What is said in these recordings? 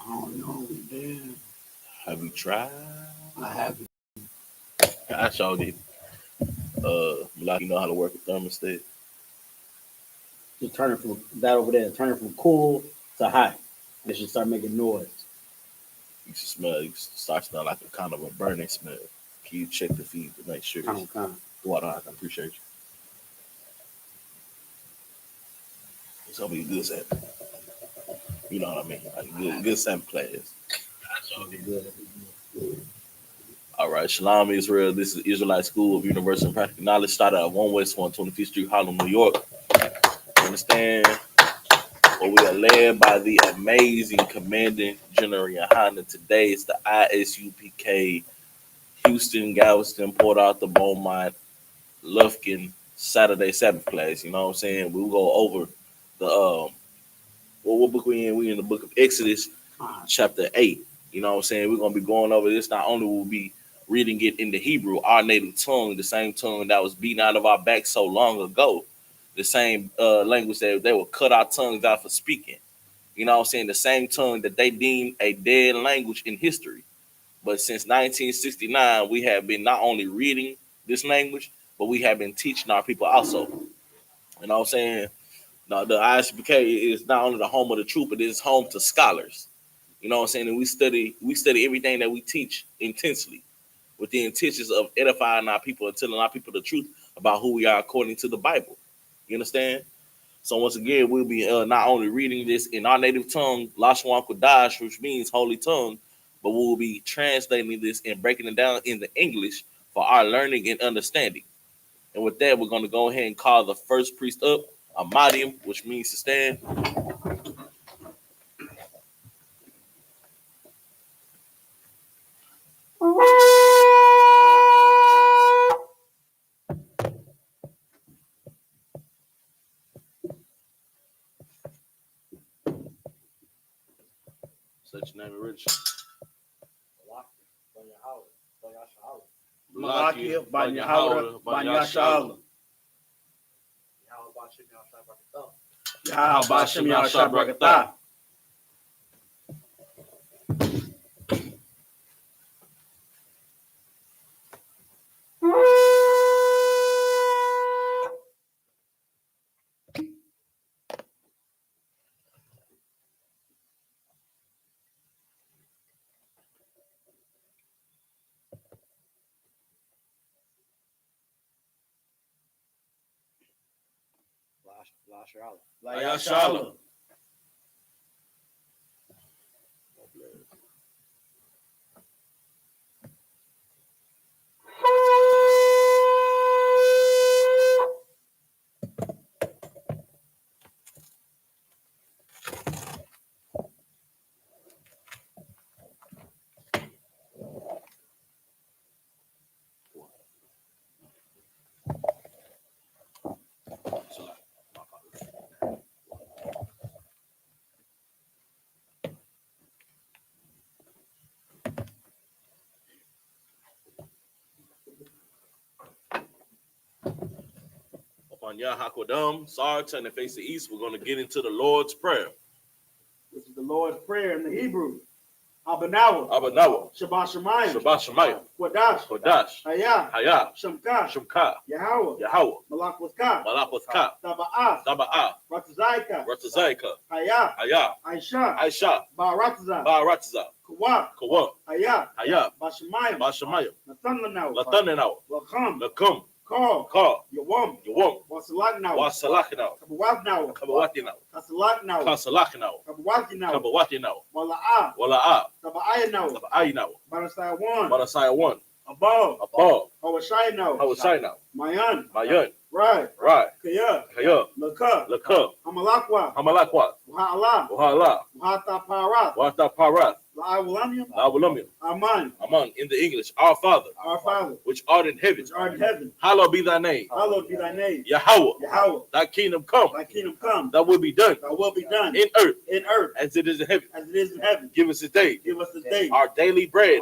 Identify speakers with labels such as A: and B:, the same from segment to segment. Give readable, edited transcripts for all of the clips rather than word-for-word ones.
A: I don't know, man.
B: Have you tried?
A: I haven't.
B: I showed it. Like you know how to work a thermostat.
A: Just turn it from that over there. Turn it from cool to hot. It should start making noise.
B: You can smell. You can start smelling like a kind of a burning smell. Can you check the feed to make sure?
A: Kind of.
B: Water. I appreciate you. It's gonna be good sample. You know what I mean? Like good sample class.
A: Good.
B: All right, Shalom, Israel. This is Israelite School of Universal and Practical Knowledge. Started at 1 West 125th Street, Harlem, New York. You understand? Well, we are led by the amazing Commanding General YAHANNA. Today it's the I.S.U.P.K. Houston, Galveston, Port Arthur, Beaumont, Lufkin Saturday Sabbath class. You know what I'm saying? We'll go over the what book we in? We in the book of Exodus, chapter 8. You know what I'm saying? We're gonna be going over this. Not only will we be reading it in the Hebrew, our native tongue, the same tongue that was beaten out of our back so long ago, the same language that they would cut our tongues out for speaking. You know what I'm saying? The same tongue that they deemed a dead language in history. But since 1969, we have been not only reading this language, but we have been teaching our people also. You know what I'm saying? Now, the I.S.U.P.K. is not only the home of the truth, but it is home to scholars. You know what I'm saying? And we study everything that we teach intensely with the intentions of edifying our people and telling our people the truth about who we are according to the Bible. You understand? So once again, we'll be not only reading this in our native tongue, Lashwan Kodash, which means holy tongue, but we will be translating this and breaking it down into English for our learning and understanding. And with that, we're going to go ahead and call the first priest up, Amadium, which means to stand. Such name and rich.
A: Malakia, Banyahara, Banyashala. Yahweh Bashem Yahshua Brakatah.
B: Layashala. Upon Yahakodam, Sar, turn the face to the east. We're going to get into the Lord's Prayer.
A: This is the Lord's Prayer in the Hebrew. Abanawa. Shabbat
B: Shemayim. Kodash. Hayah. Shemka. Yahweh.
A: Malak was Ka.
B: Taba'ah. Ratazaika. Hayah. Aisha. Ba'aratza. Kawah. Hayah. Bashamayim. Nathanaw. Lakum. Call.
A: Yawam.
B: Wasalakinaw. Kabawatinaw. Kabawatinaw. Wala'ah. Taba'ayinaw. Barasaya 1. Above. Hawashayinaw.
A: Mayan.
B: Right.
A: Kaya.
B: Laka.
A: Hamalakwa.
B: Wahala. Wata Parath. La'awulamium. Aman. In the English, our Father, which art in heaven. Hallowed be thy name. Yahweh. Thy kingdom come. Thy will be done. In earth. As it is in heaven. Give us this day. Our daily bread.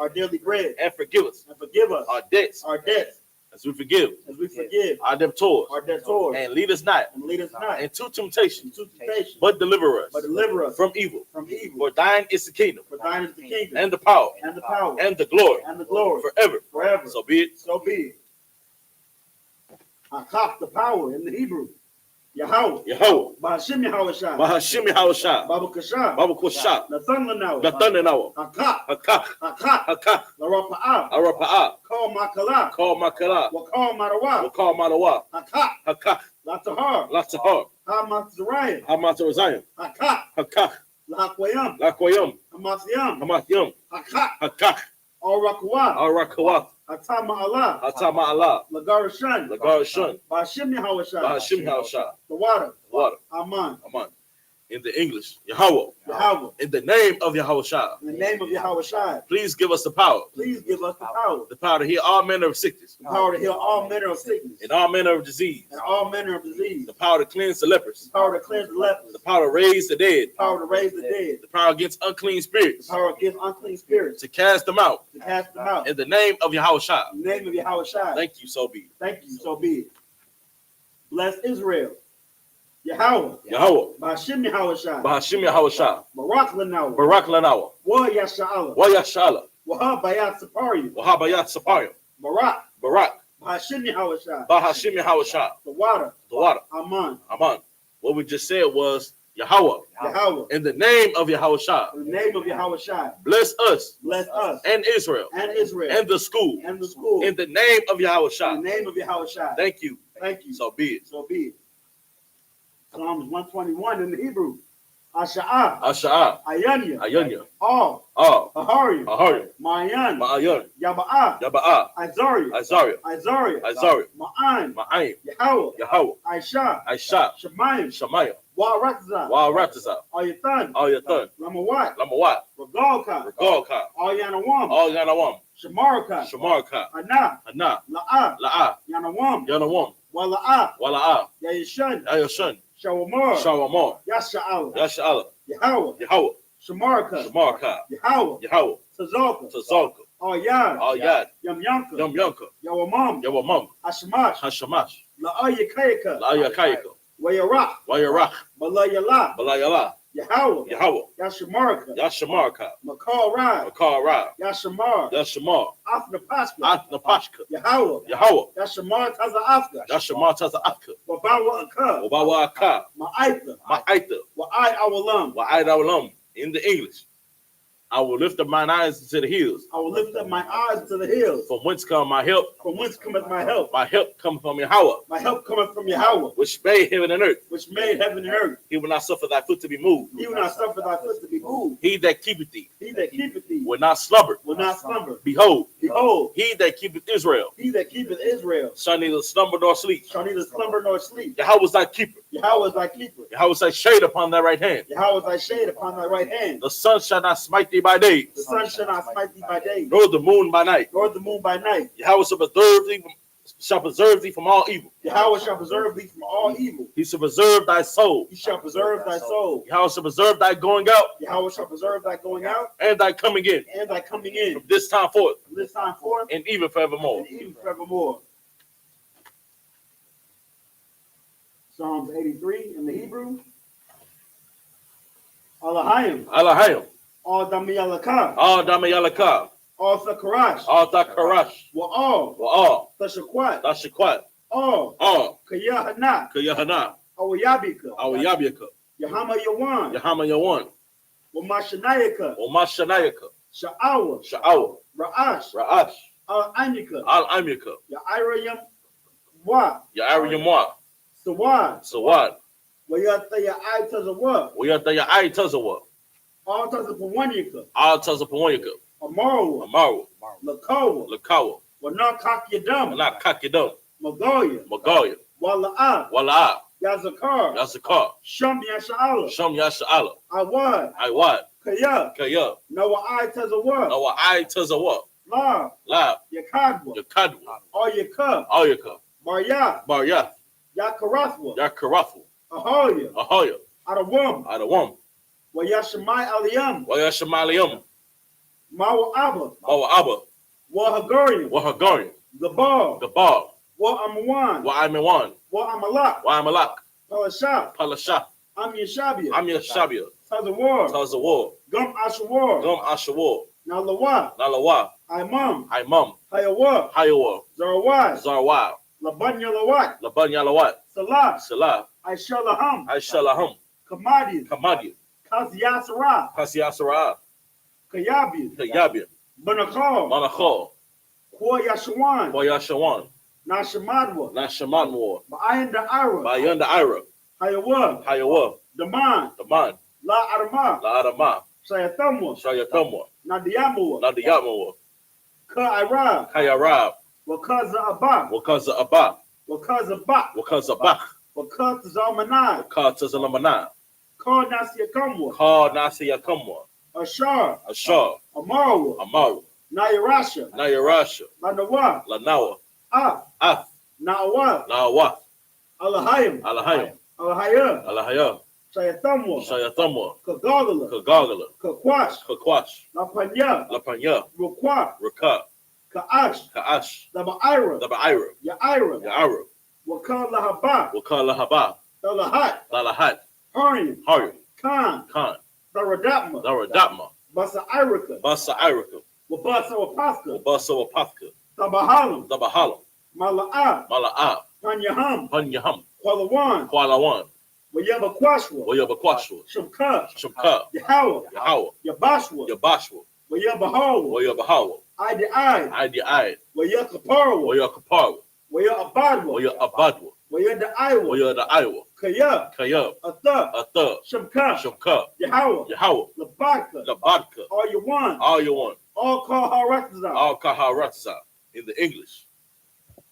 B: And forgive us. Our debts. as we forgive
A: as we forgive
B: our debtors,
A: our debtors,
B: and lead us not
A: and lead us not
B: into temptation,
A: into temptation,
B: but deliver
A: but
B: us
A: deliver us
B: from evil.
A: from evil.
B: For thine is the kingdom,
A: For thine is the kingdom,
B: and the power,
A: and the power,
B: and the glory,
A: and the glory,
B: forever.
A: forever.
B: So be it.
A: So be it. I the power in the Hebrew. Yahweh.
B: Yahweh.
A: Bahashim Yahweh Shah.
B: Bahashim Yahushua.
A: Baba Kashah.
B: Baba Kushah.
A: The thunder now.
B: The thunder now.
A: Hakak.
B: Hakak.
A: Hakak.
B: Hakak.
A: The Rapa'ah.
B: Arapa'ah.
A: Call Makala.
B: Call Makala.
A: Wakal Marawa.
B: Wakal Madawa.
A: Hakak.
B: Hakak.
A: Latahar.
B: Latahar.
A: Hamat
B: Hamat Zion.
A: Hakak.
B: Hakak.
A: Lahakwayam.
B: Lakoyam.
A: Hamathiyam.
B: Hamathiyam.
A: Hakak.
B: Hakak.
A: Al-Rakwa.
B: Arakawat.
A: Atama Allah.
B: Hatama Allah.
A: Lagarashan.
B: Lagarashun.
A: Bahashim Yahweh Shah.
B: Bahashim Yahushua.
A: The water.
B: Water.
A: Aman.
B: Aman. In the English, Yahweh.
A: Yahweh.
B: In the name of Yahushua.
A: In the name of Yahweh Shai.
B: Please give us the power.
A: Please give us
B: The power to heal all manner of sickness.
A: the power to heal all manner of sickness
B: And all manner of disease.
A: and all manner of disease.
B: The power to cleanse the lepers.
A: The power to cleanse the lepers.
B: The power to raise the dead.
A: The power to raise the dead.
B: The power against unclean spirits.
A: The power against unclean spirits.
B: To cast them out.
A: To cast them out.
B: In the name of Yahushua.
A: In the name of Yahweh Shai.
B: Thank you, so be it.
A: Thank you. So be it. Bless Israel. Yahweh.
B: Yahweh.
A: Bahashim Yahweh Shai.
B: Bahashim Yahushua.
A: Barak Lanawa.
B: Barak Lanawa.
A: Wa Yasha'ala.
B: Wayashala.
A: Wahab Bayat Sapari.
B: Wahabayat Sapayim.
A: Barak.
B: Barak.
A: Bahashim Yahweh Shai.
B: Bahashim Yahushua.
A: The water.
B: The water.
A: Aman.
B: Aman. What we just said was Yahweh.
A: Yahweh.
B: In the name of Yahushua.
A: In the name of Yahweh Shai.
B: Bless us
A: Bless us
B: and Israel
A: and Israel
B: and the school.
A: and the school.
B: In the name of
A: In
B: Yahushua.
A: the name of Yahweh Shai.
B: Thank you.
A: Thank you.
B: So be it.
A: So be it. Psalms 121 in the Hebrew. Asha'ah.
B: Asha'ah.
A: Ayanya.
B: Ayanya.
A: All.
B: Ah.
A: Ahari.
B: Ahari.
A: Ma'ayan.
B: Ma'ayan.
A: Yaba'ah.
B: Yaba'ah.
A: Azaria.
B: Azaria.
A: Azaria.
B: Azaria.
A: Ma'an.
B: Ma'ayim.
A: Yahweh.
B: Yahweh.
A: Aisha.
B: Aisha.
A: Shemayim.
B: Shamaya.
A: Wa'ratza.
B: Wa'arataza.
A: Ayathan.
B: Ayathan.
A: Lamawat.
B: Lamawat.
A: Regalka.
B: Regalka.
A: Ayanawam.
B: Yanawam.
A: Shamarka.
B: Shamarka.
A: Ana.
B: Ana.
A: La'ah.
B: La'ah.
A: Yanawam.
B: Yanawam.
A: Wala'ah.
B: Wala'ah.
A: Yayishan.
B: Ayashan.
A: Shawamar.
B: Shawamar.
A: Yasha'ala.
B: Yasha'ala.
A: Yahweh.
B: Yahweh.
A: Shamarka.
B: Shamarka.
A: Yahweh.
B: Yahweh.
A: Tazalka.
B: Tazalka.
A: Ayad.
B: Ayad.
A: Yamyanka.
B: Yamyanka.
A: Yawamam.
B: Yawamam.
A: Ashamash.
B: Hashamash.
A: La'ayakayaka.
B: La'ayakayaka.
A: Wayarach.
B: Wayarach.
A: Balayala.
B: Balayala.
A: Yahweh.
B: Yahweh.
A: Yashamarka.
B: Yashamarka.
A: Makal Rai.
B: Makar Ra.
A: Yashamar.
B: Yashamar.
A: Afna Paska.
B: Atnapashka.
A: Yahweh.
B: Yahweh.
A: Yashamar Taza Afka.
B: Yashamar Taza Afka.
A: Wabawa Aka.
B: Obawa Aka.
A: Ma'aita.
B: Ma'aita.
A: Wa'ai Awalam.
B: Wa'aid Awalam. In the English. I will lift up mine eyes to the hills.
A: I will lift up my eyes to the hills.
B: From whence come my help?
A: From whence cometh my help?
B: My help cometh from Yahweh,
A: My help cometh from Yahweh,
B: which made heaven and earth.
A: which made heaven and earth.
B: He will not suffer thy foot to be moved.
A: He will not suffer thy foot to be moved.
B: He that keepeth thee
A: He that keepeth thee
B: will not slumber.
A: will not slumber.
B: Behold,
A: Behold,
B: he that keepeth Israel
A: he that keepeth Israel
B: shall neither slumber nor sleep.
A: shall neither slumber nor sleep.
B: Yahweh is thy keeper.
A: Yahweh is thy keeper.
B: Yahweh is thy shade upon thy right hand.
A: Yahweh is thy shade upon thy right hand.
B: The sun shall not smite thee by day,
A: The sun shall not smite thee by day,
B: nor the moon by night.
A: nor the moon by night.
B: Yahweh shall preserve thee from all evil.
A: Yahweh shall preserve thee from all evil.
B: He shall preserve thy soul.
A: He shall preserve thy soul.
B: Yahweh shall preserve thy going out
A: Yahweh shall preserve thy going out
B: and thy coming in
A: and thy coming in
B: from this time forth
A: from this time forth
B: and even forevermore.
A: and even forevermore. Psalms 83 in the Hebrew. Alahayim.
B: Alahayim.
A: All Damiyalaka.
B: All Damayalaka.
A: All Sakarash.
B: All Takarash.
A: Wa'al.
B: Wa'al.
A: Tashakwat.
B: Tashakwat.
A: All.
B: All.
A: Kayahana.
B: Kayahana.
A: Awayabika.
B: Awayabiyaka.
A: Yahama Yawan.
B: Yahama Yawan.
A: Wamashanayaka.
B: Omashanayaka.
A: Sha'awa.
B: Sha'awa.
A: Ra'ash.
B: Ra'ash.
A: Al-Anyaka.
B: Al-Amyaka.
A: Ya'irayam. Wa.
B: Ya'ariyamwa.
A: Sawad.
B: Sawad.
A: Wayataya Aitazawa.
B: Uyataya Ai Tazawa.
A: All Tazapawanyaka.
B: Al Tazapawanyaka.
A: Amaru.
B: Amaru.
A: Lakawa.
B: Lakawa.
A: Wanakakiyadam.
B: Nakakidam.
A: Magoya.
B: Magalia.
A: Wala'a.
B: Wala'a.
A: Yazakar.
B: Yazakar.
A: Sham Yasha'ala.
B: Sham Yasha'ala.
A: Awad.
B: Iwad.
A: Kaya.
B: Kaya.
A: Noah Aitazawa.
B: Nawa Ai Tazawa.
A: La.
B: Lab.
A: Yakadwa.
B: Yakadwa.
A: Ayaka.
B: Ayaka.
A: Barya.
B: Barya.
A: Yakarathwa.
B: Yakarafu.
A: Ahoya.
B: Ahoya.
A: Adawam.
B: Adawam.
A: Wayashamai Aliyam.
B: Wayashamaliyam.
A: Mawa Abba.
B: Mawa Abba.
A: Wahagarian.
B: Wahagarian.
A: Gabal.
B: Gabal.
A: وأموان
B: وأموان
A: وأملاك
B: وأملاك
A: Palashah
B: Palasha
A: I'm Yeshabia
B: I'm Yashabia
A: Tazawar
B: Tazawar
A: Gum Ashawar
B: Gum Ashawar
A: Nalawa
B: Nalawa
A: Imam
B: Imam
A: Hayawa
B: Hayawa
A: Zarawai
B: Zarwa
A: Labanya Lawat
B: Laban Yalawat
A: Salah
B: Salah
A: Aishalaham
B: Aishalaham
A: Kamadi
B: Kamadi
A: Kaziyasara
B: Kasiyasara
A: Kayabi
B: Kayabi
A: Banakal
B: Manachal
A: Koyashawan
B: Koyashawan
A: Nashamadwa
B: Nashamanwar
A: Ba'ayanda Ira
B: Bayanda Ira
A: Hayawa
B: Hayawa
A: Daman
B: Daman
A: La Arma
B: La Adama
A: Shayatamwa
B: Shayatamwa
A: Nadiyamwa
B: Nadiyamwa
A: Ka Ira
B: Kayarab
A: Wakaza Abba
B: Wakaza Abba
A: Wakaza Bak
B: Wakaza Bach
A: Wakaza Zamanai
B: Wakata Zalamana
A: Ka Nasiyakamwa
B: Ka Nasiyakamwa
A: Ashar
B: Ashar
A: Amarwa
B: Amaru
A: Nayarasha
B: Nayarasha
A: Lanawa
B: Lanawa
A: Ah
B: Af
A: Nawa
B: Nawa
A: Alahayim
B: Alahayim
A: Alahaya
B: Alahaya
A: Shayatamwa
B: Shayatamwa
A: Kagagala
B: Kagagala
A: Kakwash
B: Kakwash
A: Lapanya
B: Lapanya
A: Rukwa
B: Raka
A: Kaash
B: Kaash
A: Dabaira
B: Dabaira
A: Yaira
B: Yaara
A: Wakala Haba
B: Wakala Haba
A: Dalahat
B: Lalahat
A: Harim
B: Hari
A: Khan
B: Khan
A: Daradapma
B: Daradapma
A: Basa Irika
B: Basa Irika
A: Wabasa Wapaska
B: Wabasa Wapaka
A: Tabahalam
B: Dabahala
A: Mala'a
B: Mala'a
A: Panyaham
B: Panyaham
A: Kwalawan
B: Kualawan
A: Wayaba Kwashwa
B: Wayabakwashwa
A: Shamka
B: Shamka
A: Yahawa
B: Yahawa
A: Yabashwa
B: Yabashwa
A: Wayaba Hawa
B: Wayabahawa
A: Ida I
B: Idi Id
A: Wayakaparwa
B: Wayakaparwa
A: Wayabadwa
B: Wayabadwa
A: Wayada Iowa
B: Wayada Iowa
A: Kaya
B: Kayab
A: Atha
B: Atha
A: Shamka
B: Shamka
A: Yahawa
B: Yahawa
A: Labaka
B: Labadka
A: All you want
B: All you want
A: All call Harakazan
B: All Kaharatza in the English.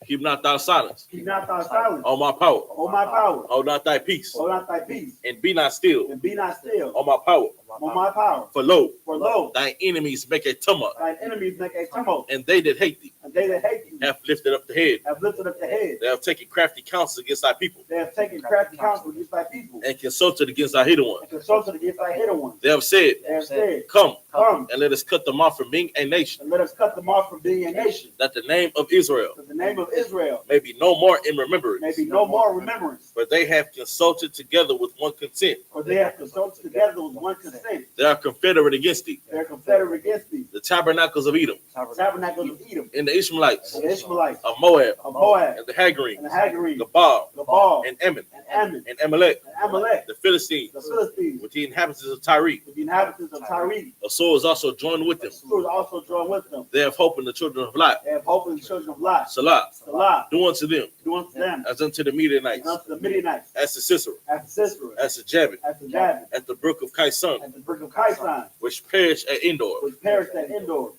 B: Keep not thy silence.
A: Keep not thy silence
B: On my power.
A: on my power
B: Hold not thy peace.
A: hold not thy peace
B: And be not still.
A: and be not still
B: On my power.
A: on my power
B: For lo,
A: for lo
B: thine enemies make a tumult,
A: thine enemies make a tumult
B: and they that hate thee
A: and they that hate you
B: have lifted up the head.
A: have lifted up the head.
B: They have taken crafty counsel against thy people,
A: They have taken crafty counsel against thy people
B: and consulted against thy hidden ones.
A: and consulted against thy hidden ones.
B: They have said,
A: They have said,
B: Come,
A: come
B: and let us cut them off from being a nation,
A: and let us cut them off from being a nation,
B: that the name of Israel
A: that the name of Israel
B: may be no more in remembrance.
A: may be no more remembrance.
B: For they have consulted together with one consent.
A: For they have consulted together with one consent.
B: They are confederate against thee.
A: They are confederate against thee.
B: The tabernacles of Edom,
A: Tabernacles of Edom,
B: and the Ishmaelites,
A: and the Ishmaelites,
B: of Moab,
A: of Moab,
B: and the Hagarines,
A: and the Hagarines,
B: Gabal,
A: Gabal,
B: and Ammon,
A: and Ammon,
B: and Amalek,
A: and Amalek,
B: the Philistines,
A: the Philistines,
B: with the inhabitants of Tyre.
A: with the inhabitants of Tyre.
B: A sword is also joined with them.
A: Who is also joined with them.
B: They have hope in the children of Lot.
A: They have hope in the children of Lot.
B: Salah,
A: Salah,
B: do unto them
A: do unto them,
B: as unto the
A: and
B: Midianites,
A: unto the Midianites,
B: as to Sisera,
A: as to Sisera,
B: as to Jabin,
A: as to Jabin,
B: at the brook of Kaisan,
A: at the brook of Kaisan,
B: which perished at Endor.
A: which perished at Endor.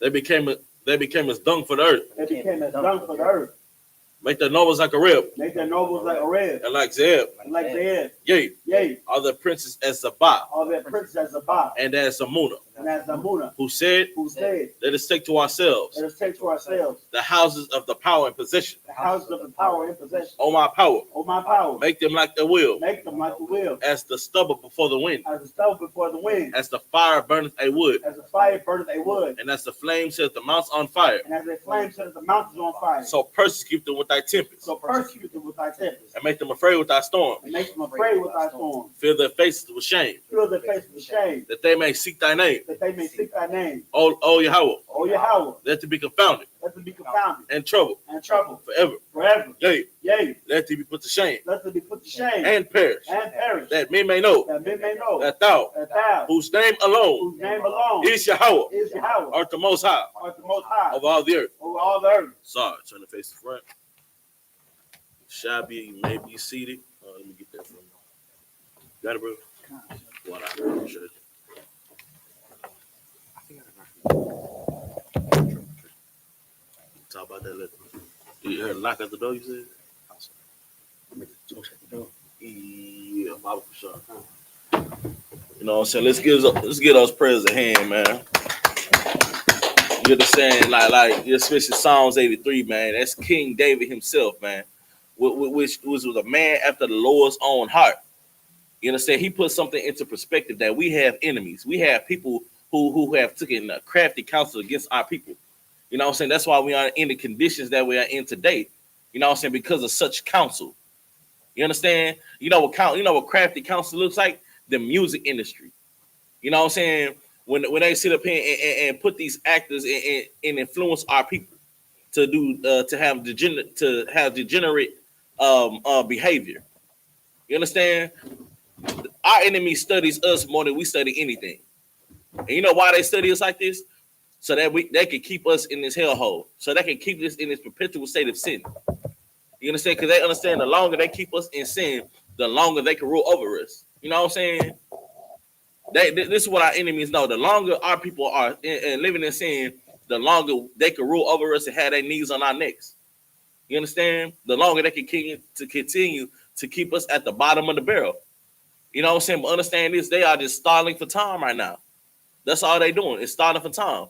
B: They became as dung for the earth.
A: They became as dung for the earth.
B: Make their nobles like a rib,
A: Make their nobles like Arab,
B: and like Zeb.
A: and like Zeb.
B: Yea,
A: Yea,
B: are the princes as Zabah,
A: all their princes as Zabah,
B: and as Amunah,
A: and as Zamuna,
B: who said,
A: who said,
B: Let us take to ourselves
A: let us take to ourselves
B: the houses of the power and possession.
A: the houses of the power and possession.
B: O my power,
A: O my power,
B: make them like the will,
A: make them like the will,
B: as the stubble before the wind,
A: as the stubble before the wind,
B: as the fire burneth a wood,
A: as the fire burneth a wood,
B: and as the flame sets the mountains on fire.
A: and as a flame sets the mountains on fire.
B: So persecute them with thy tempest,
A: So persecute them with thy tempest,
B: and make them afraid with thy storm.
A: and make them afraid with thy storm.
B: Fill their faces with shame,
A: Fill their faces with shame,
B: that they may seek thy name.
A: that they may seek thy name.
B: O Yahweh,
A: O Yahweh,
B: let them be confounded
A: let them be confounded
B: and troubled
A: and troubled
B: forever.
A: forever.
B: Yea,
A: Yea,
B: let them be put to shame
A: let them be put to shame
B: and perish,
A: and perish,
B: that men may know
A: that men may know
B: that thou,
A: that thou,
B: whose name alone
A: whose name alone
B: is Yahweh,
A: is Yahweh,
B: art the most high
A: art the most high
B: of all the earth.
A: over all the earth.
B: Sorry, turn the face to front. Shabby, you may be seated. Let me get that from you. Got it, bro? What I appreciate it. Talk about that later. You heard a knock at the door, you said? Yeah, Bible for sure. You know what I'm saying? Let's get those prayers at hand, man. You understand? Like especially Psalms 83, man. That's King David himself, man. Which was a man after the Lord's own heart. You understand? He put something into perspective that we have enemies. We have people who have taken crafty counsel against our people. You know what I'm saying? That's why we are in the conditions that we are in today. You know what I'm saying? Because of such counsel. You understand? You know what crafty counsel looks like? The music industry. You know what I'm saying? When they sit up here and put these actors and influence our people to do to have degenerate behavior. You understand? Our enemy studies us more than we study anything. And you know why they study us like this? So that they can keep us in this hellhole. So they can keep us in this perpetual state of sin. You understand? Because they understand the longer they keep us in sin, the longer they can rule over us. You know what I'm saying? This is what our enemies know. The longer our people are living in sin, the longer they can rule over us and have their knees on our necks. You understand? The longer they can continue to keep us at the bottom of the barrel. You know what I'm saying? But understand this, they are just stalling for time right now. That's all they're doing, is stalling for time.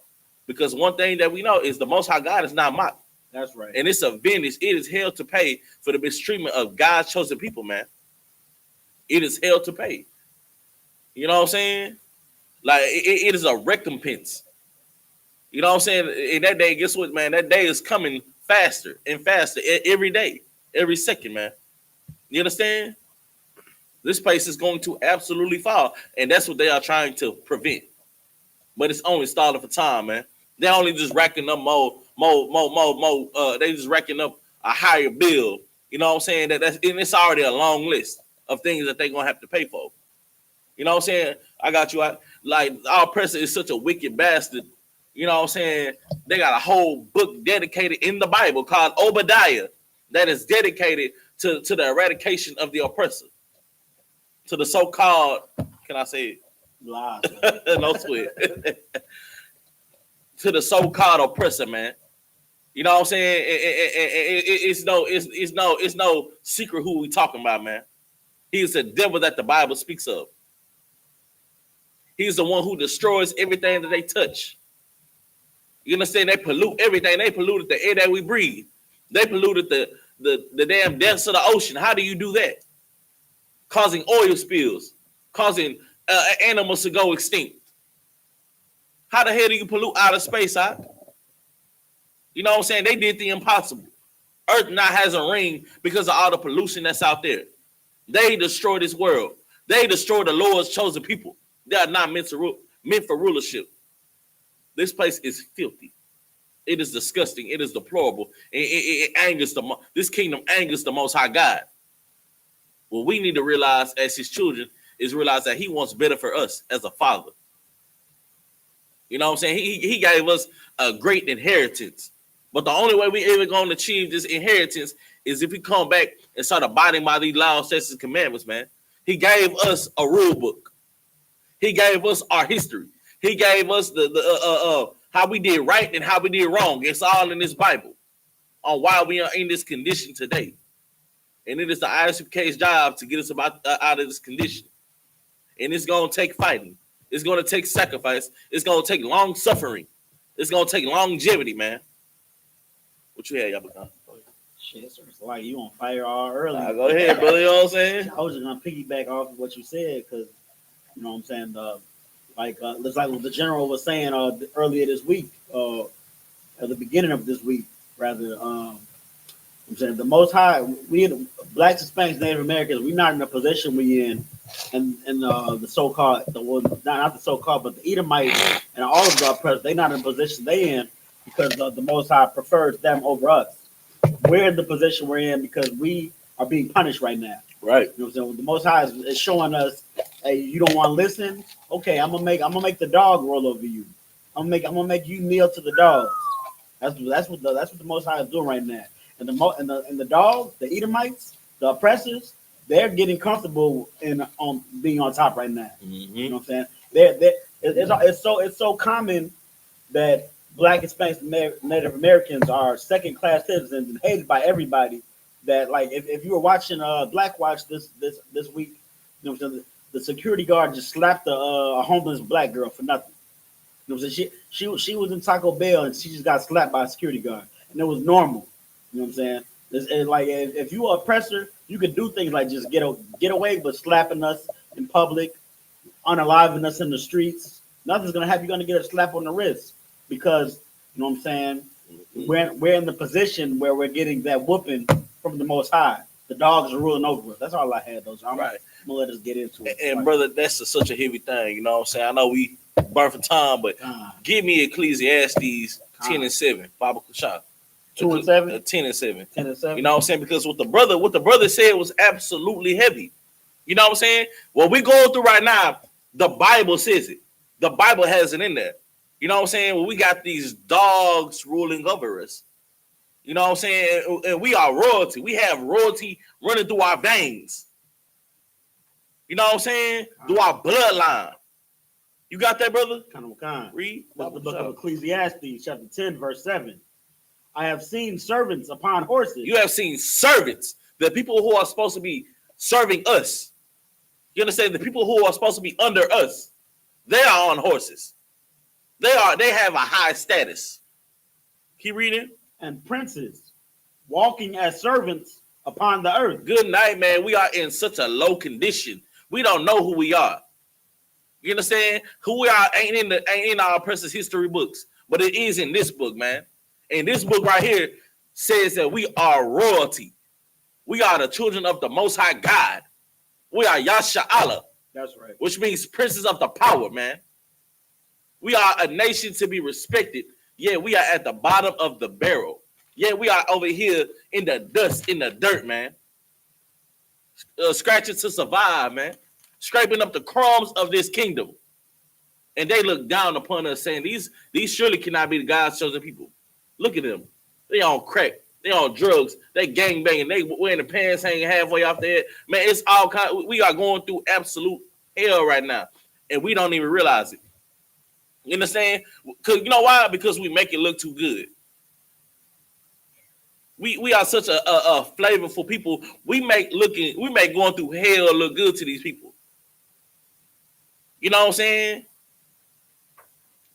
B: Because one thing that we know is the Most High God is not mocked.
A: That's right.
B: And it's a vengeance. It is hell to pay for the mistreatment of God's chosen people, man. It is hell to pay. You know what I'm saying? Like, it is a recompense. You know what I'm saying? In that day, guess what, man? That day is coming faster and faster every day, every second, man. You understand? This place is going to absolutely fall. And that's what they are trying to prevent. But it's only stalling for time, man. They're only just racking up more. They just racking up a higher bill. You know what I'm saying? And it's already a long list of things that they're gonna have to pay for. You know what I'm saying? I got you. Like, our president is such a wicked bastard. You know what I'm saying? They got a whole book dedicated in the Bible called Obadiah that is dedicated to the eradication of the oppressor. To the so-called, can I say it?
A: Lies.
B: No sweat. To the so-called oppressor, man. You know what I'm saying? It's no secret who we talking about, man. He is the devil that the Bible speaks of. He's the one who destroys everything that they touch. You understand? They pollute everything. They polluted the air that we breathe. They polluted the damn depths of the ocean. How do you do that? Causing oil spills, causing animals to go extinct. How the hell do you pollute outer space, huh? You know what I'm saying? They did the impossible. Earth now has a ring because of all the pollution that's out there. They destroy this world. They destroy the Lord's chosen people. They are not meant for rulership. This place is filthy. It is disgusting. It is deplorable. It angers this kingdom angers the Most High God. What we need to realize as his children is realize that he wants better for us as a father. You know what I'm saying? He gave us a great inheritance. But the only way we ever going to achieve this inheritance is if we come back and start abiding by these laws, statutes, and commandments, man. He gave us a rule book. He gave us our history. He gave us the how we did right and how we did wrong. It's all in this Bible on why we are in this condition today. And it is the I.S.U.P.K's job to get us out of this condition. And it's going to take fighting. It's going to take sacrifice. It's going to take long suffering. It's going to take longevity, man. What you had, Y'all?
A: Shit, it's like you on fire all early.
B: Go ahead, brother. You know what I'm saying?
A: I was just going to piggyback off of what you said because, you know what I'm saying, it's like what the general was saying earlier this week, at the beginning of this week, rather. I'm saying the Most High, we blacks, Hispanics, Native Americans, we're not in the position we in the so-called, not the so-called, but the Edomites and all of our presidents, they're not in the position they in because the Most High prefers them over us. We're in the position we're in because we are being punished right now.
B: Right.
A: You know what I'm saying? The Most High is showing us, hey, you don't want to listen? Okay, I'm gonna make the dog roll over you. I'm gonna make you kneel to the dogs. That's what the Most High is doing right now. And the dogs, the Edomites, the oppressors, they're getting comfortable on being on top right now. Mm-hmm. You know what I'm saying? It's so common that Black, Hispanics, Native Americans are second-class citizens and hated by everybody. That, like, if you were watching Black Watch this week, you know what I'm saying, the security guard just slapped a homeless black girl for nothing. You know what I'm saying? She was in Taco Bell and she just got slapped by a security guard, and it was normal. You know what I'm saying? It's like if you are an oppressor, you could do things like just get away, but slapping us in public, unaliving us in the streets, nothing's gonna happen. You're gonna get a slap on the wrist because, you know what I'm saying, We're in the position where we're getting that whooping from the Most High. The dogs are ruling over us. That's all I had, though. So I'm gonna let us get into it.
B: And brother, that's such a heavy thing. You know what I'm saying? I know we burn for time, but give me Ecclesiastes 10 and 7. Bible shot.
A: 2 and 7?
B: 10 and 7.
A: 10 and 7.
B: You know what I'm saying? Because what the brother said was absolutely heavy. You know what I'm saying? What we're going through right now, the Bible says it. The Bible has it in there. You know what I'm saying? Well, we got these dogs ruling over us. You know what I'm saying? And we are royalty. We have royalty running through our veins. You know what I'm saying? Through our bloodline. You got that, brother?
A: Kind.
B: Read.
A: That's the book of Ecclesiastes, chapter 10, verse 7. I have seen servants upon horses.
B: You have seen servants, the people who are supposed to be serving us. You understand? The people who are supposed to be under us, they are on horses. They have a high status. Keep reading.
A: And princes walking as servants upon the earth.
B: Good night, man. We are in such a low condition. We don't know who we are. You understand? Who we are ain't in our oppressors' history books, but it is in this book, man. And this book right here says that we are royalty. We are the children of the Most High God. We are YAHANNA.
A: That's right.
B: Which means princes of the power, man. We are a nation to be respected. Yeah, we are at the bottom of the barrel. Yeah, we are over here in the dust, in the dirt, man. Scratching to survive, man. Scraping up the crumbs of this kingdom. And they look down upon us saying, these surely cannot be the God's chosen people. Look at them. They on crack. They on drugs. They gang banging. They wearing the pants hanging halfway off their head. Man, it's all kind. We are going through absolute hell right now. And we don't even realize it. You understand? Because you know why? Because we make it look too good. We are such a flavorful people. We make going through hell look good to these people. You know what I'm saying?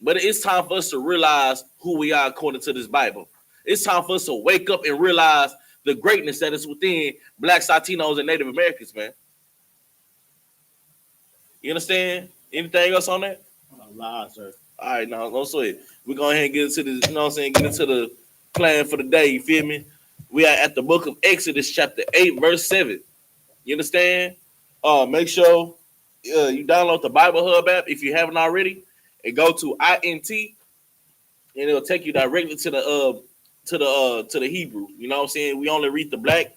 B: But it's time for us to realize who we are according to this Bible. It's time for us to wake up and realize the greatness that is within Blacks, Latinos, and Native Americans, man. You understand? Anything else on that?
A: Nah, sir.
B: All right, now don't sweat. We're going ahead and get into this, you know what I'm saying? Get into the plan for the day, you feel me? We are at the book of Exodus, chapter 8, verse 7. You understand? Make sure you download the Bible Hub app if you haven't already, and go to INT, and it'll take you directly to the Hebrew. You know what I'm saying? We only read the black.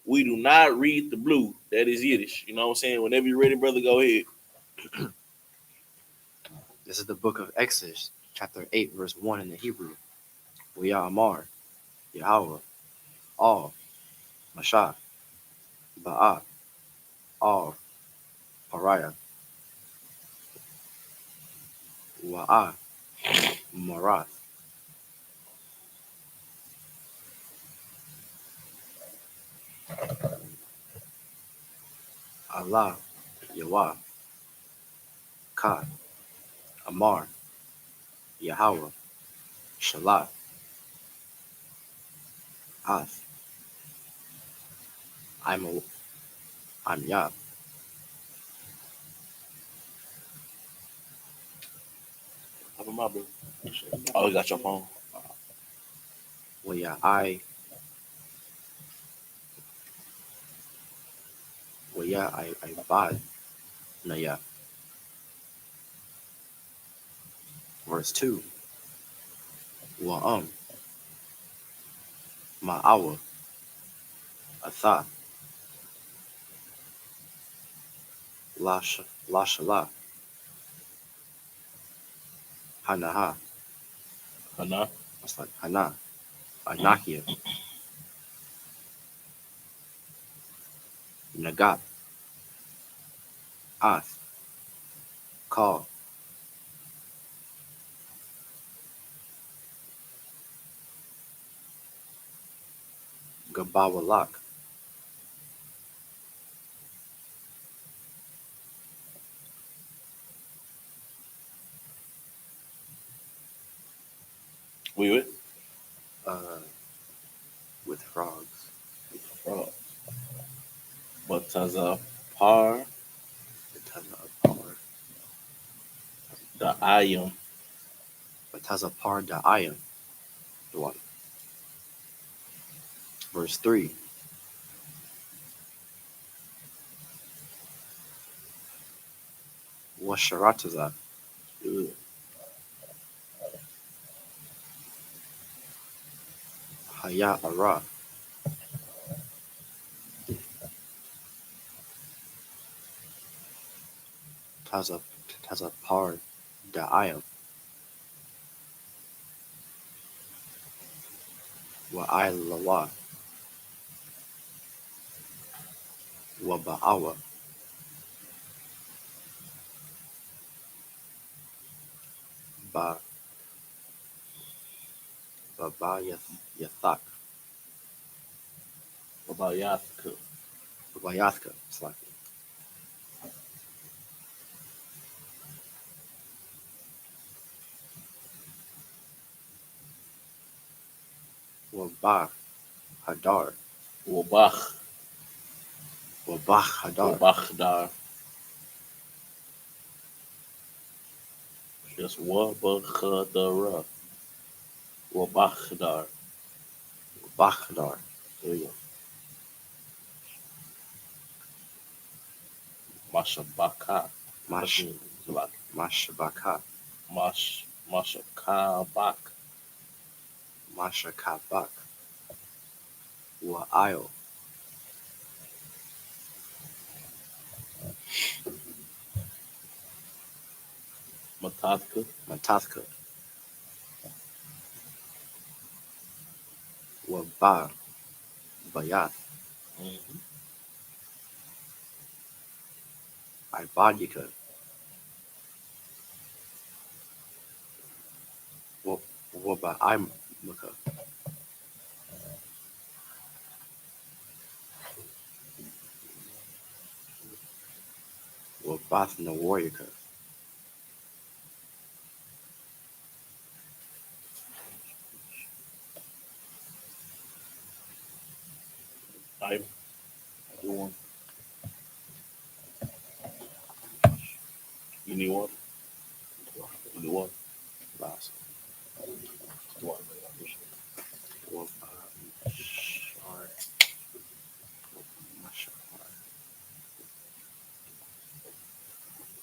B: We do not read the blue. That is Yiddish. You know what I'm saying? Whenever you're ready, brother, go ahead.
C: This is the book of Exodus, chapter 8, verse 1 in the Hebrew. Amar, Yahweh, All, Mashah, Ba'ah, All, Pariah, Wa'ah, Marath. Allah, Yahweh, Ka, Amar, Yahweh, Shalah, Ath, I'm Yah.
B: Have a brother. Oh, you got your phone.
C: I bad Naya. Verse 2. Ma'awa, Atha, Lashala, Hanaha.
B: Hana.
C: That's like Hana, Anakia, Nagat, Ath, Call, Gabawalak.
B: We with?
C: With frogs.
B: Frog. Bataza par
C: Bataza par.
B: the ayam.
C: Bataza par da ayam. the water. Verse 3. Washarataza.
B: Good.
C: Haya Ara. Taza Par Da'ayam. Wa'ailawa. Waba'awa. Ba Babayathak.
B: What about YAHANNA?
C: Babayathka. Slightly. Wabah Hadar.
B: Wabach.
C: Wabah Hadar.
B: Wabachdar. Just Wabachadara. Wabachdar.
C: Wabah Hadar.
B: There you go. Mashabaka.
C: Mash Mashabaka.
B: Mashakabak.
C: Mashakabak. Wa'ayo.
B: Matatka.
C: Matathka. Waba Bayath.
B: Mm-hmm.
C: Ibadika. Waba Imaka. Wabath no warrior.
B: I'm doing. You need one? You need one?
C: Last.
B: One.
C: Waba Shar. Mashar.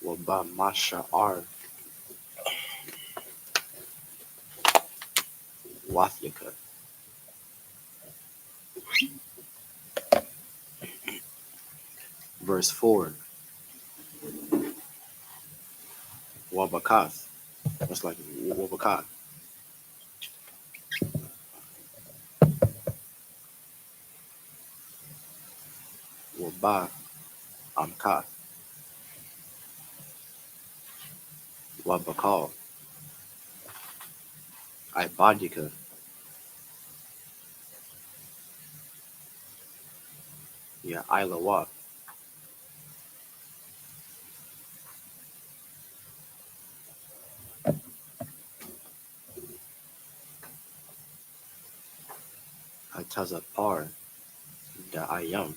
C: Waba Mashar. Wathyaka. Verse 4. Wabakath. That's like Wabakath. Waba Amkath. Wabakal. Ibadika. Ya Ilawa. Hatazapar. Da Ayam.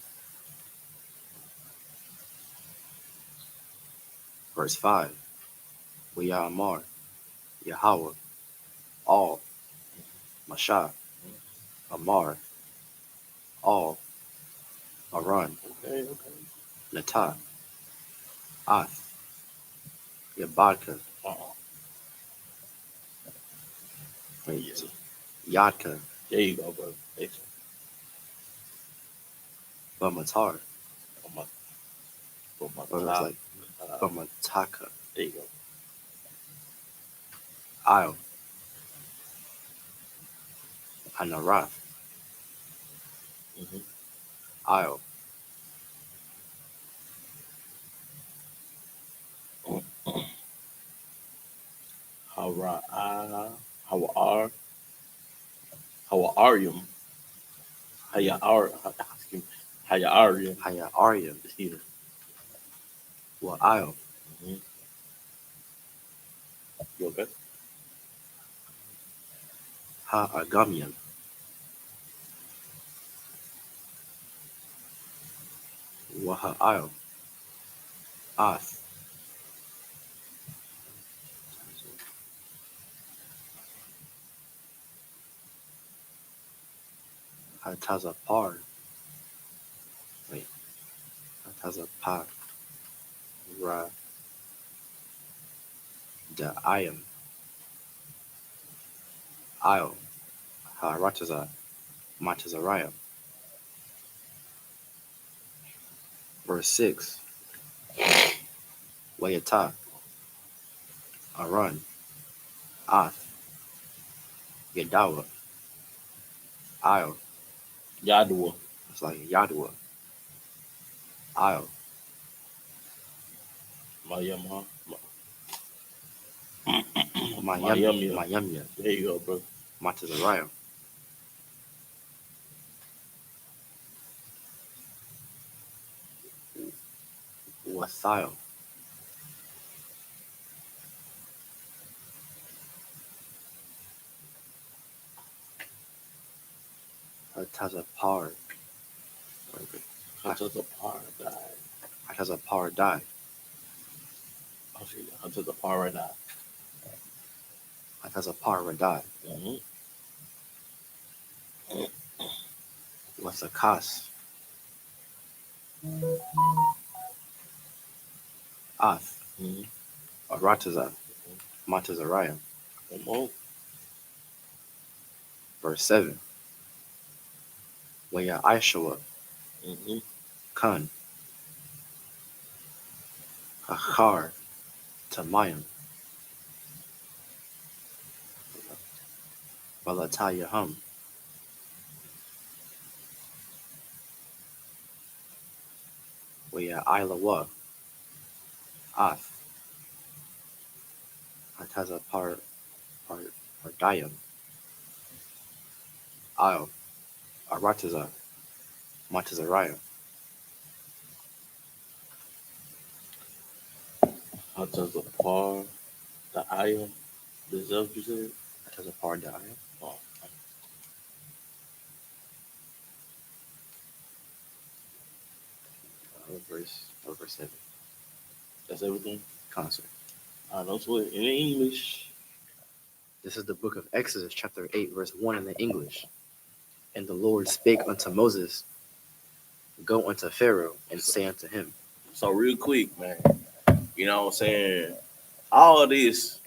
C: Verse 5. Amar. Yahweh. All. Masha. Amar. All. Aran.
B: Okay, okay.
C: Lata. Ath. Yabadka.
B: Uh-uh. Yeah.
C: Yadka.
B: There you go, bro. Excellent.
C: Bamatar.
B: For my
C: Or it's
B: top.
C: like Bamataka.
B: There you go.
C: Isle. Hanarath.
B: Mm-hmm.
C: Isle.
B: How are you? Hayarium.
C: Haya Arya.
B: It's here.
C: Wa Isle.
B: Mm-hmm. You okay?
C: Ha Agamian. Waha Isle. Ath. Hatazapar. Wait. Hatazapar. Ra. Da ayam. Io. Harataza. Matazariah. Verse 6. Wayata. Aran. Ath. Yadawa. Io.
B: Yadua.
C: It's like Yadua. Io.
B: Mayama.
C: Mayamya.
B: Mayamya.
C: Mayamya.
B: There you go, bro.
C: Matazariah. Wathiel. Hatazapar.
B: Until the par died.
C: Hatazapar died.
B: Oh, shit. Until the par right now.
C: Hatazapar died.
B: Mm-hmm.
C: Wathakas. Ath.
B: Mm-hmm.
C: Arataza. Matazariah.
B: Come on.
C: Verse 7. I.S.U.P.K.
B: Mm-hmm.
C: Kun. Hachar. Tamayim. Balatayahum. Ilawa. Ath. Hatazapar. Pardayam. Io. Arataza. Matazariah.
B: Until the par, the iron. Is that what you said?
C: Hatazapar died.
B: Oh,
C: Verse 7.
B: that's everything.
C: Concert.
B: I know sweat in English.
C: This is the book of Exodus, chapter 8, verse 1 in the English. And the Lord spake unto Moses, Go unto Pharaoh, and say unto him.
B: So real quick, man. You know what I'm saying? All of this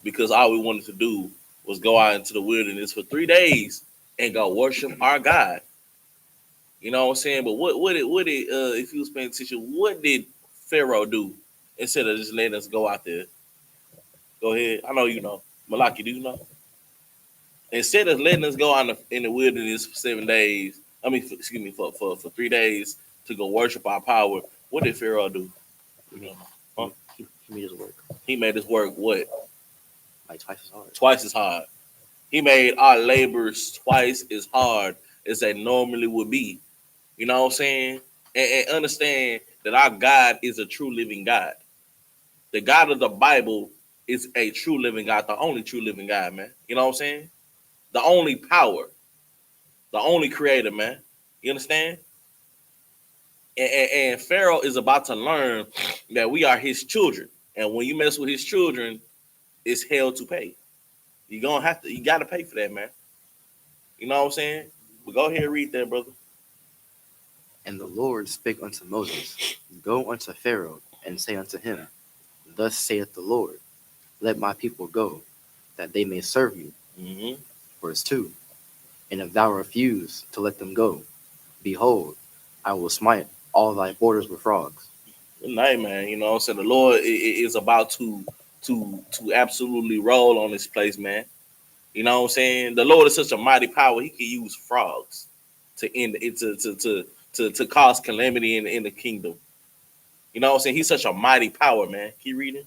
B: because all we wanted to do was go out into the wilderness for 3 days and go worship our God. You know what I'm saying? But what did if you was paying attention, what did Pharaoh do instead of just letting us go out there? Go ahead. I know you know. Malaki, do you know? Instead of letting us go out in the wilderness for 7 days, excuse me, for 3 days to go worship our power, what did Pharaoh do?
C: He made,
B: Huh?
C: he made his work
B: He made us work what?
C: like twice as hard.
B: Twice as hard. He made our labors twice as hard as they normally would be. You know what I'm saying? And understand that our God is a true living God. The God of the Bible is a true living God, the only true living God, man. You know what I'm saying? The only power, the only creator, man. You understand? And Pharaoh is about to learn that we are his children. And when you mess with his children, it's hell to pay. You gotta pay for that, man. You know what I'm saying? But go ahead and read that, brother.
C: And the Lord spake unto Moses, Go unto Pharaoh, and say unto him, Thus saith the Lord, Let my people go, that they may serve you.
B: Mm-hmm.
C: Verse 2. And if thou refuse to let them go, behold, I will smite all thy borders with frogs.
B: Good night, man. You know what I'm saying? The Lord is about to absolutely roll on this place, man. You know what I'm saying? The Lord is such a mighty power. He can use frogs to end it to cause calamity in the kingdom. You know what I'm saying? He's such a mighty power, man. Keep reading.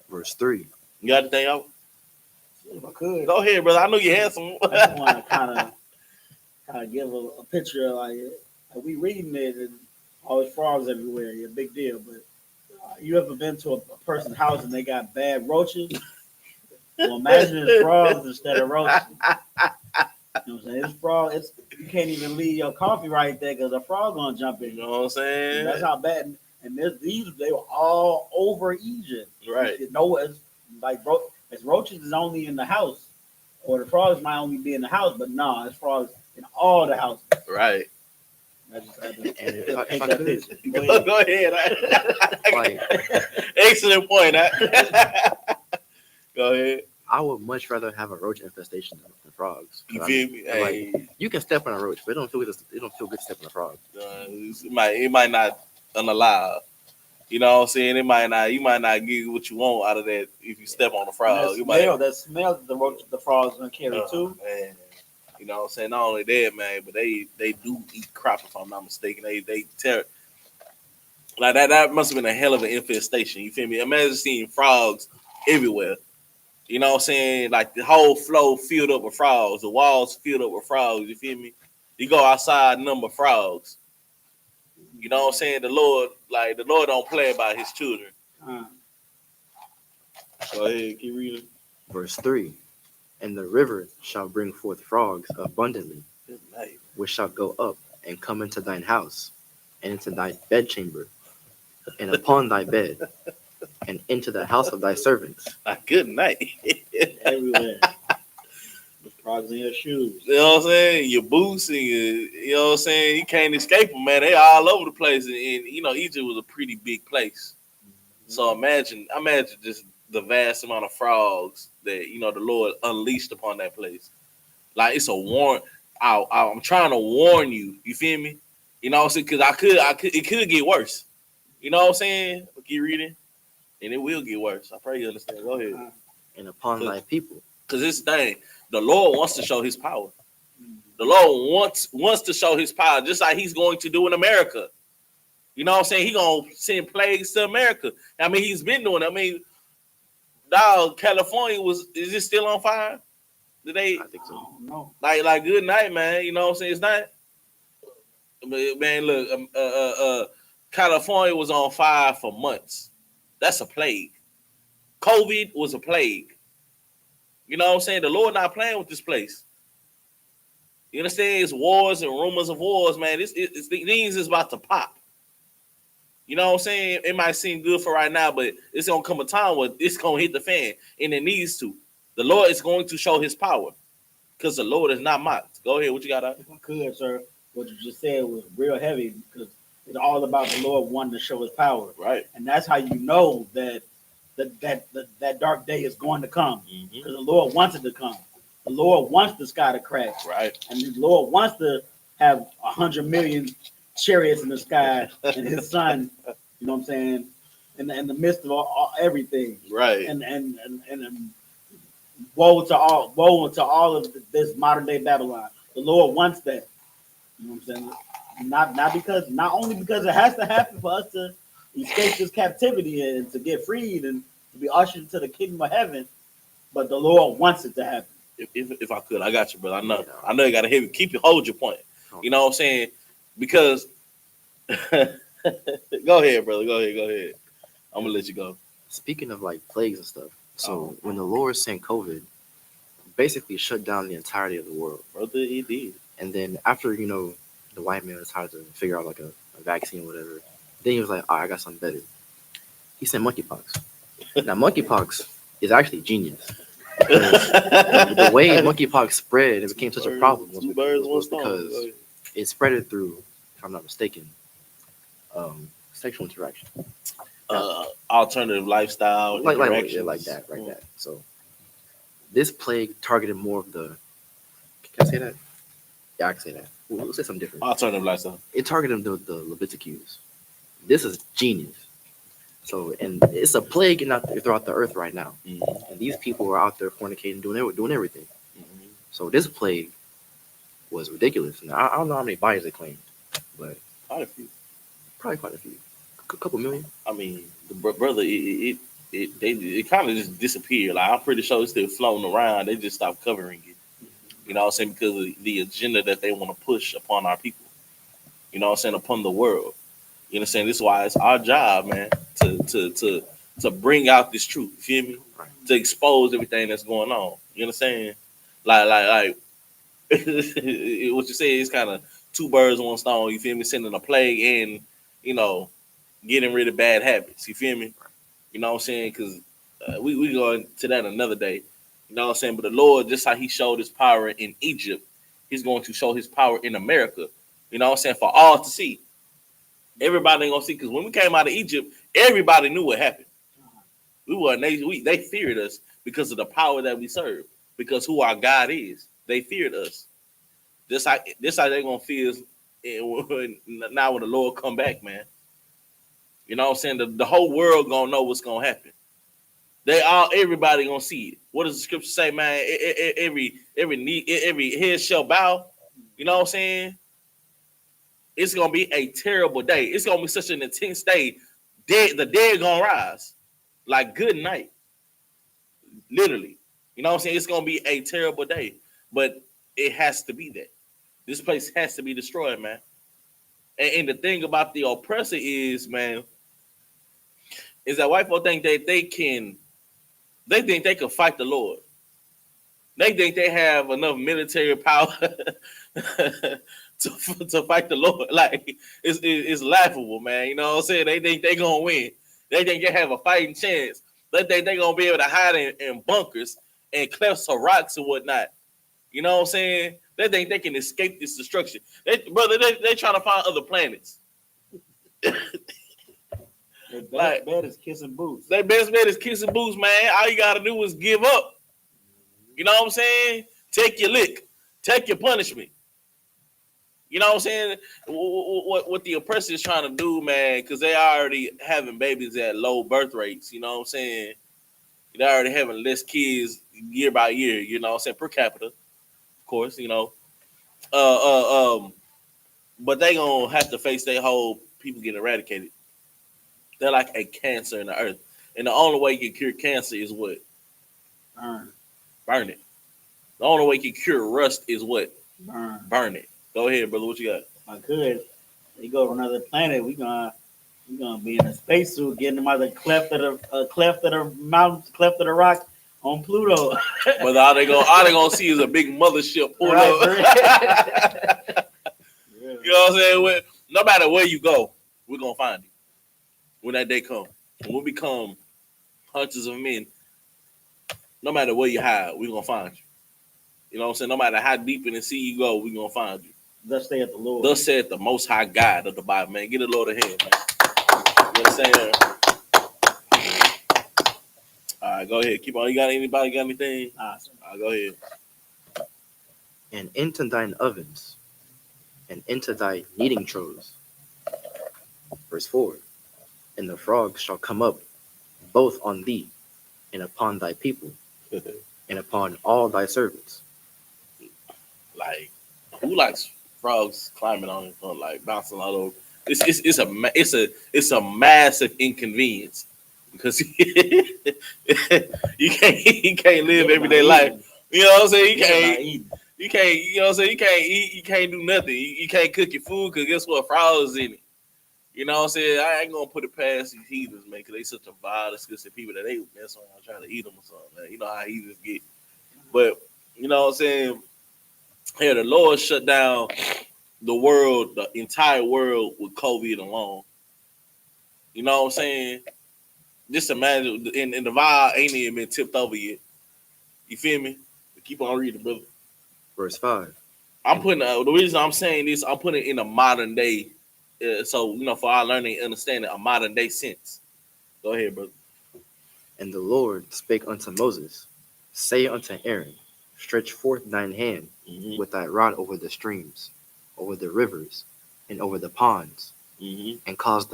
C: Verse 3.
B: You got anything else?
A: If I could,
B: Go ahead, brother. I know you had some.
A: I just want to kind of give a picture of like we reading it and all these frogs everywhere. Yeah, big deal. But you ever been to a person's house and they got bad roaches? Well, imagine it's frogs instead of roaches. You know what I'm saying? It's frog. You can't even leave your coffee right there because a frog gonna jump in.
B: You know what I'm saying?
A: That's how bad. And these they were all over Egypt.
B: Right.
A: No, it's like roaches is only in the house, or the frogs might only be in the house. But no, it's frogs in all the houses.
B: Right.
A: I just had to
C: And if I
A: paint that
C: could,
A: picture. Go ahead.
B: Go ahead.
C: like,
B: Excellent point. Go ahead.
C: I would much rather have a roach infestation than frogs.
B: You
C: 'Cause
B: feel me?
C: like,
B: Hey,
C: you can step on a roach, but it don't feel good. It don't feel good to step on a frog.
B: it might not unalive. You know what I'm saying? You might not get what you want out of that if you step on a
A: And
B: frog. You might,
A: that smell that the frogs gonna carry too.
B: man. You know what I'm saying? Not only that, man, but they do eat crap if I'm not mistaken. They tear like that must have been a hell of an infestation. You feel me? Imagine seeing frogs everywhere. You know what I'm saying? Like the whole floor filled up with frogs, the walls filled up with frogs. You feel me? You go outside, number frogs. You know what I'm saying? The Lord don't play about his children. Go ahead, keep reading.
C: Verse 3. And the river shall bring forth frogs abundantly,
B: Good night.
C: which shall go up and come into thine house, and into thy bedchamber, and upon thy bed, and into the house of thy servants.
B: Good night.
A: Everywhere. The frogs in your shoes.
B: You know what I'm saying? Your boots and you know what I'm saying? You can't escape them, man. They all over the place. And you know, Egypt was a pretty big place. So imagine just the vast amount of frogs that, you know, the Lord unleashed upon that place. Like, it's a warn. I'm trying to warn you. You feel me? You know what I'm saying? Because it could get worse. You know what I'm saying? Keep reading. And it will get worse. I pray you understand. Go ahead.
C: And upon thy people.
B: Because this thing, the Lord wants to show his power. The Lord wants to show his power, just like he's going to do in America. You know what I'm saying? He's going to send plagues to America. I mean, he's been doing it. I mean, dog, California is it still on fire? Did they?
C: I think so.
A: No.
B: Like good night, man. You know what I'm saying? It's not. Man, look, California was on fire for months. That's a plague. COVID was a plague. You know what I'm saying? The Lord not playing with this place. You understand? It's wars and rumors of wars, man. Things is about to pop. You know what I'm saying? It might seem good for right now, but it's going to come a time where it's going to hit the fan, and it needs to. The Lord is going to show his power because the Lord is not mocked. Go ahead. What you got?
A: If I could, sir, what you just said was real heavy because it's all about the Lord wanting to show his power.
B: Right.
A: And that's how you know that that dark day is going to come because the Lord wants it to come. The Lord wants the sky to crack.
B: Right.
A: And the Lord wants to have 100 million chariots in the sky and his son, you know what I'm saying, in the midst of everything.
B: Right.
A: And woe to all of this modern day Babylon. The Lord wants that. You know what I'm saying? Not only because it has to happen for us to escape this captivity and to get freed and to be ushered into the kingdom of heaven, but the Lord wants it to happen.
B: If I could, I got you, brother. I know you got to hold your point. You know what I'm saying? Because go ahead, brother. Go ahead. I'm gonna let you go.
C: Speaking of like plagues and stuff, so when the Lord sent COVID, basically shut down the entirety of the world.
B: Brother, he did.
C: And then after, you know, the white man was hard to figure out like a vaccine or whatever, then he was like, all right, I got something better. He sent monkeypox. Now, monkeypox is actually genius. The way monkeypox spread and became such a problem was because it spread it through, if I'm not mistaken, sexual interaction.
B: Alternative lifestyle,
C: like that. So this plague targeted more of the. Can I say that? Yeah, I can say that. We'll say something different.
B: Alternative lifestyle.
C: It targeted the Leviticus. This is genius. So, and it's a plague throughout the earth right now. Mm-hmm. And these people are out there fornicating, doing everything. Mm-hmm. So this plague was ridiculous. Now, I don't know how many bodies they claimed, but
B: quite a few.
C: Probably quite a few. A couple million.
B: I mean, brother, it kind of just disappeared. Like, I'm pretty sure it's still floating around. They just stopped covering it. You know what I'm saying? Because of the agenda that they want to push upon our people. You know what I'm saying? Upon the world. You know what I'm saying? This is why it's our job, man, to bring out this truth. You feel me? Right. To expose everything that's going on. You know what I'm saying? Like what you say is kind of two birds, one stone. You feel me? Sending a plague and, you know, getting rid of bad habits. You feel me? You know what I'm saying? Because we go into that another day. You know what I'm saying? But the Lord, just how he showed his power in Egypt, He's going to show his power in America. You know what I'm saying? For all to see. Everybody ain't gonna see, because when we came out of Egypt, everybody knew what happened. We were a nation. They feared us because of the power that we serve, because who our God is. They feared us. This how they gonna feel now when the Lord come back, man. You know what I'm saying? The whole world gonna know what's gonna happen. Everybody gonna see it. What does the scripture say, man? Every head shall bow. You know what I'm saying? It's gonna be a terrible day. It's gonna be such an intense day. The dead gonna rise. Like good night. Literally. You know what I'm saying? It's gonna be a terrible day. But it has to be that. This place has to be destroyed, man. And the thing about the oppressor is, man, is that white folk think that they think they can fight the Lord. They think they have enough military power to fight the Lord. Like it's laughable, man. You know what I'm saying? They think they gonna win. They think they have a fighting chance. They think they gonna be able to hide in bunkers and clefts of rocks and whatnot. You know what I'm saying? They think they can escape this destruction. They trying to find other planets.
A: Their best bet is kissing boots.
B: Their best bet is kissing boots, man. All you gotta do is give up. You know what I'm saying? Take your lick. Take your punishment. You know what I'm saying? What the oppressor is trying to do, man, because they already having babies at low birth rates. You know what I'm saying? They're already having less kids year by year. You know what I'm saying? Per capita, of course. You know. But they gonna have to face their whole people getting eradicated. They're like a cancer in the earth, and the only way you can cure cancer is what? Burn it. The only way you can cure rust is what? Burn it. Go ahead, brother. What you got?
A: If I could, they go to another planet. We gonna be in a spacesuit, getting them out of the cleft of the mountains, cleft of the rock on Pluto.
B: But all they gonna see is a big mothership pull up. You know what I'm saying? No matter where you go, we're gonna find you when that day comes. When we become hunters of men, no matter where you hide, we're gonna find you. You know what I'm saying? No matter how deep in the sea you go, we're gonna find you.
A: Thus saith the Lord.
B: Thus saith the Most High God of the Bible, man. Get the Lord a hand, man. You know what I'm saying? All right, go ahead. Keep on. Anybody got anything? All right, go ahead.
C: And into thine ovens, and into thy kneading troughs. Verse 4. And the frogs shall come up both on thee, and upon thy people, and upon all thy servants.
B: Like, who likes frogs climbing on like bouncing all over? It's a massive inconvenience because you can't live everyday life. You know what I'm saying? You can't, you know what I'm saying? You can't eat, you can't do nothing. You can't cook your food because guess what? Frogs in it. You know what I'm saying? I ain't gonna put it past these heathens, man, because they such a vile, disgusting people that they mess around trying to eat them or something, man. You know how heathens get. But, you know what I'm saying? Here, the Lord shut down the world, the entire world with COVID alone. You know what I'm saying? Just imagine, and the vial ain't even been tipped over yet. You feel me? Keep on reading, brother.
C: Verse 5.
B: I'm putting, the reason I'm saying this, I'm putting it in a modern day, so, you know, for our learning and understanding, a modern day sense. Go ahead, brother.
C: And the Lord spake unto Moses, say unto Aaron, stretch forth thine hand with thy rod over the streams, over the rivers, and over the ponds, and cause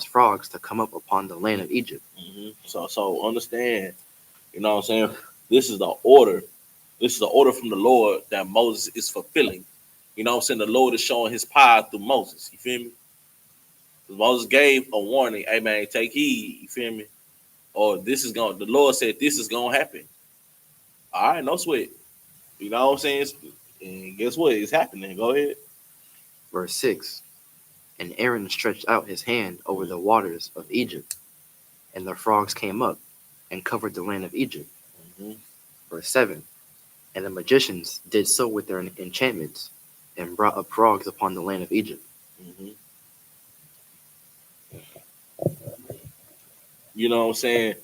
C: frogs to come up upon the land of Egypt.
B: So understand, you know what I'm saying? This is the order. This is the order from the Lord that Moses is fulfilling. You know what I'm saying? The Lord is showing his power through Moses. You feel me? Because Moses gave a warning, hey man, take heed, you feel me? Or the Lord said this is gonna happen. All right, no sweat. You know what I'm saying? And guess what? It's happening. Go ahead.
C: Verse 6. And Aaron stretched out his hand over the waters of Egypt, and the frogs came up and covered the land of Egypt. Verse 7. And the magicians did so with their enchantments, and brought up frogs upon the land of Egypt.
B: You know what I'm saying?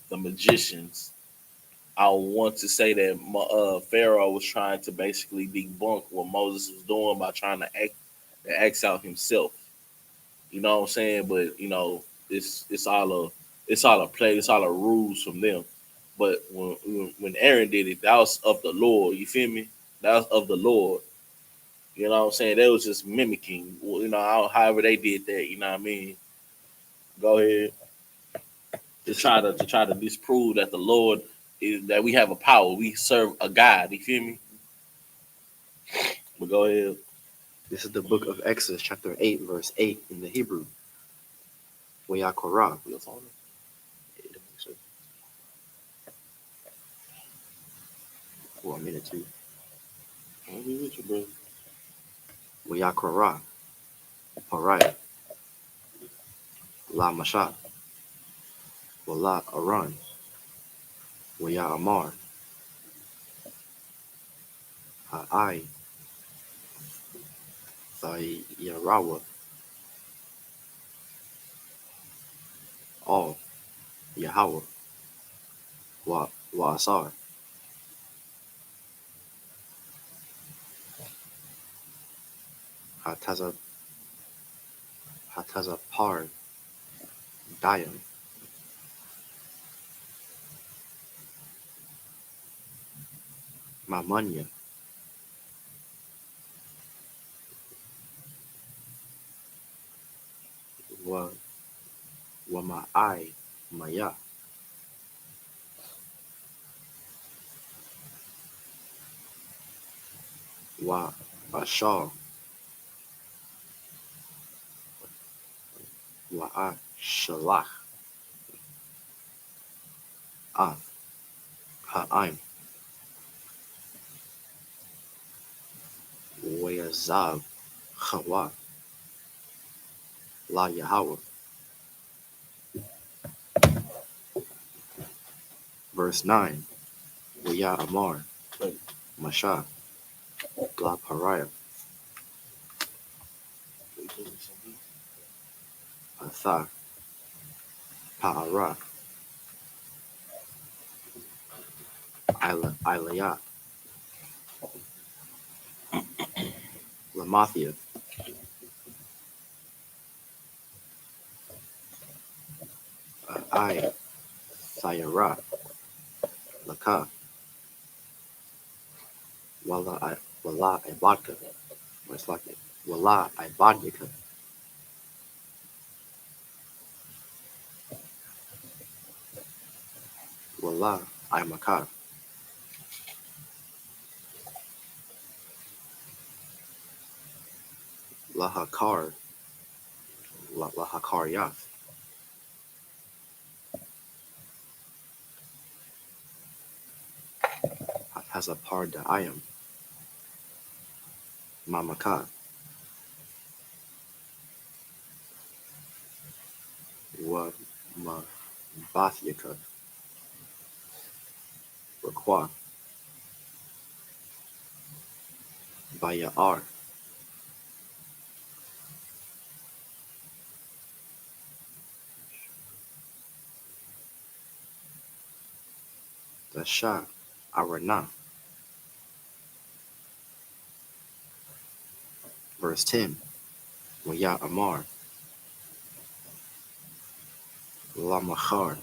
B: The magicians. I want to say that Pharaoh was trying to basically debunk what Moses was doing by trying to act out himself. You know what I'm saying? But it's all a play. It's all a rules from them. But when Aaron did it, that was of the Lord. You feel me? That was of the Lord. You know what I'm saying? They was just mimicking. However they did that. You know what I mean? Go ahead. To try to disprove that the Lord is that we have a power. We serve a God. You feel me? But go ahead.
C: This is the book of Exodus, chapter 8, verse 8 in the Hebrew. Wayakorah. For a minute too.
B: I'll be with you, bro.
C: Wayakorah. Parai. La Mashat. Wala Aran. Waya Amar. Ha'ai. Thayarawa. All. Yahweh. Wa Asar. Hatazapar. Dayam. Mamunya. Wa Wama'ai. Maya. Wa Ashar. Wa Shalach. Ha'aim. Wayazav. Chawa. La Yahweh. Verse 9. Waya Amar. Masha. La Pariah. Atha. Pa'ara. Ilayah. Lamathia. I. Sayara. Laka. Wala Ibadka. It's like it. Wala Ibadika. Wala Imaka. Lahakar. Lahakaryath. Has a par da ayam. Mamaka. Wa Bathyaka. Requa. Bayar. Dasha. Arana. Verse 10. Waya Amar. Lamachar.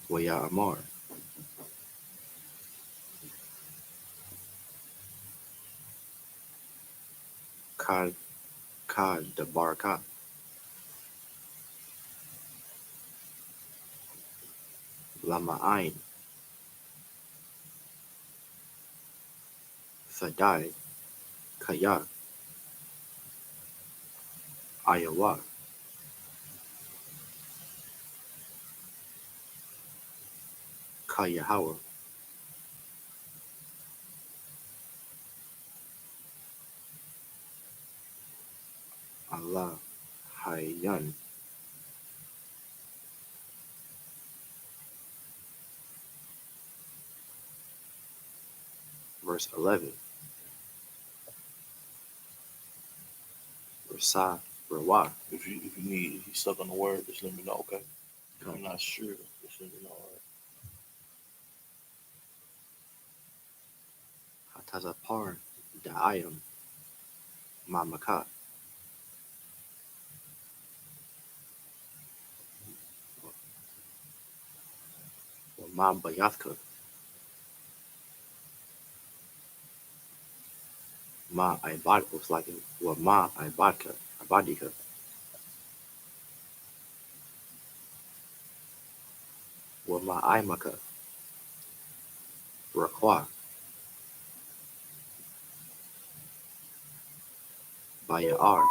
C: Waya Amar. Kad Dabarka. Lama'ain. Thadai. Kaya. Ayawa. Kayahawa. Allah. Hayyan. Verse 11. Versa. Rawa.
B: If you stuck on the word, just let me know, okay? If I'm not sure, just let me know. All right?
C: Hatazapar Da'ayam Mamaka. Ma Bayathka. Ma Ibad was like Ma Ibadka. Abadika. Ma Imaka. Rakwa. Bayar.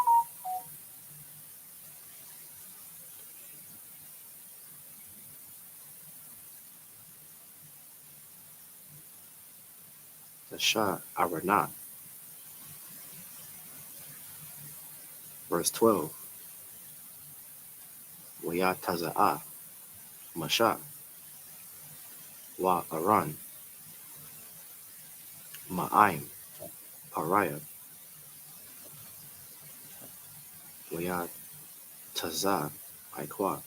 C: Tasha Arana. Verse 12. Waya Taza'a. Masha. Wa Aran. Ma'aim. Pariah. Waya Taza. Aikwa.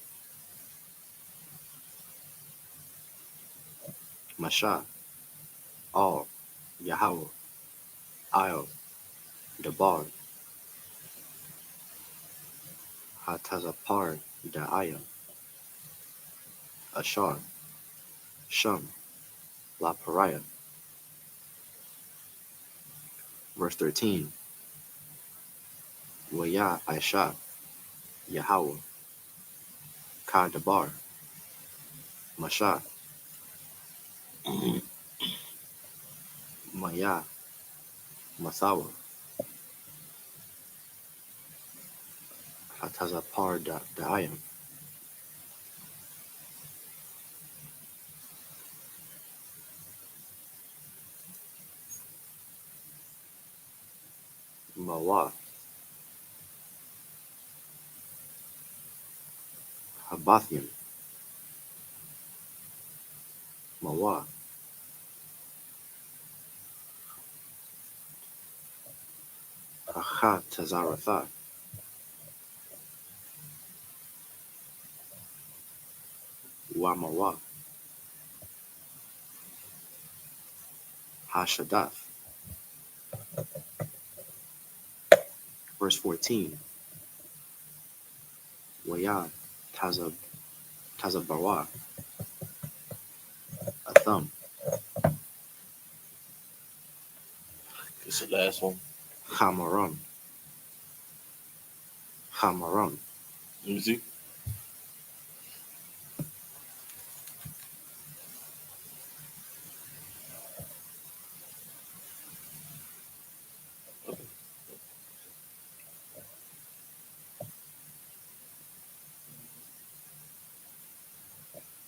C: Masha. All. Yahweh. I'll. Dabar. Hatazapar Da'ayam. Ashar. Shum. La Pariah. Verse 13. Waya Aisha. Yahweh. Ka Dabar. Masha. Maya. Masawa. Hatazapar Da'ayam. Mawa. Habathium. Mawa. Acha Tazaratha. Wamawa. Hashadath. Verse 14. Waya Tazabawa. Atham.
B: It's the last one.
C: Hamaram. Hamaram.
B: Let me see.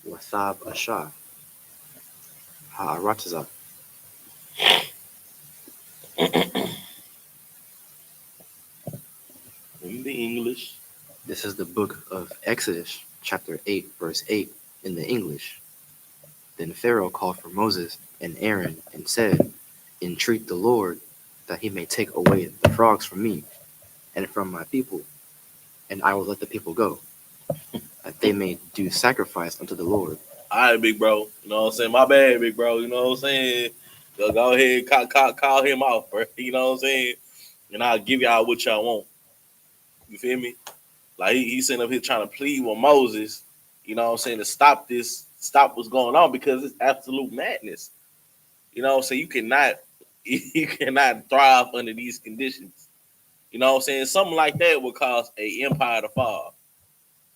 C: Wathab Asha. Ha'arataza.
B: In the English.
C: This is the book of Exodus, chapter 8, verse 8, in the English. Then Pharaoh called for Moses and Aaron and said, Entreat the Lord that he may take away the frogs from me and from my people, and I will let the people go, that they may do sacrifice unto the Lord.
B: All right, big bro. You know what I'm saying? My bad, big bro. You know what I'm saying? Go ahead, call him off, bro. You know what I'm saying? And I'll give y'all what y'all want. You feel me? Like he's sitting up here trying to plead with Moses, you know what I'm saying, to stop what's going on because it's absolute madness. You know what I'm saying? You cannot thrive under these conditions. You know what I'm saying? Something like that would cause a empire to fall.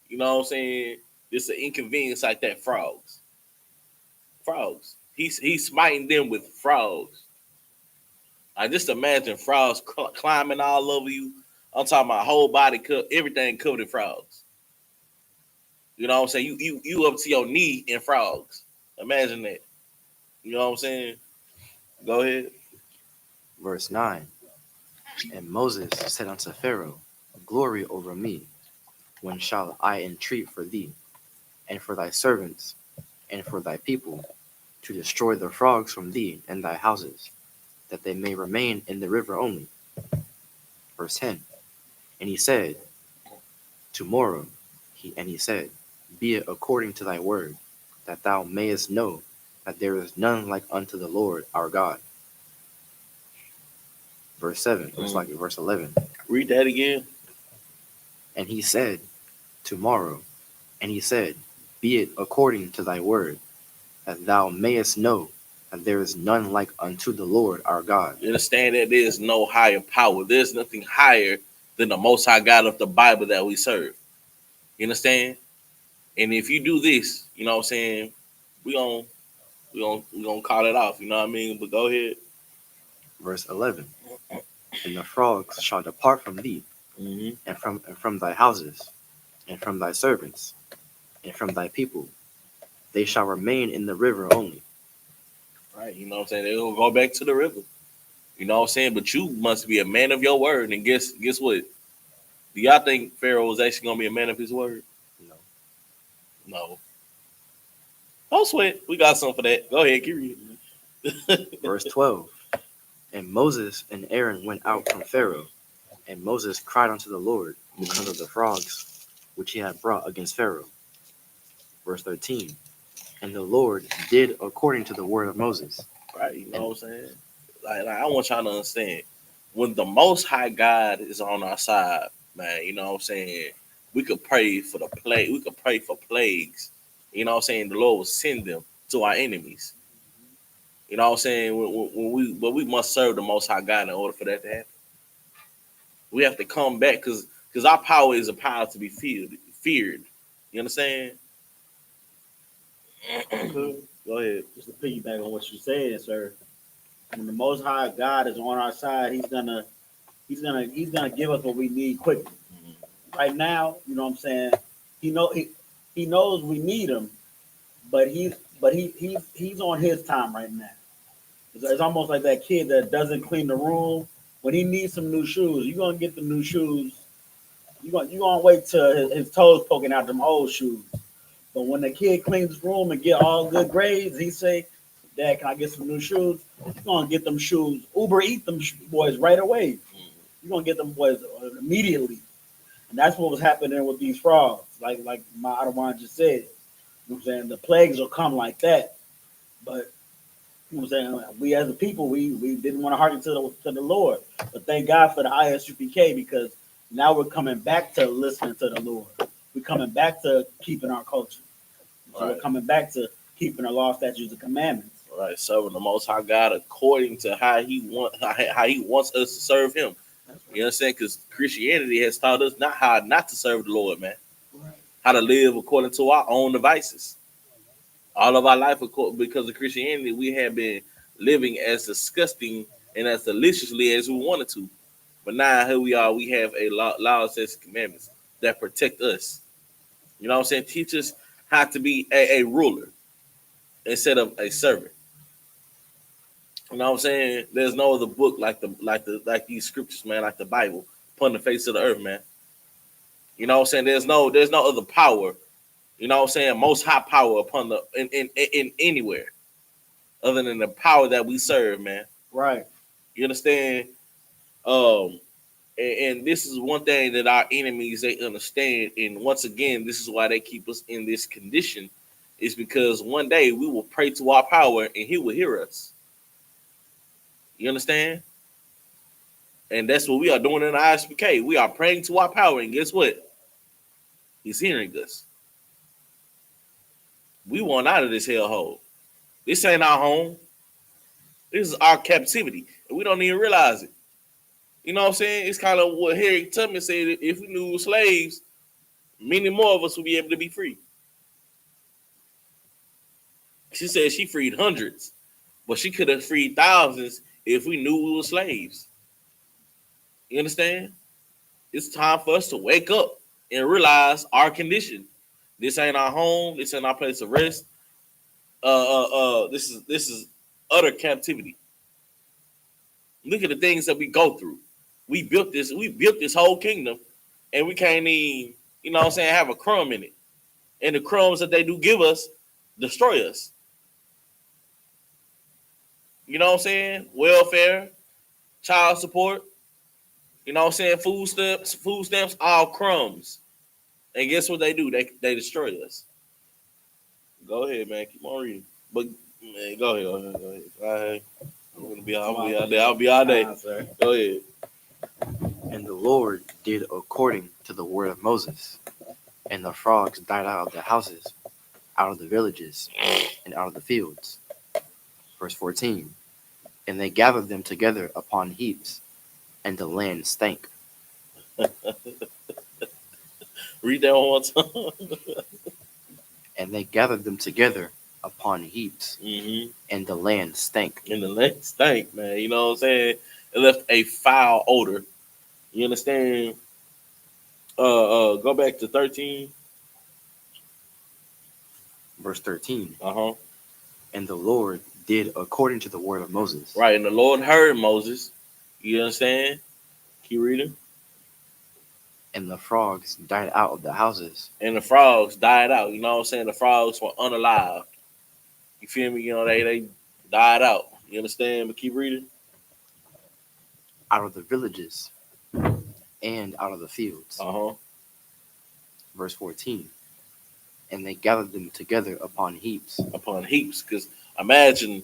B: You know what I'm saying? It's an inconvenience like that. Frogs. Frogs. He's smiting them with frogs. I just imagine frogs climbing all over you. I'm talking about whole body, everything covered in frogs. You know what I'm saying? You up to your knee in frogs. Imagine that. You know what I'm saying? Go ahead.
C: Verse 9. And Moses said unto Pharaoh, Glory over me, when shall I entreat for thee, and for thy servants, and for thy people, to destroy the frogs from thee and thy houses, that they may remain in the river only? Verse 10. And he said, Tomorrow, he said, Be it according to thy word, that thou mayest know that there is none like unto the Lord our God. Verse 7, or it's like verse 11.
B: Read that again.
C: And he said, tomorrow. And he said, be it according to thy word, that thou mayest know that there is none like unto the Lord our God.
B: You understand that there is no higher power. There's nothing higher than the Most High God of the Bible that we serve. You understand? And if you do this, you know what I'm saying, we gonna call it off. You know what I mean? But go ahead.
C: Verse 11. And the frogs shall depart from thee, and from thy houses, and from thy servants, and from thy people. They shall remain in the river only.
B: Right? You know what I'm saying? They'll go back to the river. You know what I'm saying? But you must be a man of your word. And guess what? Do y'all think Pharaoh was actually gonna be a man of his word?
C: No.
B: No. Don't sweat. We got something for that. Go ahead, keep reading.
C: Verse 12. And Moses and Aaron went out from Pharaoh, and Moses cried unto the Lord because of the frogs which he had brought against Pharaoh. Verse 13. And the Lord did according to the word of Moses.
B: Right, you know what I'm saying? Like I want y'all to understand. When the Most High God is on our side, man, you know what I'm saying? We could pray for the plague. We could pray for plagues. You know what I'm saying? The Lord will send them to our enemies. You know what I'm saying? But we must serve the Most High God in order for that to happen. We have to come back because our power is a power to be feared. You understand? Go ahead.
A: Just to piggyback on what you said, sir. When the Most High God is on our side, He's gonna give us what we need quickly. Right now, you know what I'm saying. He knows we need Him, but he's on His time right now. It's almost like that kid that doesn't clean the room when he needs some new shoes. You're gonna get the new shoes. You gonna wait till his toes poking out them old shoes. But when the kid cleans his room and get all good grades, he say, "Dad, can I get some new shoes?" You're gonna get them shoes. Uber eat them boys right away. You're gonna get them boys immediately. And that's what was happening with these frogs. Like my Adawan just said. You know what I'm saying? The plagues will come like that. But you know what I'm saying? We as a people, we didn't want to hearken to the Lord. But thank God for the I.S.U.P.K because now we're coming back to listening to the Lord. We're coming back to keeping our culture. So
B: Right.
A: we're coming back to keeping the law, statutes, and commandments.
B: Right, serving the Most High God according to how He wants us to serve Him. You understand? Because Christianity has taught us not how not to serve the Lord, man.
A: Right.
B: How to live according to our own devices. All of our life, because of Christianity, we have been living as disgusting and as deliciously as we wanted to. But now here we are. We have a law, statutes, and commandments that protect us. You know what I'm saying? Teach us how to be a ruler instead of a servant. You know what I'm saying? There's no other book like these scriptures, man, like the Bible, upon the face of the earth, man. You know what I'm saying? There's no other power, you know what I'm saying, most high power upon the in anywhere other than the power that we serve, man.
A: Right.
B: You understand? And this is one thing that our enemies they understand, and once again, this is why they keep us in this condition, is because one day we will pray to our power and He will hear us. You understand? And that's what we are doing in the I.S.U.P.K. We are praying to our power, and guess what? He's hearing us. We want out of this hellhole. This ain't our home. This is our captivity, and we don't even realize it. You know what I'm saying? It's kind of what Harriet Tubman said. If we knew we were slaves, many more of us would be able to be free. She said she freed hundreds, but she could have freed thousands if we knew we were slaves. You understand? It's time for us to wake up and realize our condition. This ain't our home. This ain't our place of rest. This is utter captivity. Look at the things that we go through. We built this whole kingdom, and we can't even, you know what I'm saying, have a crumb in it. And the crumbs that they do give us destroy us. You know what I'm saying? Welfare, child support, you know what I'm saying, food stamps, all crumbs. And guess what they do? They destroy us. Go ahead, man. Keep on reading. But man, go ahead. I'll be all day.
A: Sir.
B: Go ahead.
C: And the Lord did according to the word of Moses. And the frogs died out of the houses, out of the villages, and out of the fields. Verse 14. And they gathered them together upon heaps, and the land stank.
B: Read that one more time.
C: And they gathered them together upon heaps,
B: Mm-hmm.
C: and the land stank.
B: And the land stank, man. You know what I'm saying? It left a foul odor. You understand? Go back to 13.
C: Verse 13.
B: Uh-huh.
C: And the Lord did according to the word of Moses.
B: Right, and the Lord heard Moses. You understand? Keep reading.
C: And the frogs died out of the houses,
B: And the frogs died out. You know what I'm saying? The frogs were unalive. You feel me? You know, they died out. You understand? But keep reading.
C: out of the villages, and out of the fields.
B: Uh-huh.
C: Verse 14. And they gathered them together upon heaps.
B: Upon heaps. Because imagine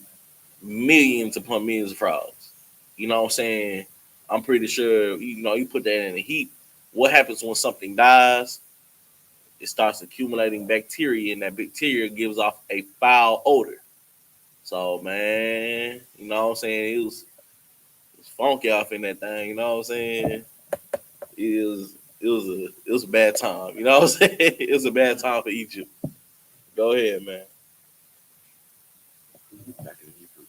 B: millions upon millions of frogs. You know what I'm saying? I'm pretty sure, you put that in a heap. What happens when something dies? It starts accumulating bacteria, and that bacteria gives off a foul odor. So, man, you know what I'm saying? It was funky off in that thing, you know what I'm saying? It was a bad time, you know what I'm saying? It was a bad time for Egypt. Go ahead, man.
C: Back in Hebrew.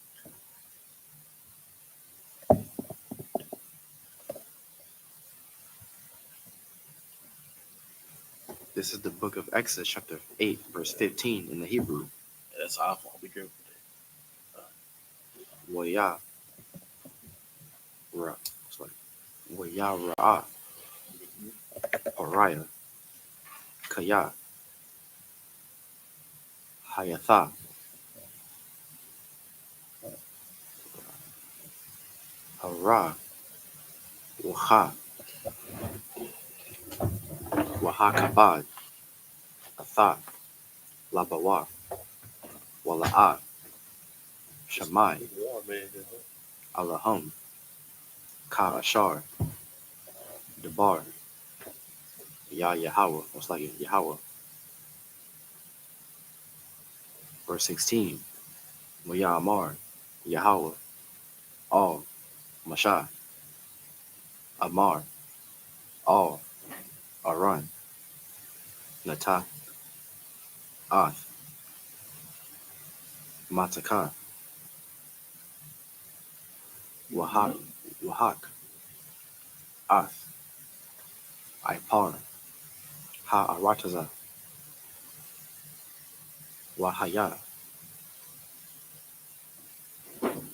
C: This is the book of Exodus, chapter 8, verse 15 in the Hebrew.
B: That's awful. Be careful.
C: Wayah Ra. Wayah Ra'ah. Pariah. Kaya. Hayatha. Hara. Waha. Wahakabad. Atha. Labawa. Wala'ah. Shammai. Alahum. Ka Ashar. Debar. Yahweh. Most likely Yahweh. Verse 16. Wayah Amar. Yahweh. All. Mashah. Amar. All. Aran. Natah. Ath. Matakah. Wahak. Ath. Ipar. Ha'arataza. Wahaya.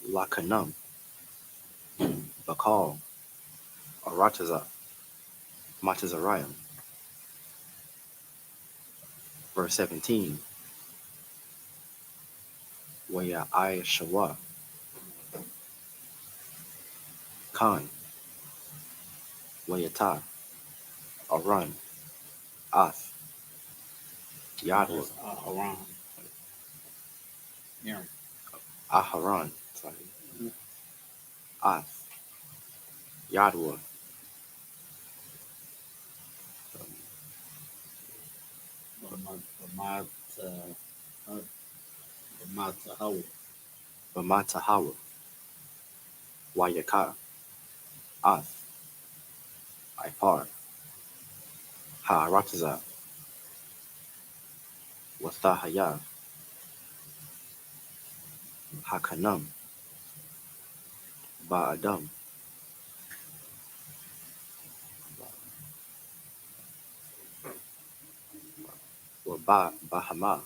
C: Lakanum. Bakal. Arataza. Matazariah. Verse 17. Waya I.S.U.P.K. Khan. Wayata. Aran. Ath. Yadwa.
A: Haran. Yeah.
C: Aharan. Sorry. Ath. Yadwa. Bamatahawa. Wayaka. Ath. Ipar. Ha'arataza. Wathahaya. Hakanum. Ba'adam. Bahama.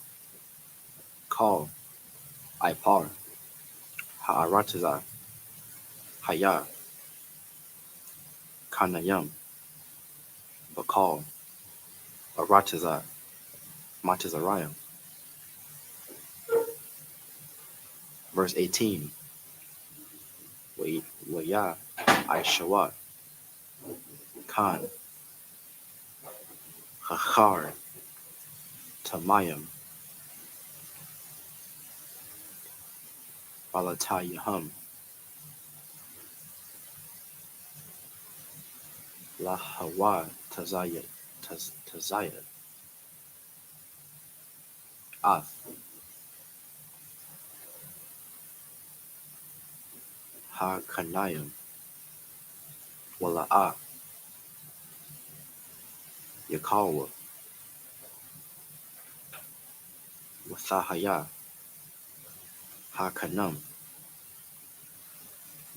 C: Call. Ipar. Ha'arataza. Haya. Kanayam. Bakal. Arataza. Matazariah. Verse 18. Waya I.S.U.P.K. Khan. Chachar. Tamayam. Balatayahum. La Hawa Tazayat Tazayat Ath Ha Kanayim Wala'a Yakawa Wathahaya Ha Kanam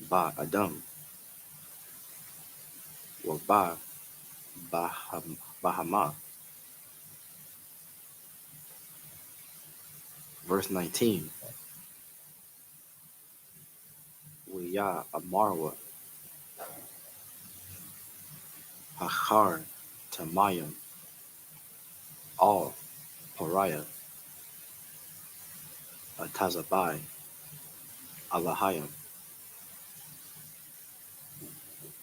C: Ba Adam Waba Bahama. Verse 19. Wiya Amarwa Hachar Tamayim All Pariah Atazabai Alahayim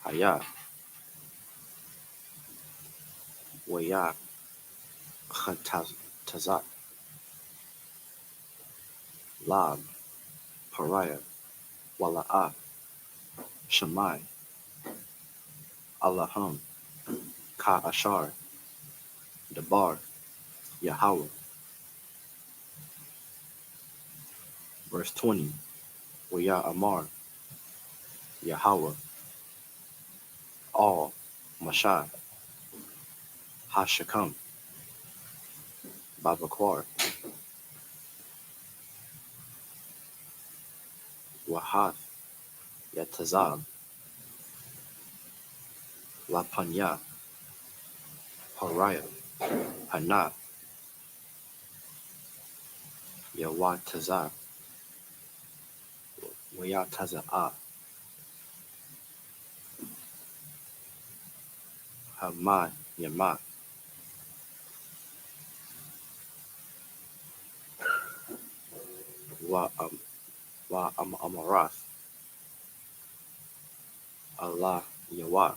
C: Haya Waya Tazat Lab Pariah Wala'a Shamai Allahum Ka Ashar Dabar Yahweh. Verse 20. Waya Amar Yahweh All Mashah Hashakam Babakwar Wahath Yatazab Lapanya Pariah Hana Yawataza Wayataza'a Hama Yama Wa Amarath Allah Yawa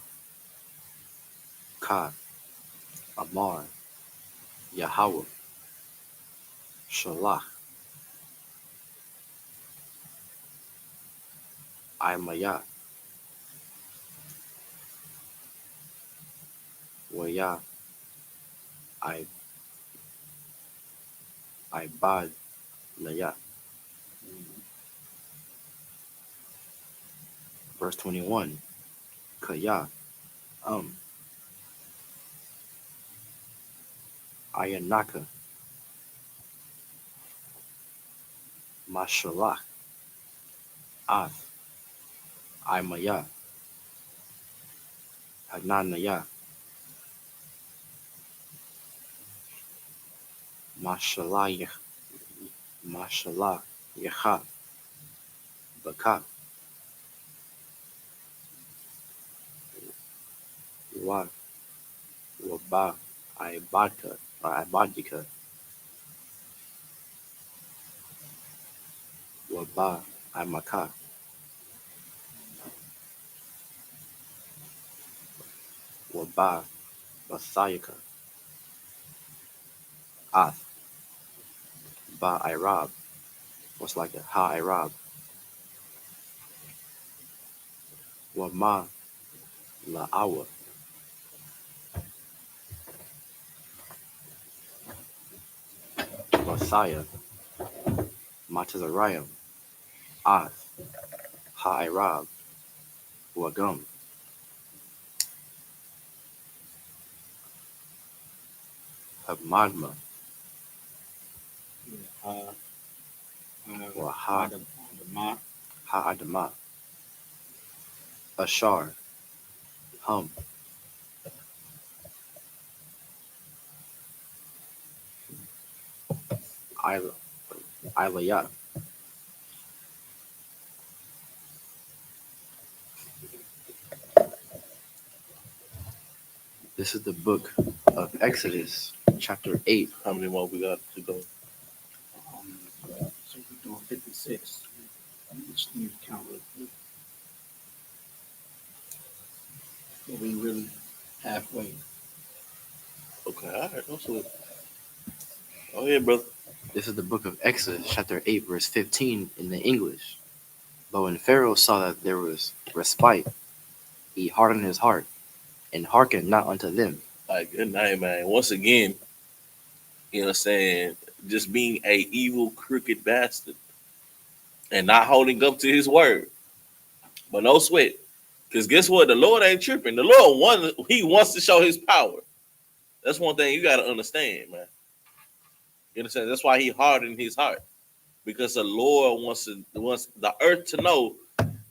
C: Ka Amar Yahweh Shalach Imaya Waya Ibad Naya. Verse 21. Kaya Ayanaka Mashalach Ath Imaya Hananaya Mashalayah Mashalah Yaha Baka Wa Waba Ibadika Waba Imaka Waba Bathayaka Ath Ba Irab. What's like a Ha Irab Wama La'awa Bathaya Matazarayim Ath Ha Irab Wagum Habmadma Waha Ha Adama Ashar Hum Ilayah. This is the book of Exodus, chapter 8.
B: How many more we got to go?
A: So we're doing 56. I'm just need to count real quick. So we really halfway.
B: Okay, all right. Don't sweat. Oh yeah, brother.
C: This is the book of Exodus, chapter 8, verse 15 in the English. But when Pharaoh saw that there was respite, he hardened his heart and hearken not unto them.
B: Like, good night, man. Once again, you know what I'm saying? Just being a evil, crooked bastard and not holding up to his word. But no sweat. Because guess what? The Lord ain't tripping. The Lord he wants to show his power. That's one thing you got to understand, man. You understand? That's why he hardened his heart. Because the Lord wants the earth to know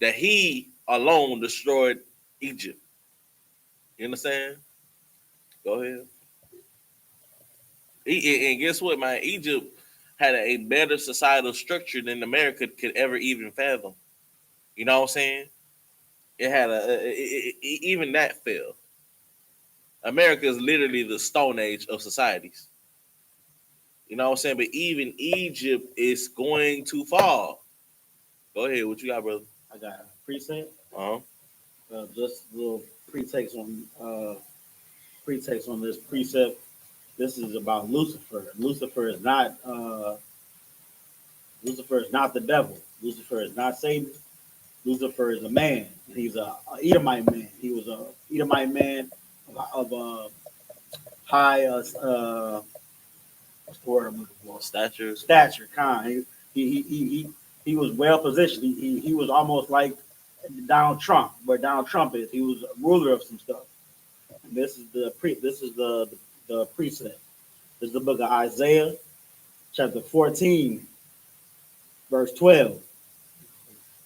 B: that he alone destroyed Egypt. You understand? Go ahead. And guess what, man? Egypt had a better societal structure than America could ever even fathom. You know what I'm saying? It had even that failed. America is literally the Stone Age of societies. You know what I'm saying? But even Egypt is going to fall. Go ahead. What you got, brother?
A: I got a preset.
B: Uh-huh.
A: Just a little pretext on this precept. This is about Lucifer. Lucifer is not the devil. Lucifer is not Satan. Lucifer is a man. He's a Edomite man. He was a Edomite man of high what's the word I'm looking for? Stature. Kind. He was well positioned. He was almost like Donald Trump, where Donald Trump is. He was a ruler of some stuff. And this is the precept. This is the book of Isaiah, chapter 14, verse 12.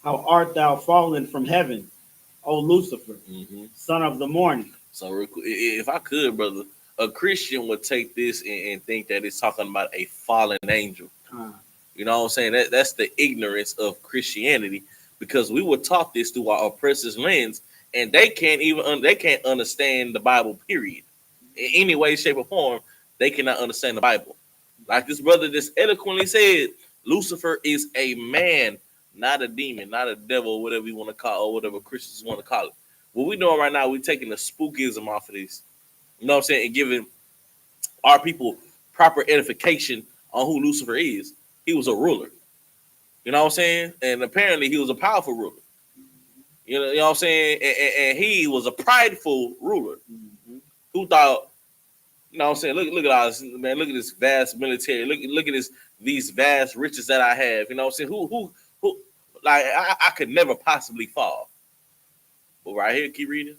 A: How art thou fallen from heaven, O Lucifer, son of the morning?
B: So, if I could, brother, a Christian would take this and think that it's talking about a fallen angel. You know what I'm saying? That's the ignorance of Christianity, because we were taught this through our oppressors' lens, and they can't understand the Bible, period. In any way, shape, or form, they cannot understand the Bible. Like this brother just eloquently said, Lucifer is a man, not a demon, not a devil, whatever you want to call it, or whatever Christians want to call it. What we're doing right now, we're taking the spookism off of this. You know what I'm saying? And giving our people proper edification on who Lucifer is. He was a ruler. You know what I'm saying? And apparently he was a powerful ruler. You know what I'm saying? And he was a prideful ruler who thought, you know what I'm saying? Look at all this, man. Look at this vast military. Look at these vast riches that I have. You know what I'm saying? Who like I could never possibly fall. But right here, keep reading.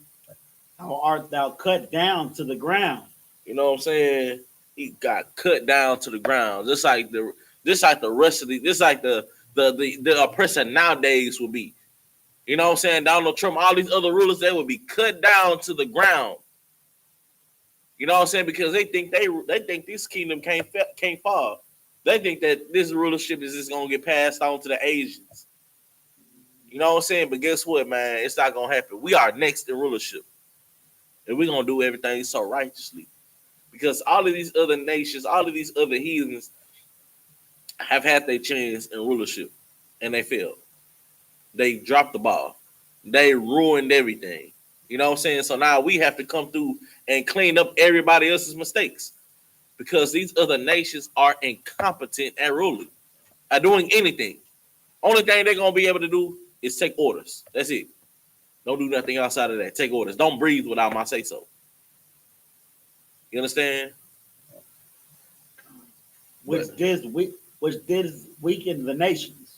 A: How art thou cut down to the ground?
B: You know what I'm saying? He got cut down to the ground, just like the rest of the oppressor nowadays would be. You know what I'm saying? Donald Trump, all these other rulers, they would be cut down to the ground. You know what I'm saying? Because they think this kingdom can't fall. They think that this rulership is just gonna get passed on to the Asians. You know what I'm saying? But guess what, man? It's not gonna happen. We are next in rulership, and we're gonna do everything so righteously. Because all of these other nations, all of these other heathens have had their chance in rulership, and they failed. They dropped the ball. They ruined everything. You know what I'm saying? So now we have to come through and clean up everybody else's mistakes, because these other nations are incompetent at ruling, at doing anything. Only thing they're going to be able to do is take orders. That's it. Don't do nothing outside of that. Take orders. Don't breathe without my say-so. You understand?
A: Which did weaken the nations.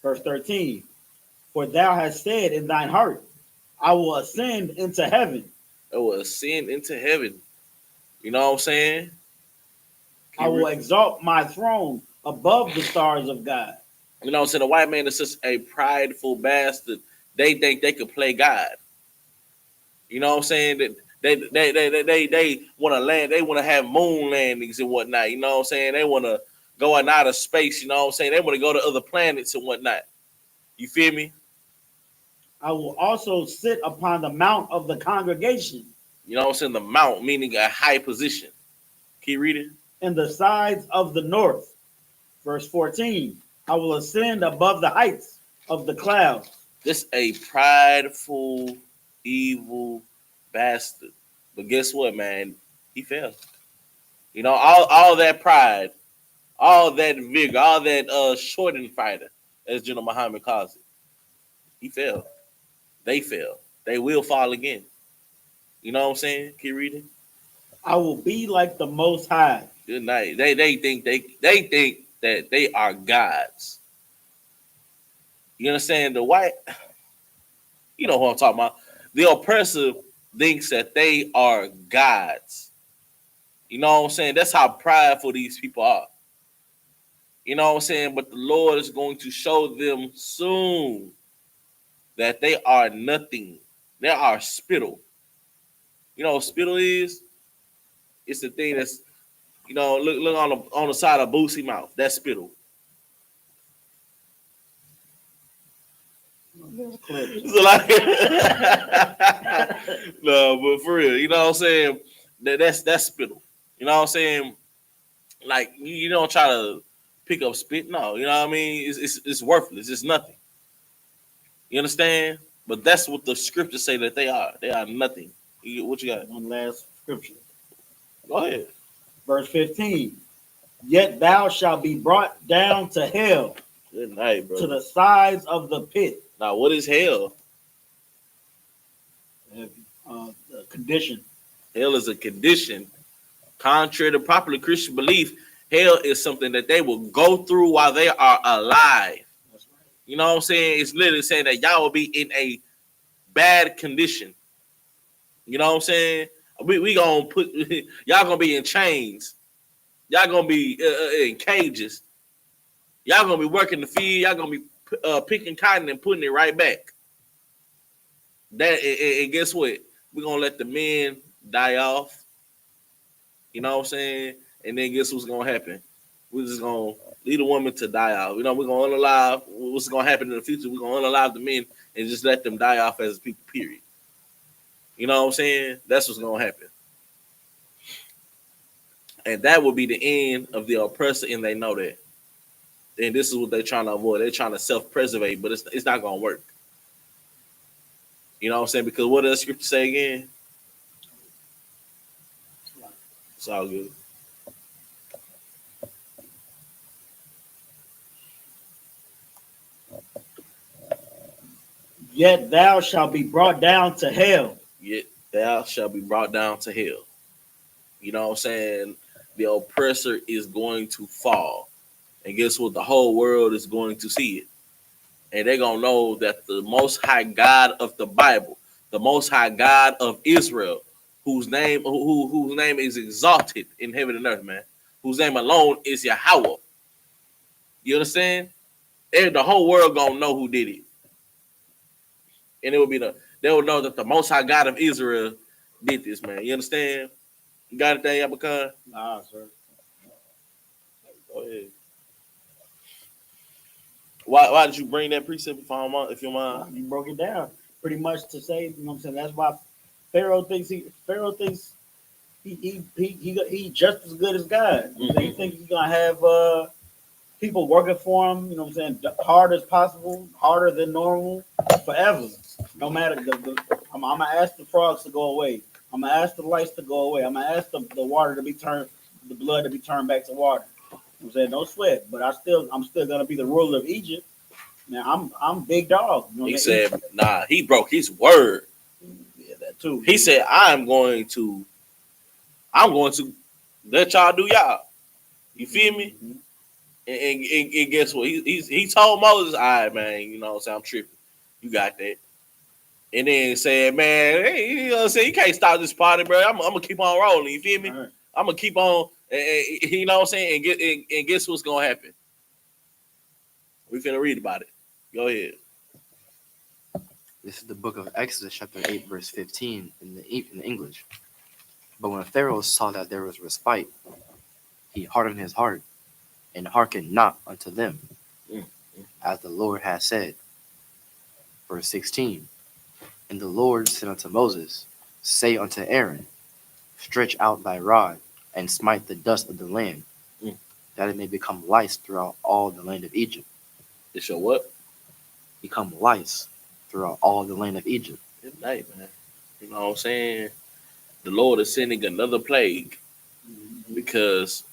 A: Verse 13. For thou hast said in thine heart, I will ascend into heaven.
B: I will ascend into heaven. You know what I'm saying?
A: I will exalt my throne above the stars of God.
B: You know what I'm saying? The white man is such a prideful bastard. They think they could play God. You know what I'm saying? That they want to land. They want to have moon landings and whatnot. You know what I'm saying? They want to go in outer space. You know what I'm saying? They want to go to other planets and whatnot. You feel me?
A: I will also sit upon the mount of the congregation.
B: You know what I'm saying? The mount, meaning a high position. Keep reading.
A: In the sides of the north. Verse 14. I will ascend above the heights of the clouds.
B: This a prideful, evil bastard. But guess what, man? He fell. You know, all that pride, all that vigor, all that shortened fighter, as General Muhammad calls it. He fell. They fell. They will fall again. You know what I'm saying? Keep reading.
A: I will be like the Most High.
B: Good night. They think that they are gods. You understand? The white, you know what I'm talking about. The oppressor thinks that they are gods. You know what I'm saying? That's how prideful these people are. You know what I'm saying? But the Lord is going to show them soon that they are nothing. They are spittle. You know what spittle is? It's the thing that's, look on the side of Boosie mouth. That's spittle. So like, no, but for real, you know what I'm saying? That's spittle. You know what I'm saying? Like you don't try to pick up spit. No, you know what I mean? It's worthless. It's nothing. You understand? But that's what the scriptures say that they are. They are nothing. What you got?
A: One last scripture.
B: Go ahead.
A: Verse 15. Yet thou shalt be brought down to hell,
B: Good night, bro.
A: to the sides of the pit.
B: Now, what is hell?
A: The condition.
B: Hell is a condition. Contrary to popular Christian belief, hell is something that they will go through while they are alive.
A: That's right.
B: You know what I'm saying? It's literally saying that y'all will be in a bad condition. You know what I'm saying? We gonna put y'all gonna be in chains. Y'all gonna be in cages. Y'all gonna be working the field. Y'all gonna be picking cotton and putting it right back. That and guess what? We're gonna let the men die off. You know what I'm saying? And then guess what's gonna happen? We're just gonna leave the woman to die off. You know, we're gonna unalive. What's gonna happen in the future? We're gonna unalive the men and just let them die off as people, period. You know what I'm saying? That's what's gonna happen. And that will be the end of the oppressor, and they know that. And this is what they're trying to avoid. They're trying to self-preservate, but it's not gonna work. You know what I'm saying? Because what does scripture say again? It's all good.
A: Yet thou shalt be brought down to hell.
B: Yet thou shalt be brought down to hell. You know what I'm saying? The oppressor is going to fall. And guess what? The whole world is going to see it. And they're going to know that the Most High God of the Bible, the Most High God of Israel, whose name is exalted in heaven and earth, man, whose name alone is Yahweh. You understand? The whole world going to know who did it. And they will know that the Most High God of Israel did this, man. You understand? You got it there, YAHANNA?
A: Nah, sir.
B: Go ahead. Why did you bring that precept if you mind?
A: You broke it down pretty much to say, you know what I'm saying? That's why Pharaoh thinks he just as good as God.
B: Mm-hmm.
A: He thinks he's gonna have people working for him, you know what I'm saying, hard as possible, harder than normal, forever. No matter I'm gonna ask the frogs to go away. I'm gonna ask the lights to go away. I'm gonna ask the water to be turned, the blood to be turned back to water. I'm saying don't sweat, but I'm still gonna be the ruler of Egypt. Now I'm big dog. You know,
B: he said, nah, he broke his word.
A: Yeah, that too.
B: He said, I'm going to let y'all do y'all. You feel me?
A: Mm-hmm.
B: And guess what? He told Moses, all right, man, you know what I'm saying? I'm tripping. You got that. And then said, man, hey, you know what I'm saying? You can't stop this party, bro. I'm gonna keep on rolling. You feel me? Right. I'm gonna keep on, you know what I'm saying? And guess what's gonna happen? We finna read about it. Go ahead.
C: This is the book of Exodus, chapter 8, verse 15 in the English. But when Pharaoh saw that there was respite, he hardened his heart and hearkened not unto them, as the Lord had said. Verse 16. And the Lord said unto Moses, say unto Aaron, stretch out thy rod, and smite the dust of the land, that it may become lice throughout all the land of Egypt.
B: It shall what?
C: Become lice throughout all the land of Egypt.
B: Good night, man. You know what I'm saying? The Lord is sending another plague because,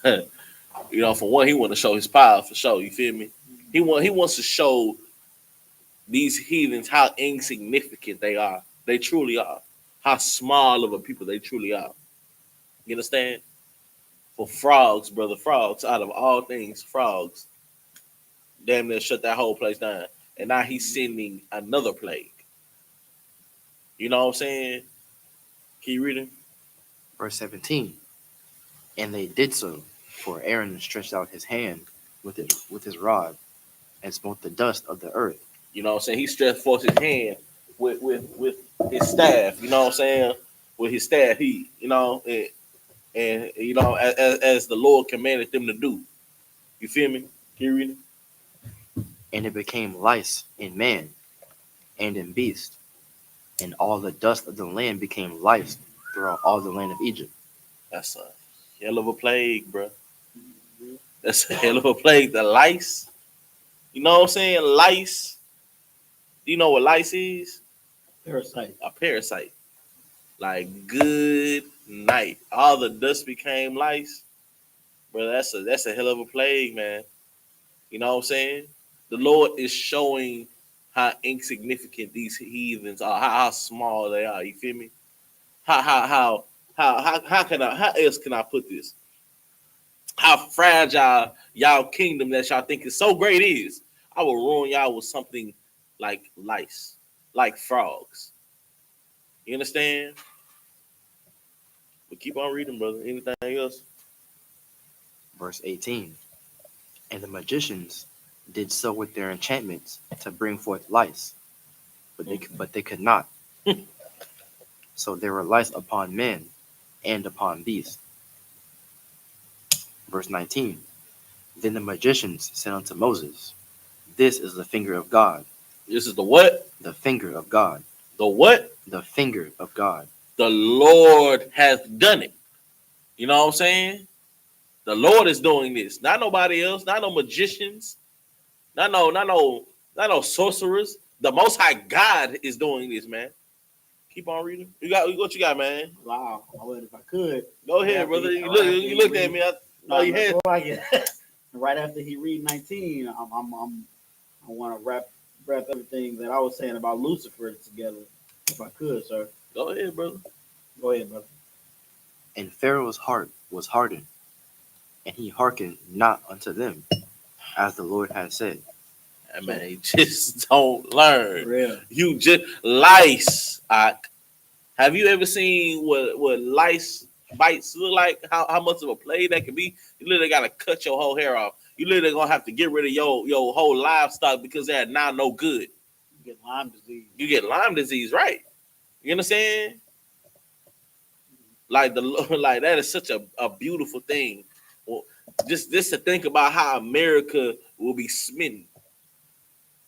B: you know, for one, he wants to show his power for sure. You feel me? He wants to show these heathens how insignificant they are. They truly are. how small of a people they truly are. You understand? For frogs, brother, frogs, out of all things, frogs, damn near shut that whole place down. And now he's sending another plague. You know what I'm saying? Can you read it?
C: Verse 17. And they did so, for Aaron stretched out his hand with his rod and smote the dust of the earth.
B: You know what I'm saying? He stretched forth his hand with his staff. You know what I'm saying? With his staff, he, you know, and you know, as the Lord commanded them to do. You feel me? Can you read it?
C: And it became lice in man and in beast, and all the dust of the land became lice throughout all the land of Egypt.
B: That's a hell of a plague, bro. That's a hell of a plague. The lice. You know what I'm saying? Lice. Do you know what lice is?
A: Parasite.
B: A parasite. Like, good night. All the dust became lice. Bro, that's a hell of a plague, man. You know what I'm saying? The Lord is showing how insignificant these heathens are, how small they are. You feel me? How else can I put this? How fragile y'all kingdom that y'all think is so great is. I will ruin y'all with something like lice, like frogs. You understand? But keep on reading, brother. Anything else?
C: Verse 18. And the magicians did so with their enchantments to bring forth lice, but they could not. So there were lice upon men and upon beasts. Verse 19. Then the magicians said unto Moses, This is the finger of God.
B: This is the what?
C: The finger of God.
B: The what?
C: The finger of God.
B: The Lord hath done it. You know what I'm saying? The Lord is doing this. Not nobody else. Not no magicians. Not no sorcerers. The Most High God is doing this, man. Keep on reading. You got what you got, man.
A: Wow. I would if I could.
B: Go ahead, brother. You looked at me.
A: No,
B: you had.
A: Right after he read 19, I want to wrap everything that I was saying about Lucifer together, if I could, sir.
B: Go ahead, brother.
A: Go ahead, brother.
C: And Pharaoh's heart was hardened, and he hearkened not unto them, as the Lord had said.
B: Man, you just don't learn.
A: Real.
B: You just lice. Have you ever seen what lice bites look like? How much of a plague that can be? You literally gotta cut your whole hair off. You literally gonna have to get rid of your whole livestock because they're now no good.
A: You get Lyme disease.
B: You get Lyme disease, right? You understand? Like like that is such a beautiful thing. Well, just to think about how America will be smitten.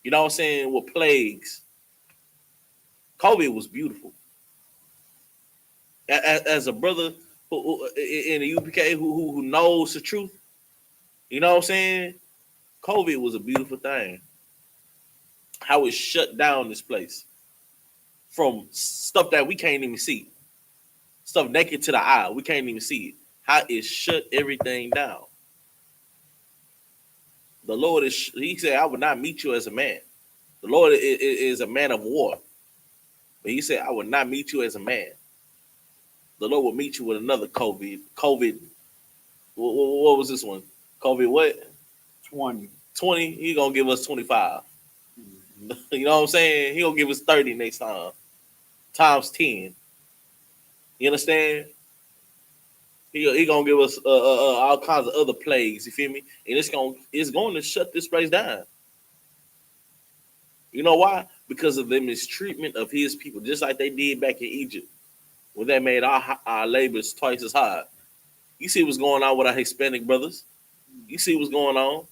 B: You know what I'm saying? With plagues. COVID was beautiful. As a brother who in the UPK who knows the truth, you know what I'm saying? COVID was a beautiful thing. How it shut down this place from stuff that we can't even see. Stuff naked to the eye. We can't even see it. How it shut everything down. The Lord he said, I would not meet you as a man. The Lord is a man of war. But he said, I would not meet you as a man. The Lord will meet you with another COVID. What was this one? COVID what?
A: 20.
B: 20. He gonna give us 25.
A: Mm-hmm.
B: You know what I'm saying? He gonna give us 30 next time. Times 10. You understand? He gonna give us all kinds of other plagues. You feel me? And it's going to shut this place down. You know why? Because of the mistreatment of his people, just like they did back in Egypt, when they made our labors twice as hard. You see what's going on with our Hispanic brothers. You see what's going on.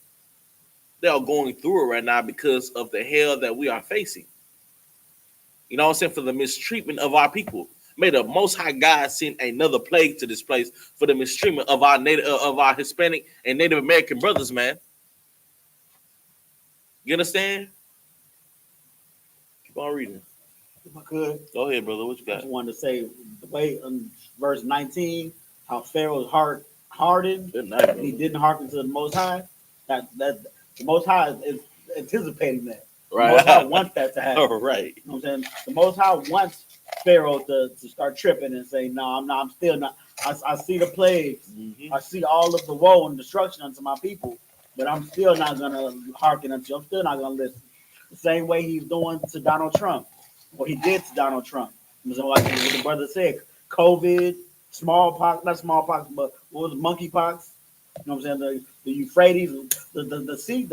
B: They are going through it right now because of the hell that we are facing. You know what I'm saying? For the mistreatment of our people. May the Most High God send another plague to this place for the mistreatment of our Hispanic and Native American brothers, man. You understand? Keep on reading.
A: If I could.
B: Go ahead, brother. What you
A: I
B: got?
A: just wanted to say the way in verse 19, how Pharaoh's heart hardened.
B: Good night, brother.
A: He didn't hearken to the Most High. That the Most High is anticipating that.
B: Right.
A: Most High wants that to happen.
B: All right.
A: You know what I'm saying? The Most High wants Pharaoh to start tripping and say, "No, I'm not. I'm still not. I see the plagues.
B: Mhm.
A: I see all of the woe and destruction unto my people, but I'm still not gonna hearken unto you. I'm still not gonna listen." The same way he's doing to Donald Trump, or he did to Donald Trump. So like what the brother said, COVID, smallpox, not smallpox, but what was it, monkeypox? You know what I'm saying? The Euphrates, the sea,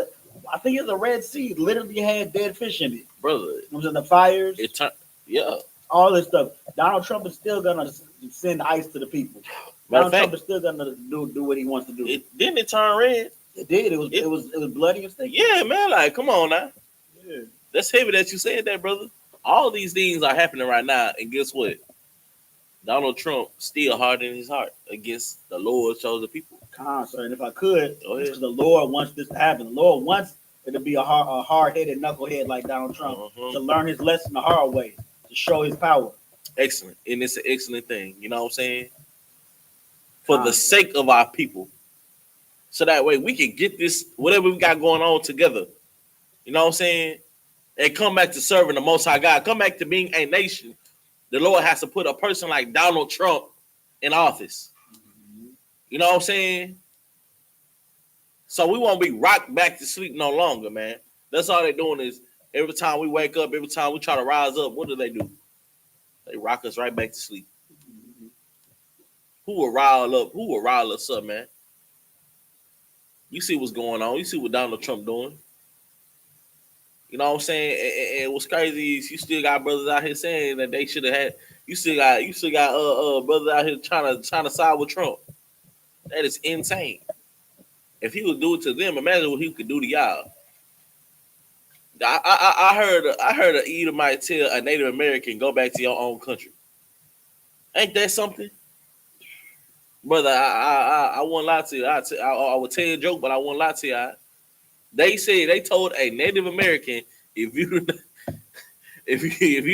A: I think it's the Red Sea, literally had dead fish in it.
B: Brother,
A: You know what I'm saying? The fires,
B: it turned. Yeah.
A: all this stuff. Donald Trump is still gonna send ice to the people.
B: Matter of
A: Donald Trump
B: fact,
A: is still gonna do what he wants to do.
B: didn't it turn red?
A: It did. It was bloody and stinky.
B: Yeah, man. Like, come on now.
A: Yeah.
B: That's heavy that you said that, brother. All these things are happening right now, and guess what? Donald Trump still hardening his heart against the Lord's chosen people.
A: Sir, and if I could,
B: Go ahead.
A: because the Lord wants this to happen. The Lord wants it to be a hard-headed knucklehead like Donald Trump to learn his lesson the hard way, to show his power.
B: Excellent. And it's an excellent thing. You know what I'm saying? For the sake of our people. So that way we can get this, whatever we got going on together. You know what I'm saying? And come back to serving the Most High God. Come back to being a nation. The Lord has to put a person like Donald Trump in office. You know what I'm saying? So we won't be rocked back to sleep no longer, man. That's all they're doing is every time we wake up, every time we try to rise up, what do? They rock us right back to sleep. Who will rile up? Who will rile us up, man? You see what's going on. You see what Donald Trump doing. You know what I'm saying? And what's crazy is you still got brothers out here saying that they should have had. You still got brothers out here trying to side with Trump. That is insane. If he would do it to them, imagine what he could do to y'all. I heard an Edomite tell a Native American, "Go back to your own country." Ain't that something, brother? I won't lie to you. I would tell you a joke, but I won't lie to you. They told a Native American, if you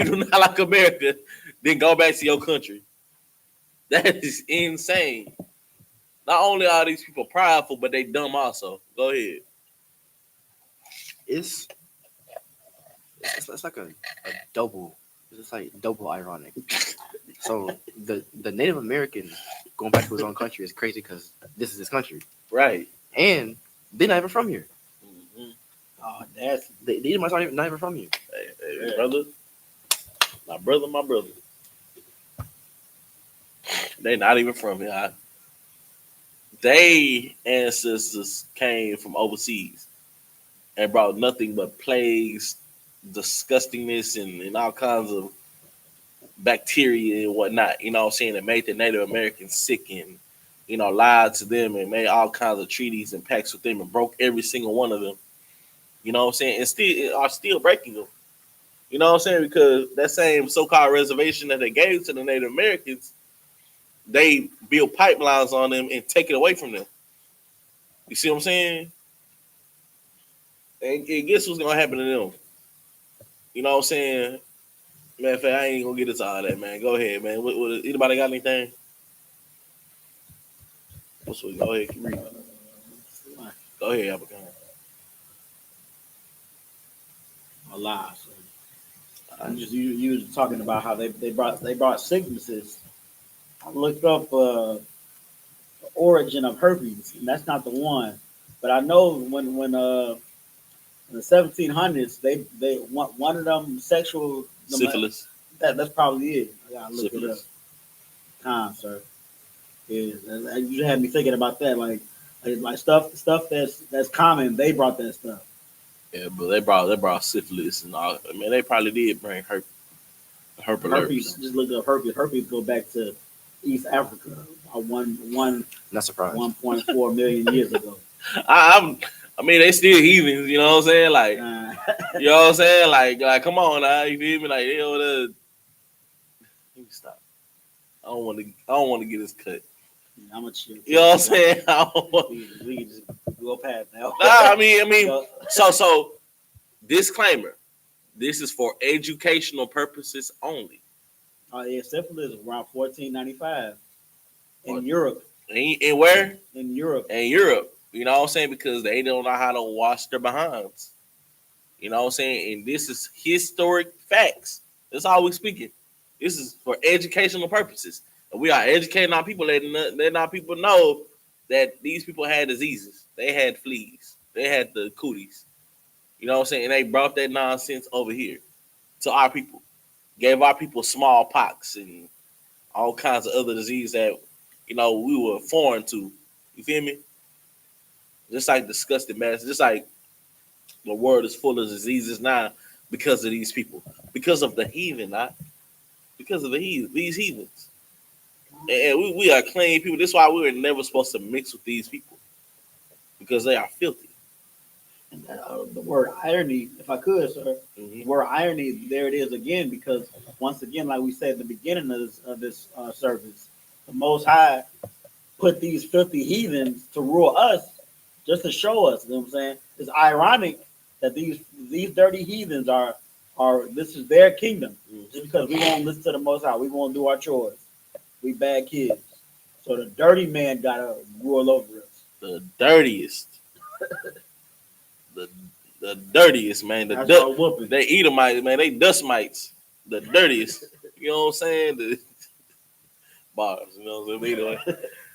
B: do not like America, then go back to your country. That is insane. Not only are these people prideful, but they dumb also. Go ahead.
C: It's like a double. It's like double ironic. So the Native American going back to his own country is crazy because this is his country,
B: Right.
C: and they're not even from here.
B: Mm-hmm.
A: Oh, that's
C: The Edomites aren't not even from here.
B: Hey, brother. My brother. They not even from here. They ancestors came from overseas and brought nothing but plagues, disgustingness, and all kinds of bacteria and whatnot. You know what I'm saying? That made the Native Americans sick and, lied to them and made all kinds of treaties and pacts with them and broke every single one of them. You know what I'm saying? And still breaking them. You know what I'm saying? Because that same so-called reservation that they gave to the Native Americans, they build pipelines on them and take it away from them. You see what I'm saying? And guess what's gonna happen to them? You know what I'm saying? Man, I ain't gonna get into all that, man. Go ahead, man. What anybody got anything? What's what? Go ahead, keep reading. Go ahead, Abakan.
A: a lie. So you was talking about how they brought sicknesses. I looked up the origin of herpes, and that's not the one. But I know when in the 1700s, they one of them sexual
B: Syphilis.
A: That's probably it. I gotta look
B: Syphilis.
A: it up. Sir. Yeah, you had me thinking about that, like stuff that's common. They brought that stuff.
B: Yeah, but they brought syphilis and all. I mean, they probably did bring herpes.
A: Just look up herpes. Herpes go back to East Africa.
C: Not surprised.
A: 1.4 million years ago.
B: I mean, they still heathens. You know what I'm saying? Like, you know what I'm saying? Like, come on now. You feel me? Like, let me stop. I don't want to get this cut.
A: I'm a chill.
B: You know what I'm saying?
A: We can just go past now.
B: I mean, so disclaimer. This is for educational purposes only.
A: Oh yeah, syphilis is around 1495 in Europe.
B: And where?
A: In Europe.
B: In Europe. You know what I'm saying? Because they don't know how to wash their behinds. You know what I'm saying? And this is historic facts. That's all we speaking. This is for educational purposes. And we are educating our people, letting our people know that these people had diseases. They had fleas. They had the cooties. You know what I'm saying? And they brought that nonsense over here to our people. Gave our people smallpox and all kinds of other disease that, you know, we were foreign to. You feel me? Just like disgusting mess. Just like the world is full of diseases now because of these people. Because of the heathen, not because of these heathens. And we are clean people. That's why we were never supposed to mix with these people. Because they are filthy.
A: And the word irony, if I could, sir, the word irony, there it is again, because once again, like we said at the beginning of this service, the Most High put these filthy heathens to rule us, just to show us. You know what I'm saying? It's ironic that these dirty heathens are this is their kingdom, just because we won't listen to the Most High, we won't do our chores, we bad kids. So the dirty man gotta rule over us.
B: The dirtiest. The dirtiest, man.
A: That's our whooping.
B: They Edomites, man. They dust mites. The dirtiest. You know what I'm saying? The bars. You know what I'm saying? Anyway,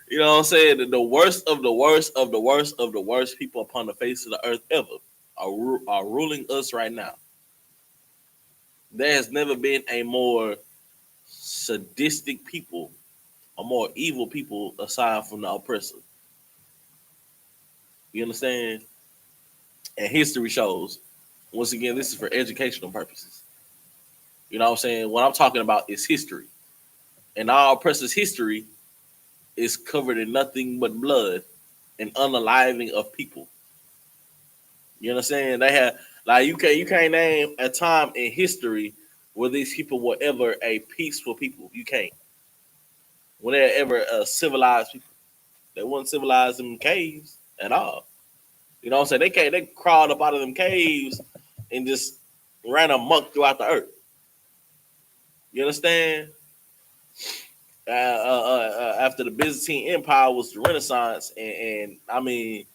B: you know what I'm saying? The worst of the worst of the worst of the worst people upon the face of the earth ever are ruling us right now. There has never been a more sadistic people, a more evil people aside from the oppressor. You understand? And history shows, once again, this is for educational purposes. You know what I'm saying? What I'm talking about is history. And our oppressor's history is covered in nothing but blood and unaliving of people. You understand? They have, like, you can't name a time in history where these people were ever a peaceful people. You can't. When they're ever civilized people. They weren't civilized in caves at all. You know what I'm saying? They crawled up out of them caves and just ran amok throughout the earth. You understand? After the Byzantine Empire was the Renaissance, and I mean,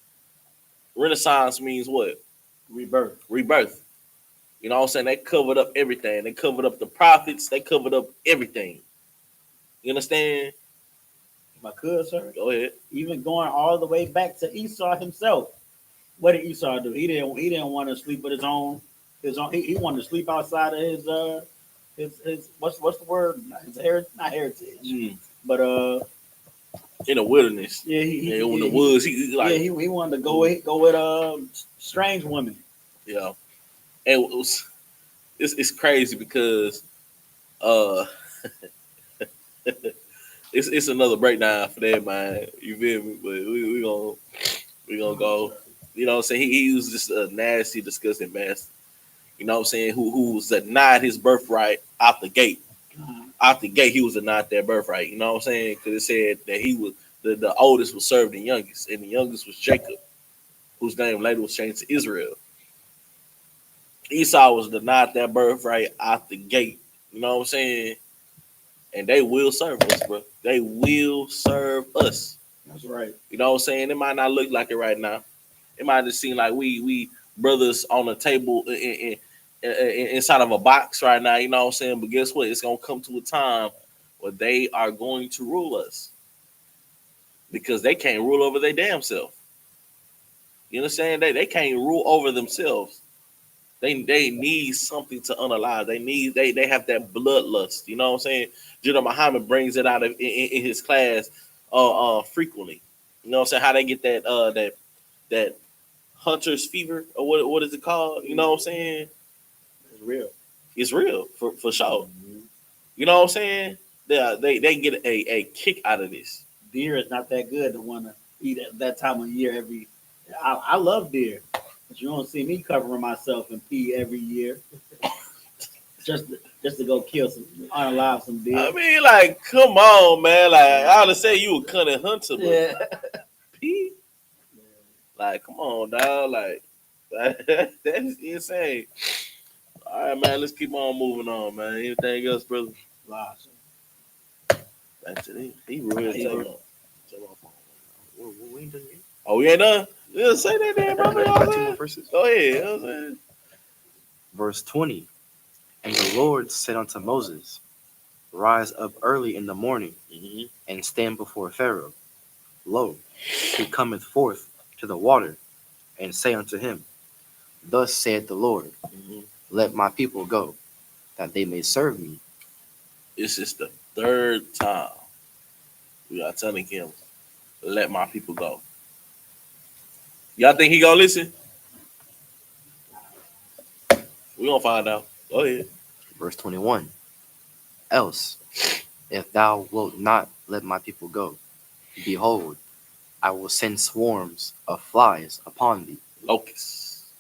B: Renaissance means what?
A: Rebirth.
B: You know what I'm saying? They covered up everything. They covered up the prophets. They covered up everything. You understand?
A: If I could, sir.
B: Go ahead.
A: Even going all the way back to Esau himself. What did Esau do? He didn't want to sleep with his own. He wanted to sleep outside of his what's the word? Not heritage, but
B: in the wilderness.
A: Yeah,
B: in the woods. He
A: wanted to go with strange women.
B: Yeah, and it's crazy because it's another breakdown for that, man. You feel me? But we gonna go. You know what I'm saying? He was just a nasty, disgusting bastard. You know what I'm saying? Who was denied his birthright out the gate. Out the gate, he was denied that birthright. You know what I'm saying? Because it said that he was the oldest was served the youngest, and the youngest was Jacob, whose name later was changed to Israel. Esau was denied that birthright out the gate. You know what I'm saying? And they will serve us, bro. They will serve us.
A: That's right.
B: You know what I'm saying? It might not look like it right now. It might just seem like we brothers on a table inside of a box right now. You know what I'm saying? But guess what? It's gonna come to a time where they are going to rule us because they can't rule over their damn self. You understand? They can't rule over themselves. They need something to unalive. They have that bloodlust. You know what I'm saying? General Muhammad brings it out in his class frequently. You know what I'm saying? How they get that hunter's fever, or what is it called? You know what I'm saying?
A: It's real.
B: It's real for sure. Mm-hmm. You know what I'm saying? They get a kick out of this.
A: Deer is not that good to want to eat at that time of year I love deer, but you don't see me covering myself in pee every year just to go kill unalive some deer.
B: I mean, like, come on, man. Like, I would say you a cunning hunter, but
A: yeah.
B: Pee? Like, come on, dog. Like, that's insane. All right, man. Let's keep on moving on, man. Anything else, brother?
A: Wow.
B: That's it. He really we ain't done yet. Oh, we ain't done? Yeah, say that there, brother. Go ahead. You know what I'm saying?
C: Verse 20. And the Lord said unto Moses, Rise up early in the morning,
B: Mm-hmm.
C: and stand before Pharaoh. Lo, he cometh forth to the water, and say unto him, Thus saith the Lord,
B: Mm-hmm.
C: Let my people go, that they may serve me.
B: This is the third time we are telling him, let my people go. Y'all think he gonna listen? We gonna find out. Go ahead.
C: Verse 21. Else, if thou wilt not let my people go, behold, I will send swarms of flies upon thee,
B: Locusts.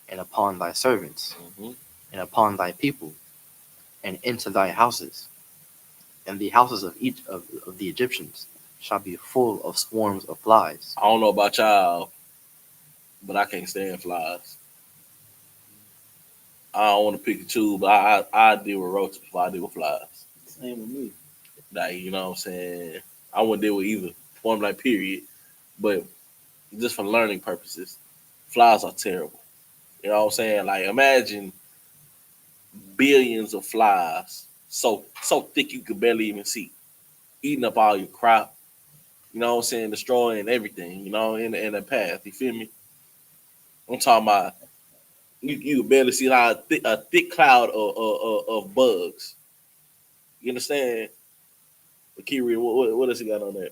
C: and upon thy servants,
B: Mm-hmm.
C: and upon thy people, and into thy houses, and the houses of each of the Egyptians shall be full of swarms of flies.
B: I don't know about y'all, but I can't stand flies. I don't want to pick and choose, but I deal with roaches before I deal with flies.
A: Same with me.
B: Like, you know what I'm saying? I wouldn't deal with either. Point blank period. But just for learning purposes, flies are terrible. You know what I'm saying? Like, imagine billions of flies so thick you could barely even see, eating up all your crop. You know what I'm saying? Destroying everything. You know, in the path. You feel me? I'm talking about you could barely see how a thick cloud of bugs. You understand? But Kiri, what else he got on there?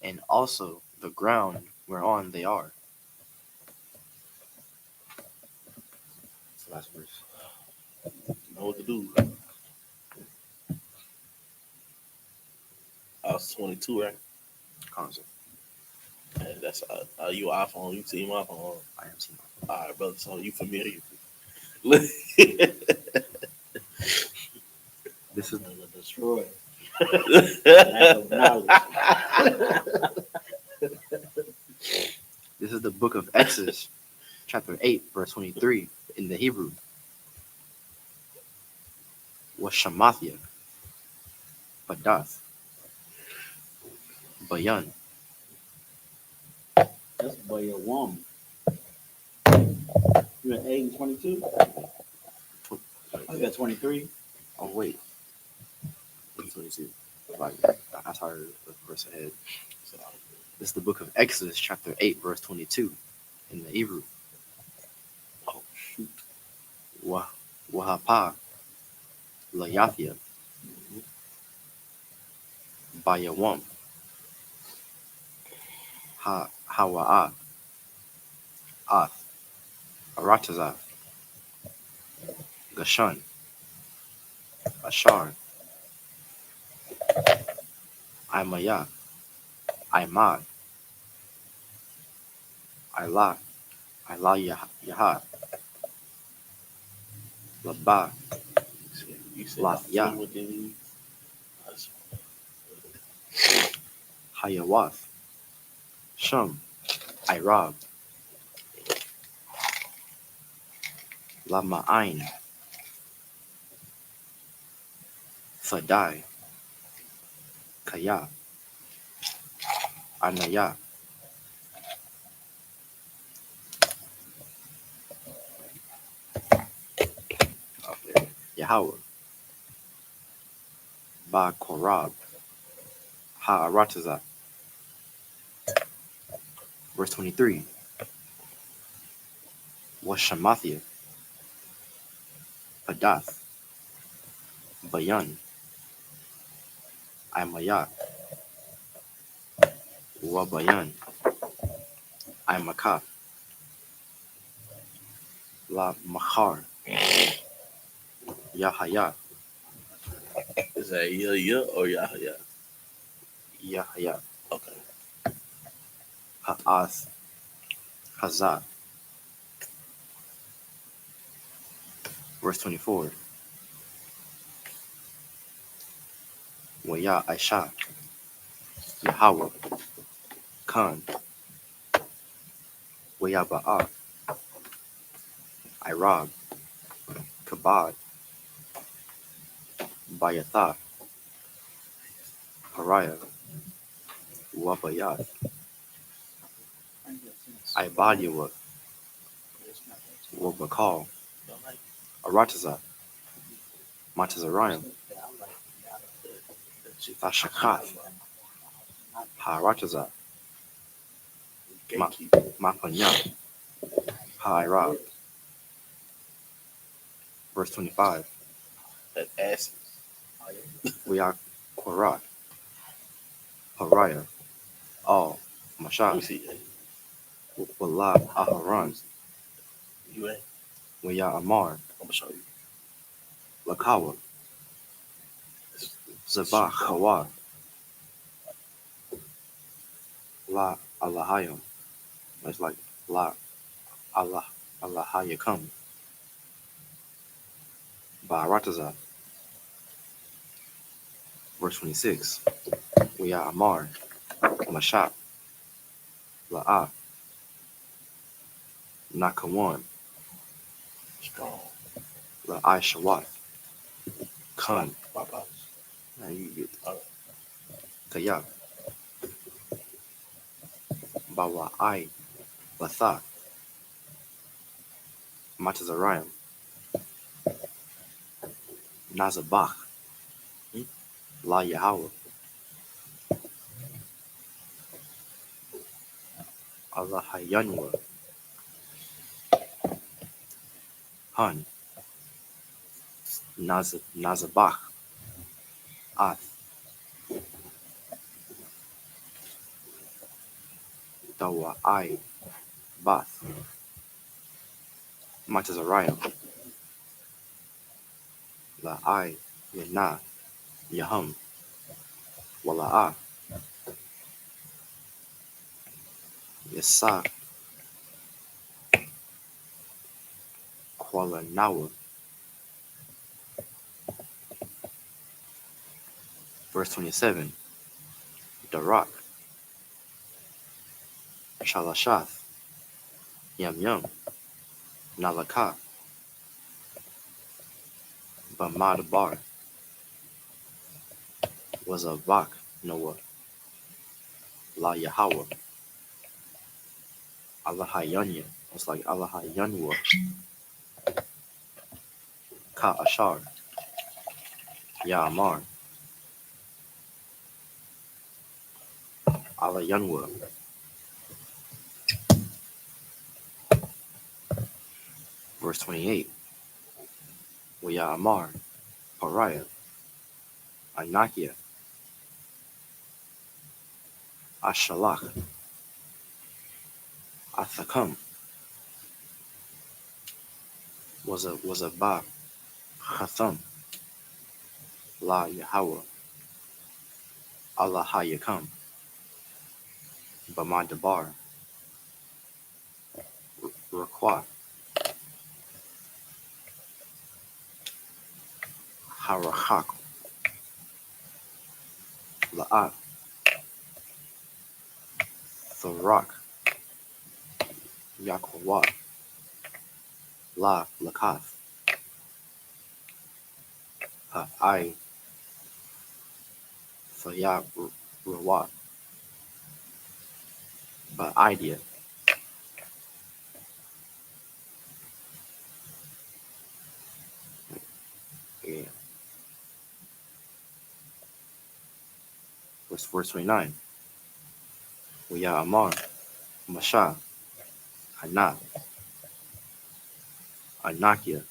C: And also the ground whereon they are. That's the last verse.
B: You know what to do. I was 22, right?
C: Concept.
B: And that's you iPhone, you team iPhone.
C: I am seen.
B: All right, brother. So you familiar?
C: This is
A: Destroy. Lack of knowledge.
C: this is the book of Exodus, chapter 8, verse 23 in the Hebrew. Washamathia, Padath, Bayan.
A: That's by your woman. You at 8 and 22? I got 23.
C: Oh wait, it's 22. Like I started a verse ahead.
B: So,
C: This is the book of Exodus, chapter 8, verse 22 in the Hebrew.
B: oh shoot.
C: Wahapa, Layathia, Bayawam, Hawa'a, Ath, Arataza, Gashan, Ashar, Imaya, Imad, Ilah, Yaha, Labah,
B: You said
C: Lathia,
B: two within these.
C: Hayawath, Shum, Irab, Lama'ain, Thadai, Kaya, Anaya, okay, Yahweh, Ba Korab, Ha'arataza. Verse 23. Washamathia, Padath, Bayan, Imaya, Wabayan, Imaka, La Machar, Yahaya,
B: Is that yeah or yeah?
C: Yahaya,
B: Okay.
C: Ha'ath, Hazah. Verse 24. Waya Aisha, Yahweh, Khan, Waya Ba'a, Irab, Kabad, Bayatha, Pariah, Wabayat, Ibadiwa, Wabakal, Arataza, Matazariam, Ashakath, Harataza, Mapanya, Hairab. Verse 25.
B: That ass.
C: We are Korah, Pariah, all,
B: Let me
C: Mashah,
B: see.
C: Wala, Aharon,
B: You ain't.
C: we are Amar,
B: I'm gonna show you.
C: Lakawa, Zabah, Hawa, La Alahayim. It's like La Allah Allahayakam, Barataza. Verse 26. We are Amar, Mashah, La'ah, Nakawan,
B: Strong.
C: La'ai Shawat, Khan,
B: Papa.
C: now you get
B: All right.
C: Kayak, Bawa'ai, Latha, Matazariam, Nazabach, La Yahweh, Allahayanwa, Hun, Nazabach, Ath, Dawa'ai, Bath, Matazariam, La'ai, Yana, Yahum, Wala'ah, Yasa, Kualanawa. Verse 27. Darak, Shalashath, Yum Yum, Nalaka, Bamadabar, was a Vak, Noah, La Yahweh, Allahayanya, it's like Allahayanwa, Ka Ashar, Ya'amar, Allayanwa. Verse 28. Ya'amar, Pariah, Anakia, Ashalach, Athakam, was a Ba, Chatham, La Yahweh, Allahayakam, Bamadabar, Rakwa, Harachak, La'at, Thorak, Yakwat, La Lakath, Ha'ai, Thayat, Rawat, but idea. Yeah. Verse 29. Amar, Masha, Hana, Anakia,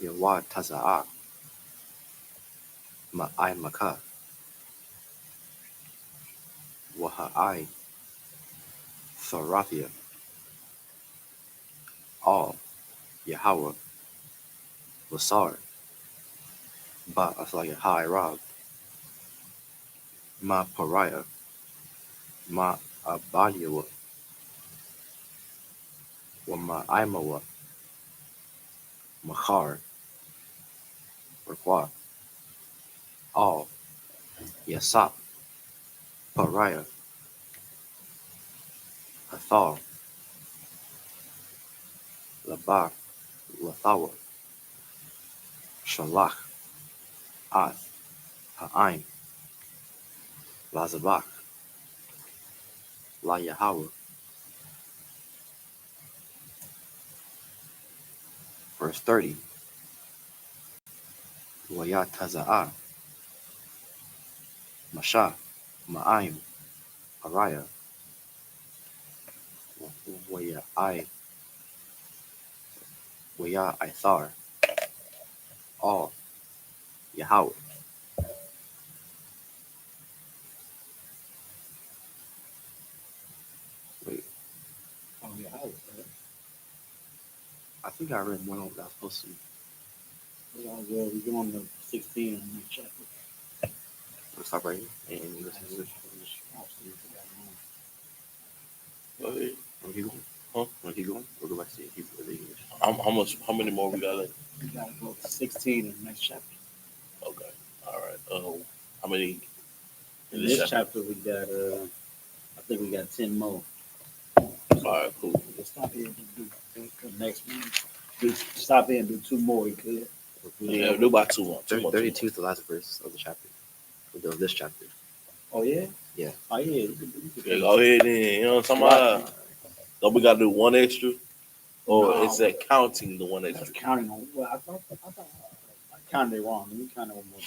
C: Yawat Taza'a, Ma'ai Maka, Waha'ai, Tharathia, all, Yahweh, Lasar, Ba Aslaya Hai Rab, Ma Pariah, Ma Abadiawa, Wa Ma Aimawa, Machar, Rakwa, all, Yasap, Pariah, Hathal, Labak, Lathawa, Shalach, Ath, Ha'ain, Lazabak, La Yahweh, verse 30. Wayataza'a, Masha, Ma'ayim, Araya, Waya Ithar, all Yahweh. Wait,
A: Oh yeah, I was there.
C: I think I read one of that was supposed to.
A: We're going to 16 in the next chapter.
C: We'll stop right here. And listen.
B: Go ahead.
C: Want to keep going?
B: Huh?
C: Want to keep going? We'll go back to Hebrew, the English.
B: How many more we got left?
A: We gotta go to 16 in the next chapter.
B: Okay. All right. How many
A: In this chapter we got I think we got 10 more.
B: All right, cool.
A: We'll stop here and do the next one. Stop here and do 2 more. We could.
B: Yeah, do about 2 more.
C: 32 is the last verse of the chapter. Of this chapter.
A: Oh yeah.
C: Yeah.
A: Oh yeah.
B: Yeah, go ahead then. You know what I'm talking about? Don't we gotta do one extra? Or
A: No.
B: is that counting the one
A: That's
B: extra?
A: counting on. Well, I thought I counted it wrong. Let me count it one more.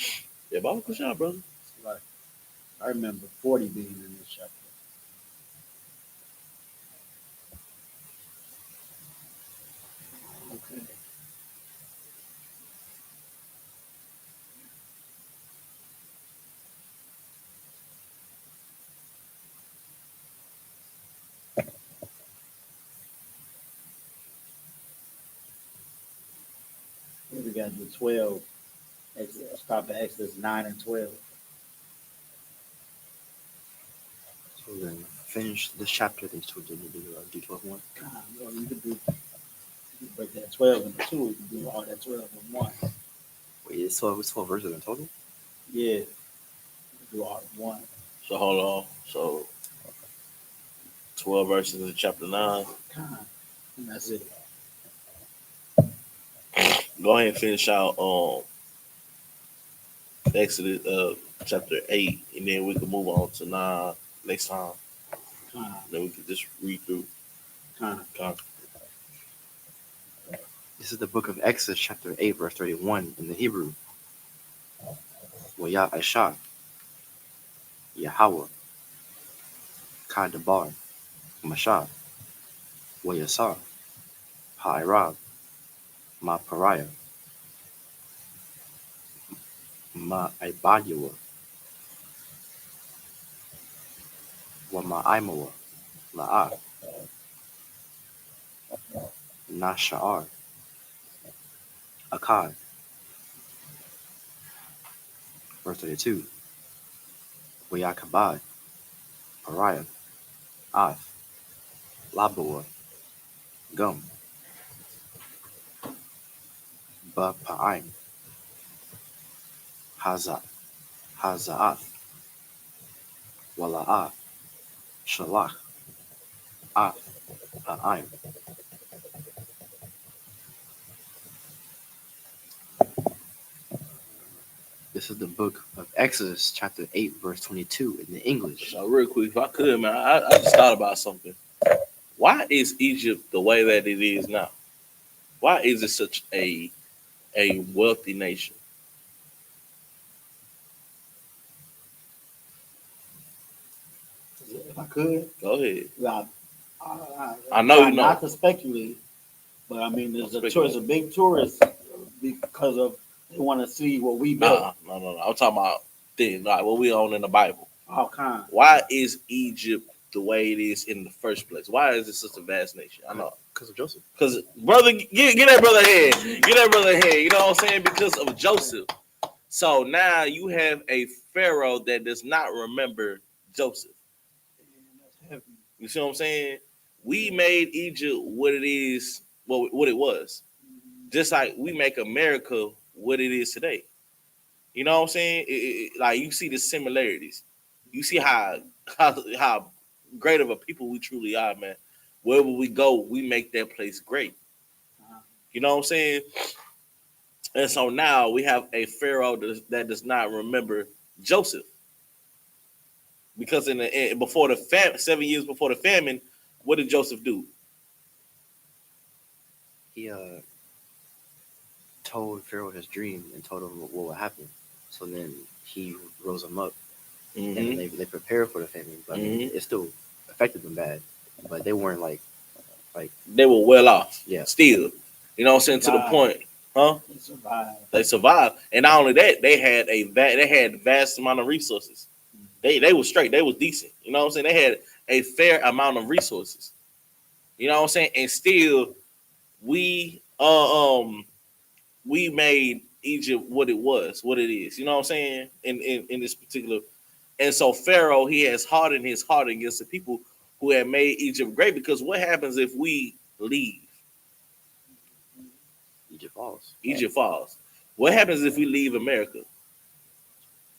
B: Yeah, Bible push out, brother.
A: Like, I remember 40 being in this chapter. Okay. We got to do 12. Stop at Exodus 9 and 12.
C: So then finish this chapter, then do 12 more.
A: You could break that 12 into 2. You can do all that 12 in 1.
C: Wait, it's 12 verses in total?
A: Yeah. You can do all in 1.
B: So hold on. So 12 verses in chapter 9.
A: And that's it.
B: Go ahead and finish out Exodus chapter 8, and then we can move on to 9 next time. Then we can just read through.
C: This is the book of Exodus, chapter 8, verse 31 in the Hebrew. YAHANNA, Yahweh, Kadabar, Masha, Wayasar, Ha'irab, Ma Pariah, Ma Ibadiwa, Wa Ma Imawa, La'a, Nasha'ar, Akkad. Verse 32. Wayakabad, Pariah, Ath, Labawa, Gum, Ba Pa'im, Haza'ath, Wala'ah, Shalach, Ha'im. This is the book of Exodus, chapter 8, verse 22 in the English.
B: So real quick, if I could, man, I just thought about something. Why is Egypt the way that it is now? Why is it such a wealthy nation?
A: If I could,
B: Go ahead.
A: I
B: know you know.
A: Not to speculate, but I mean, there's a big tourist because of they want to see what we built.
B: No. I'm talking about things like what we own in the Bible.
A: All kinds.
B: Why is Egypt the way it is in the first place? Why is it such a vast nation? I know.
C: Because of Joseph.
B: Because, brother, get that brother ahead. Get that brother ahead. You know what I'm saying? Because of Joseph. So now you have a Pharaoh that does not remember Joseph. You see what I'm saying? We made Egypt what it is, what it was. Just like we make America what it is today. You know what I'm saying? Like you see the similarities. You see how great of a people we truly are, man. Wherever we go, we make that place great. You know what I'm saying? And so now we have a Pharaoh that does not remember Joseph. Because before the 7 years before the famine, what did Joseph do?
C: He told Pharaoh his dream and told him what would happen. So then he rose him up, and
B: Mhm.
C: they prepared for the famine. But I mean, it still affected them bad, but they weren't like
B: They were well off.
C: Yeah.
B: Still, you know what I'm saying, to the
A: Wow.
B: point, huh?
A: He survived.
B: They survived, and not only that, they had vast amount of resources. They was straight. They was decent. You know what I'm saying? They had a fair amount of resources. You know what I'm saying? And still, we made Egypt what it was, what it is. You know what I'm saying? In this particular, and so Pharaoh, he has hardened his heart against the people who had made Egypt great. Because what happens if we leave?
C: Egypt falls.
B: Egypt falls. What happens if we leave America?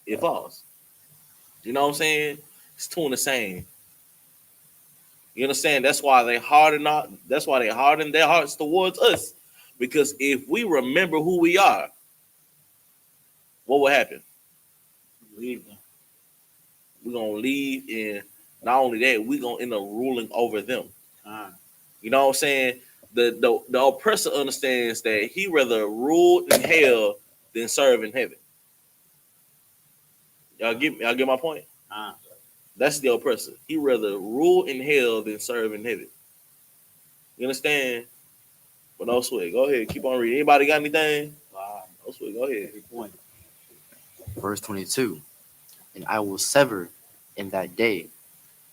B: It falls. You know what I'm saying? It's two and the same. You understand? That's why they harden their hearts towards us. Because if we remember who we are, what will happen?
A: Leave them.
B: We're gonna leave, and not only that, we're gonna end up ruling over them. You know what I'm saying? The oppressor understands that he rather rule in hell than serve in heaven. Y'all get my point? That's the oppressor. He rather rule in hell than serve in heaven. You understand? But no sweat. Go ahead. Keep on reading. Anybody got anything? No sweat. Go ahead.
A: Good point.
C: Verse 22. And I will sever in that day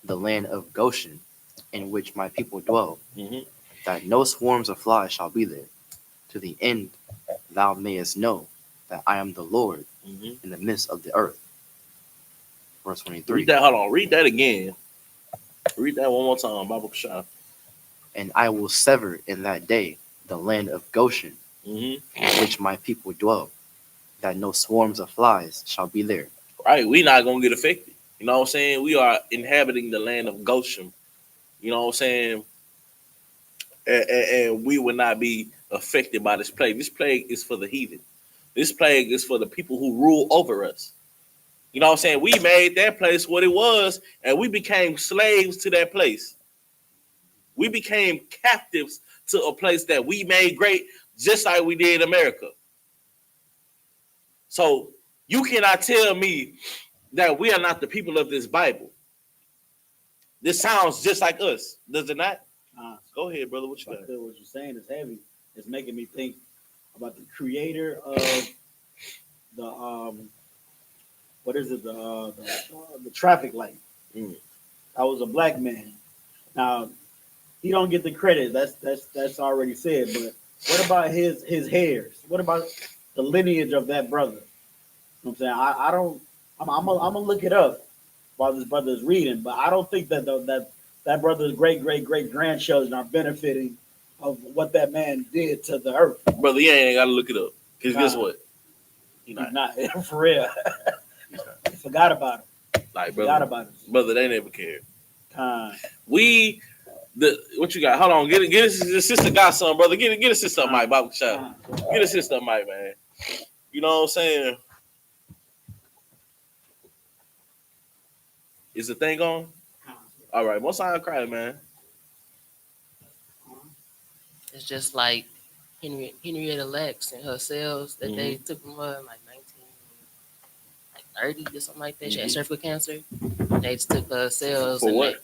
C: the land of Goshen, in which my people dwell,
B: Mhm.
C: that no swarms of flies shall be there, to the end thou mayest know that I am the Lord
B: Mhm.
C: in the midst of the earth. Verse 23.
B: Read that. Hold on. Read that again. Read that one more time. Bible shop.
C: And I will sever in that day the land of Goshen,
B: Mhm.
C: in which my people dwell, that no swarms of flies shall be there.
B: Right. We not gonna get affected. You know what I'm saying? We are inhabiting the land of Goshen. You know what I'm saying? And we will not be affected by this plague. This plague is for the heathen. This plague is for the people who rule over us. You know what I'm saying? We made that place what it was, and we became slaves to that place. We became captives to a place that we made great, just like we did in America. So you cannot tell me that we are not the people of this Bible. This sounds just like us, does it not? Go ahead, brother. What you got?
A: What you're saying is heavy. It's making me think about the creator of the what is it, the traffic light. I was a black man. Now he don't get the credit. That's already said. But what about his hairs? What about the lineage of that brother? You know what I'm saying? I don't. I'm gonna look it up while this brother is reading. But I don't think that that brother's great grandchildren are benefiting of what that man did to the earth.
B: Brother, you ain't got to look it up. Because guess what?
A: He's not for real. He forgot about him.
B: Like,
A: Forgot about him.
B: brother, they never cared. What you got? Hold on, get his sister got some, brother. Get a sister mic, Bible shot. Get a sister mic, man. You know what I'm saying? Is the thing on? All right, most time cry, man.
D: It's just like Henrietta Lacks and her cells that they took from her in like 1930 or something like that. She had cervical cancer. They just took her cells.
B: For what?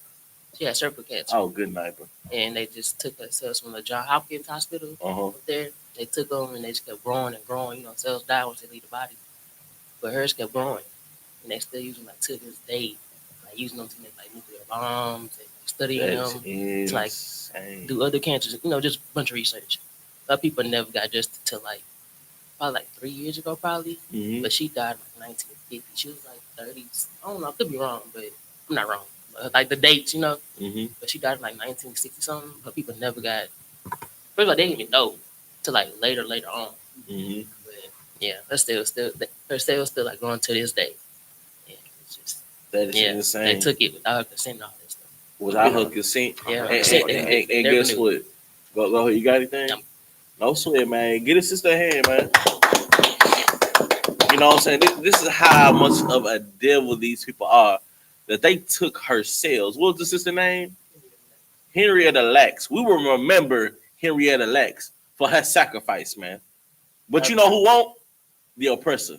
D: She had cervical cancer.
B: Oh, good night, bro.
D: And they just took her cells from the Johns Hopkins Hospital up there. They took them and they just kept growing and growing. You know, cells die once they leave the body. But hers kept growing. And they still use them like to this day. Like using them to make like nuclear bombs and studying them to like do other cancers. You know, just a bunch of research. Other people never got just to like probably like 3 years ago, probably. But she died in like 1950. She was like 30s. I don't know. I could be wrong, but I'm not wrong. Like the dates, you know. But she died in like 1960 something. But people never got. First of all, they didn't even know till like later on. But yeah, her cells still like going to this day. Yeah, it's just
B: that is insane.
D: They took it without her consent and all that stuff.
B: Without her consent.
D: Yeah,
B: and guess what? Go ahead. You got anything? No sweat, man. Get a sister a hand, man. You know what I'm saying? This is how much of a devil these people are. That they took her cells. What was the sister name? Henrietta Lacks. We will remember Henrietta Lacks for her sacrifice, man. But you know who won't? The oppressor.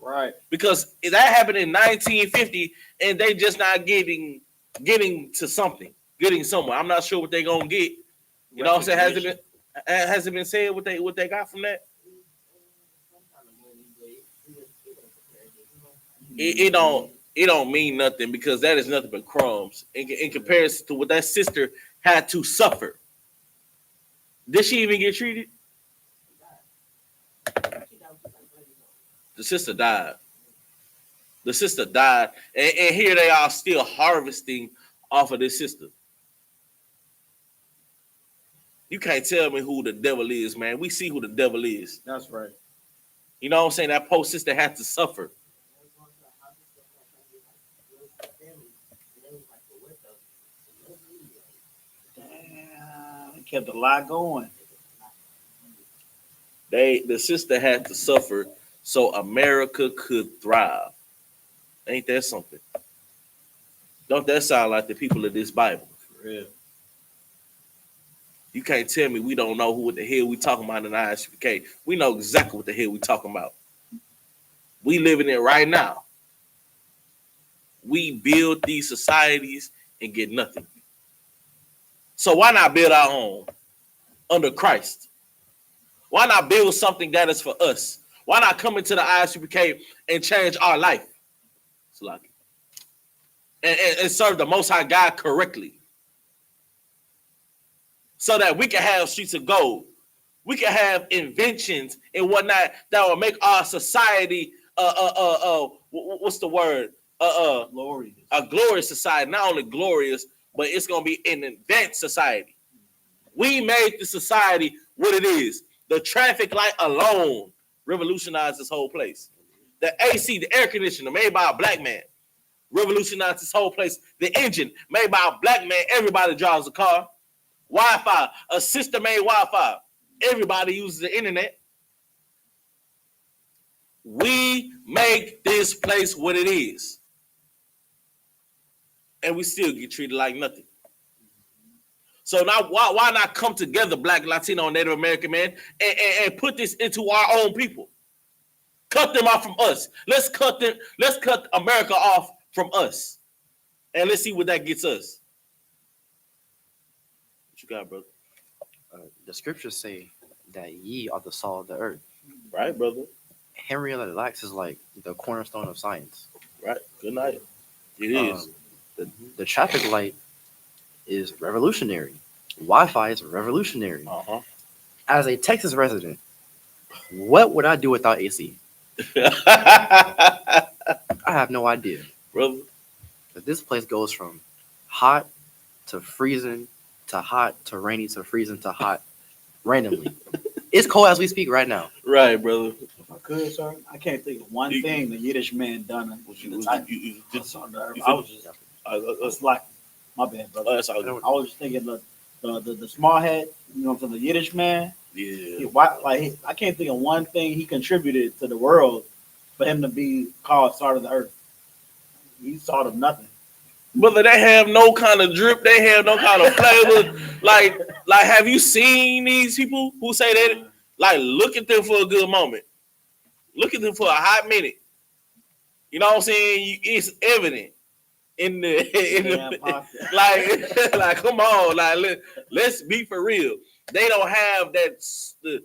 A: Right.
B: Because that happened in 1950, and they just not getting to something, getting somewhere. I'm not sure what they're gonna get. You know what I'm saying? Has it been said what they got from that? It don't mean nothing, because that is nothing but crumbs in comparison to what that sister had to suffer. Did she even get treated? The sister died. The sister died, and here they are still harvesting off of this sister. You can't tell me who the devil is, man. We see who the devil is.
A: That's right.
B: You know what I'm saying? That poor sister had to suffer.
A: Damn, it kept a lot going.
B: The sister had to suffer so America could thrive. Ain't that something? Don't that sound like the people of this Bible?
A: For real.
B: You can't tell me we don't know who the hell we talking about in I.S.U.P.K. We know exactly what the hell we talking about. We living it right now. We build these societies and get nothing. So why not build our own under Christ? Why not build something that is for us? Why not come into the I.S.U.P.K. and change our life? And serve the Most High God correctly, so that we can have streets of gold, we can have inventions and whatnot that will make our society what's the word?
A: Glorious.
B: A glorious society. Not only glorious, but it's gonna be an advanced society. We made the society what it is. The traffic light alone revolutionized this whole place. The AC, the air conditioner, made by a black man, revolutionized this whole place. The engine, made by a black man. Everybody drives a car. Wi-Fi, a sister-made Wi-Fi. Everybody uses the internet. We make this place what it is, and we still get treated like nothing. So now, why not come together, Black, Latino, and Native American man, and put this into our own people? Cut them off from us. Let's cut America off from us, and let's see what that gets us. What you got, brother?
C: The scriptures say that ye are the salt of the earth.
B: Right, brother.
C: Henrietta Lacks is like the cornerstone of science.
B: Right. Good night. It is.
C: The traffic light is revolutionary. Wi-Fi is revolutionary. As a Texas resident, what would I do without AC? I have no idea,
B: brother.
C: But this place goes from hot to freezing to hot to rainy to freezing to hot randomly. It's cold as we speak right now.
B: Right, brother.
A: If I could, sir, I can't think of one thing the Yiddish man done. It's like, my bad, brother. I was just thinking the small head, you know, from the Yiddish man.
B: Yeah.
A: I can't think of one thing he contributed to the world for him to be called salt of the earth. He's salt of nothing.
B: Brother, they have no kind of drip. They have no kind of flavor. like, have you seen these people who say that? Like, look at them for a good moment. Look at them for a hot minute. You know what I'm saying? It's evident in the like, come on, like, let's be for real. They don't have that the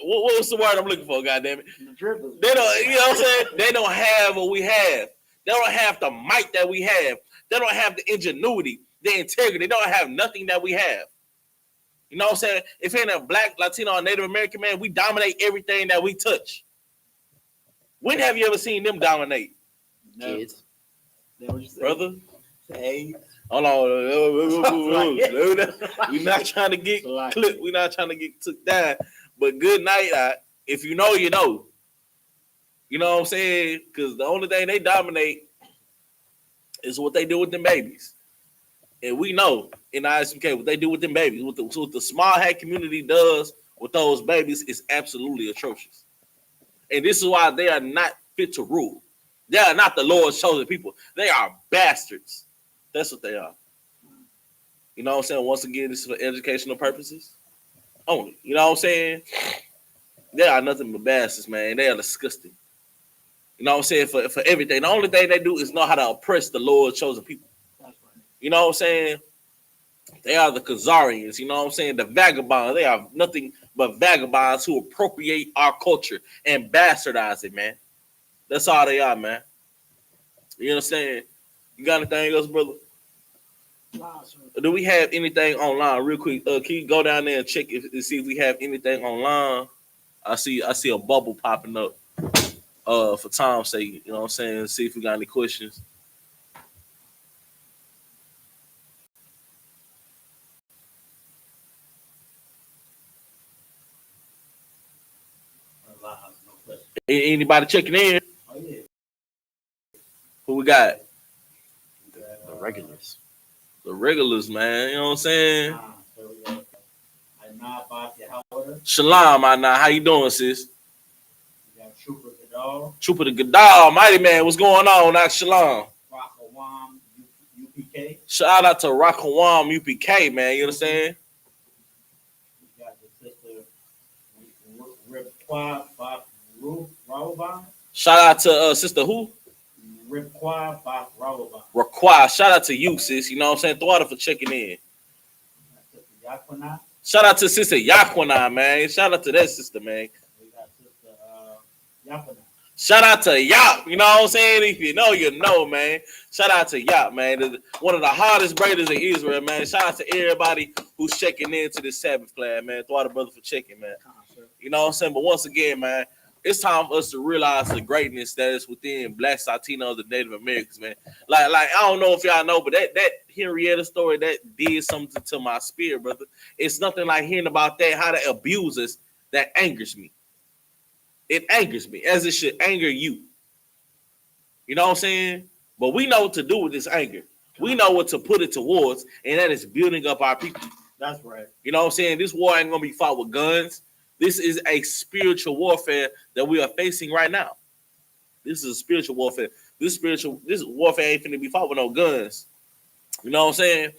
B: what's the word I'm looking for? Goddamn it! They don't. You know what I'm saying? They don't have what we have. They don't have the might that we have. They don't have the ingenuity, the integrity. They don't have nothing that we have. You know what I'm saying? If ain't a Black, Latino, or Native American man, we dominate everything that we touch. When have you ever seen them dominate?
C: Kids.
B: Brother?
A: Hey.
B: Hold on. We're not trying to get clipped. We're not trying to get took down. But good night. If you know, you know. You know what I'm saying? Because the only thing they dominate is what they do with them babies. And we know in I.S.U.K. what they do with them babies. What the small hat community does with those babies is absolutely atrocious. And this is why they are not fit to rule. They are not the Lord's chosen people. They are bastards. That's what they are. You know what I'm saying? Once again, this is for educational purposes. only. You know what I'm saying? They are nothing but bastards, man. They are disgusting. You know what I'm saying? For everything. The only thing they do is know how to oppress the Lord's chosen people.
A: That's right.
B: You know what I'm saying? They are the Khazarians. You know what I'm saying? The vagabonds. They are nothing but vagabonds who appropriate our culture and bastardize it, man. That's all they are, man. You understand? You got anything else, brother?
A: Nah, sir.
B: Do we have anything online? Real quick, can you go down there and check to see if we have anything online? I see a bubble popping up. For Tom's sake, you know what I'm saying? See if we got any questions. Anybody checking in?
A: Oh yeah.
B: Who we got?
C: The regulars.
B: The regulars, man. You know what I'm saying?
A: So we got I.S.U.P.K.
B: Shalom, how you doing, sis?
A: We got Trooper Gadal.
B: Trooper the Gadal, mighty man. What's going on? Now, Shalom.
A: Rockawam UPK.
B: Shout out to Rockawam UPK, man. You understand?
A: We got the sister Ripqua Rawabah.
B: Shout out to sister who?
A: Ripqua Rawabah.
B: Require. Shout out to you, sis. You know what I'm saying? Throw out for checking in.
A: Yakwana.
B: Shout out to sister YAHANNA, man. Shout out to that sister, man.
A: We got sister Yakwana.
B: Shout out to Y.A.P.K. You know what I'm saying? If you know, man. Shout out to Y.A.P.K, man. One of the hardest brothers in Israel, man. Shout out to everybody who's checking into this Sabbath class, man. Throw out a brother for checking, man. You know what I'm saying? But once again, man, it's time for us to realize the greatness that is within Blacks, Latinos, and Native Americans, man. Like I don't know if y'all know, but that Henrietta story, that did something to my spirit, brother. It's nothing like hearing about that, how they abuse us, that angers me. It angers me, as it should anger you. You know what I'm saying? But we know what to do with this anger. We know what to put it towards, and that is building up our people.
A: That's right.
B: You know what I'm saying? This war ain't going to be fought with guns. This is a spiritual warfare that we are facing right now. This is a spiritual warfare. This warfare ain't finna be fought with no guns. You know what I'm saying?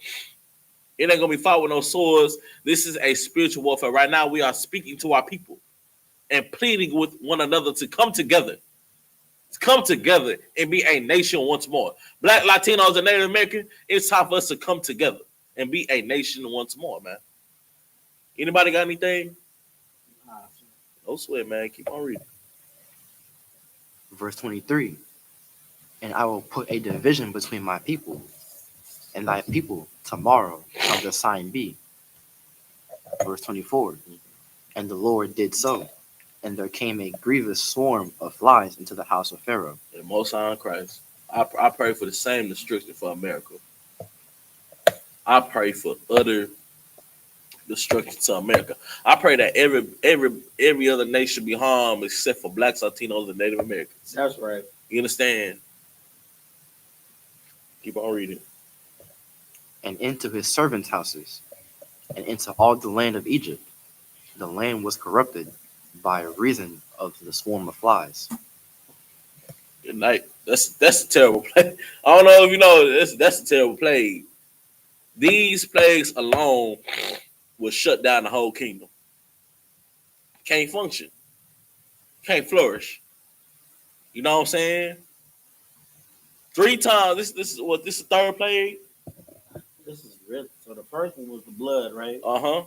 B: It ain't going to be fought with no swords. This is a spiritual warfare. Right now, we are speaking to our people and pleading with one another to come together. To come together and be a nation once more. Black, Latinos, and Native American, it's time for us to come together and be a nation once more, man. Anybody got anything? No sweat, man. Keep on reading.
C: Verse 23. And I will put a division between my people and thy people tomorrow shall the sign be. Verse 24. And the Lord did so. And there came a grievous swarm of flies into the house of Pharaoh.
B: And Most High in Christ. I pray for the same destruction for America. I pray for utter destruction to America. I pray that every other nation be harmed except for Blacks, Latinos, and Native Americans.
A: That's right.
B: You understand? Keep on reading.
C: And into his servants' houses, and into all the land of Egypt. The land was corrupted by reason of the swarm of flies.
B: Good night. That's a terrible plague. I don't know if you know that's a terrible plague. These plagues alone will shut down the whole kingdom. Can't function. Can't flourish. You know what I'm saying? 3 times. This is what this is third plague.
A: This is real. So the first one was the blood, right?
B: Uh-huh.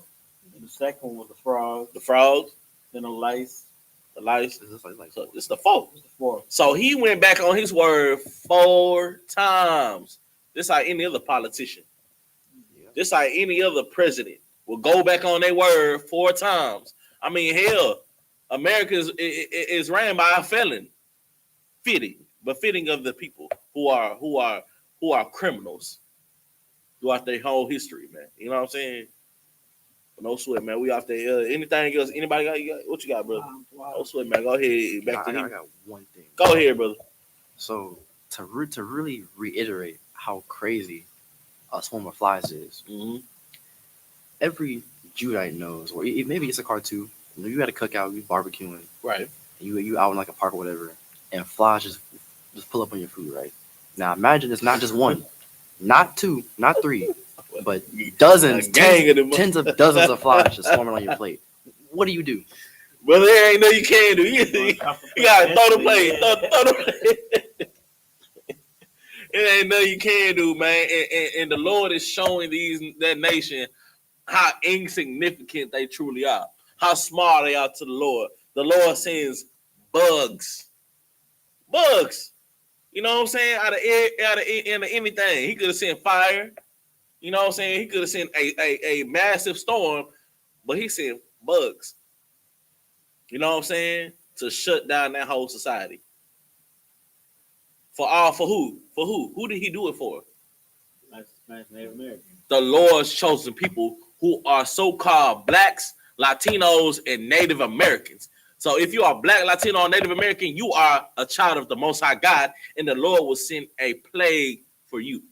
A: And the second one was the frog.
B: The frogs.
A: Then the lice.
B: The lice. So it's the 4th.
A: It's the 4th.
B: So he went back on his word 4 times. This like any other politician.
C: Yeah.
B: Just like any other president will go back on their word 4 times. I mean, hell, America is ran by a felon, befitting of the people who are criminals throughout their whole history, man. You know what I'm saying? But no sweat, man. We out there. Anything else? Anybody got what you got, brother? No sweat, man. Go ahead. Back to
C: I
B: you.
C: got one thing.
B: Go ahead, brother.
C: So to really reiterate how crazy a swarm of flies is, every Judite knows, or maybe it's a cartoon. You know, you got a cookout, you barbecuing,
B: Right?
C: You out in like a park or whatever, and flies just pull up on your food, right? Now imagine it's not just one, not 2, not 3, but dozens,
B: A gang of them.
C: tens of dozens of flies just swarming on your plate. What do you do?
B: Brother, there ain't nothing you can do. You gotta throw the plate. Throw the plate. It ain't nothing you can do, man. And the Lord is showing that nation how insignificant they truly are, how small they are to the Lord. The Lord sends bugs. You know what I'm saying? Out of anything, He could have sent fire. You know what I'm saying? He could have sent a massive storm, but He sent bugs. You know what I'm saying? To shut down that whole society. For who? For who? Who did He do it for?
A: Native American.
B: The Lord's chosen people who are so-called blacks, Latinos, and Native Americans. So if you are black, Latino, or Native American, you are a child of the Most High God, and the Lord will send a plague for you.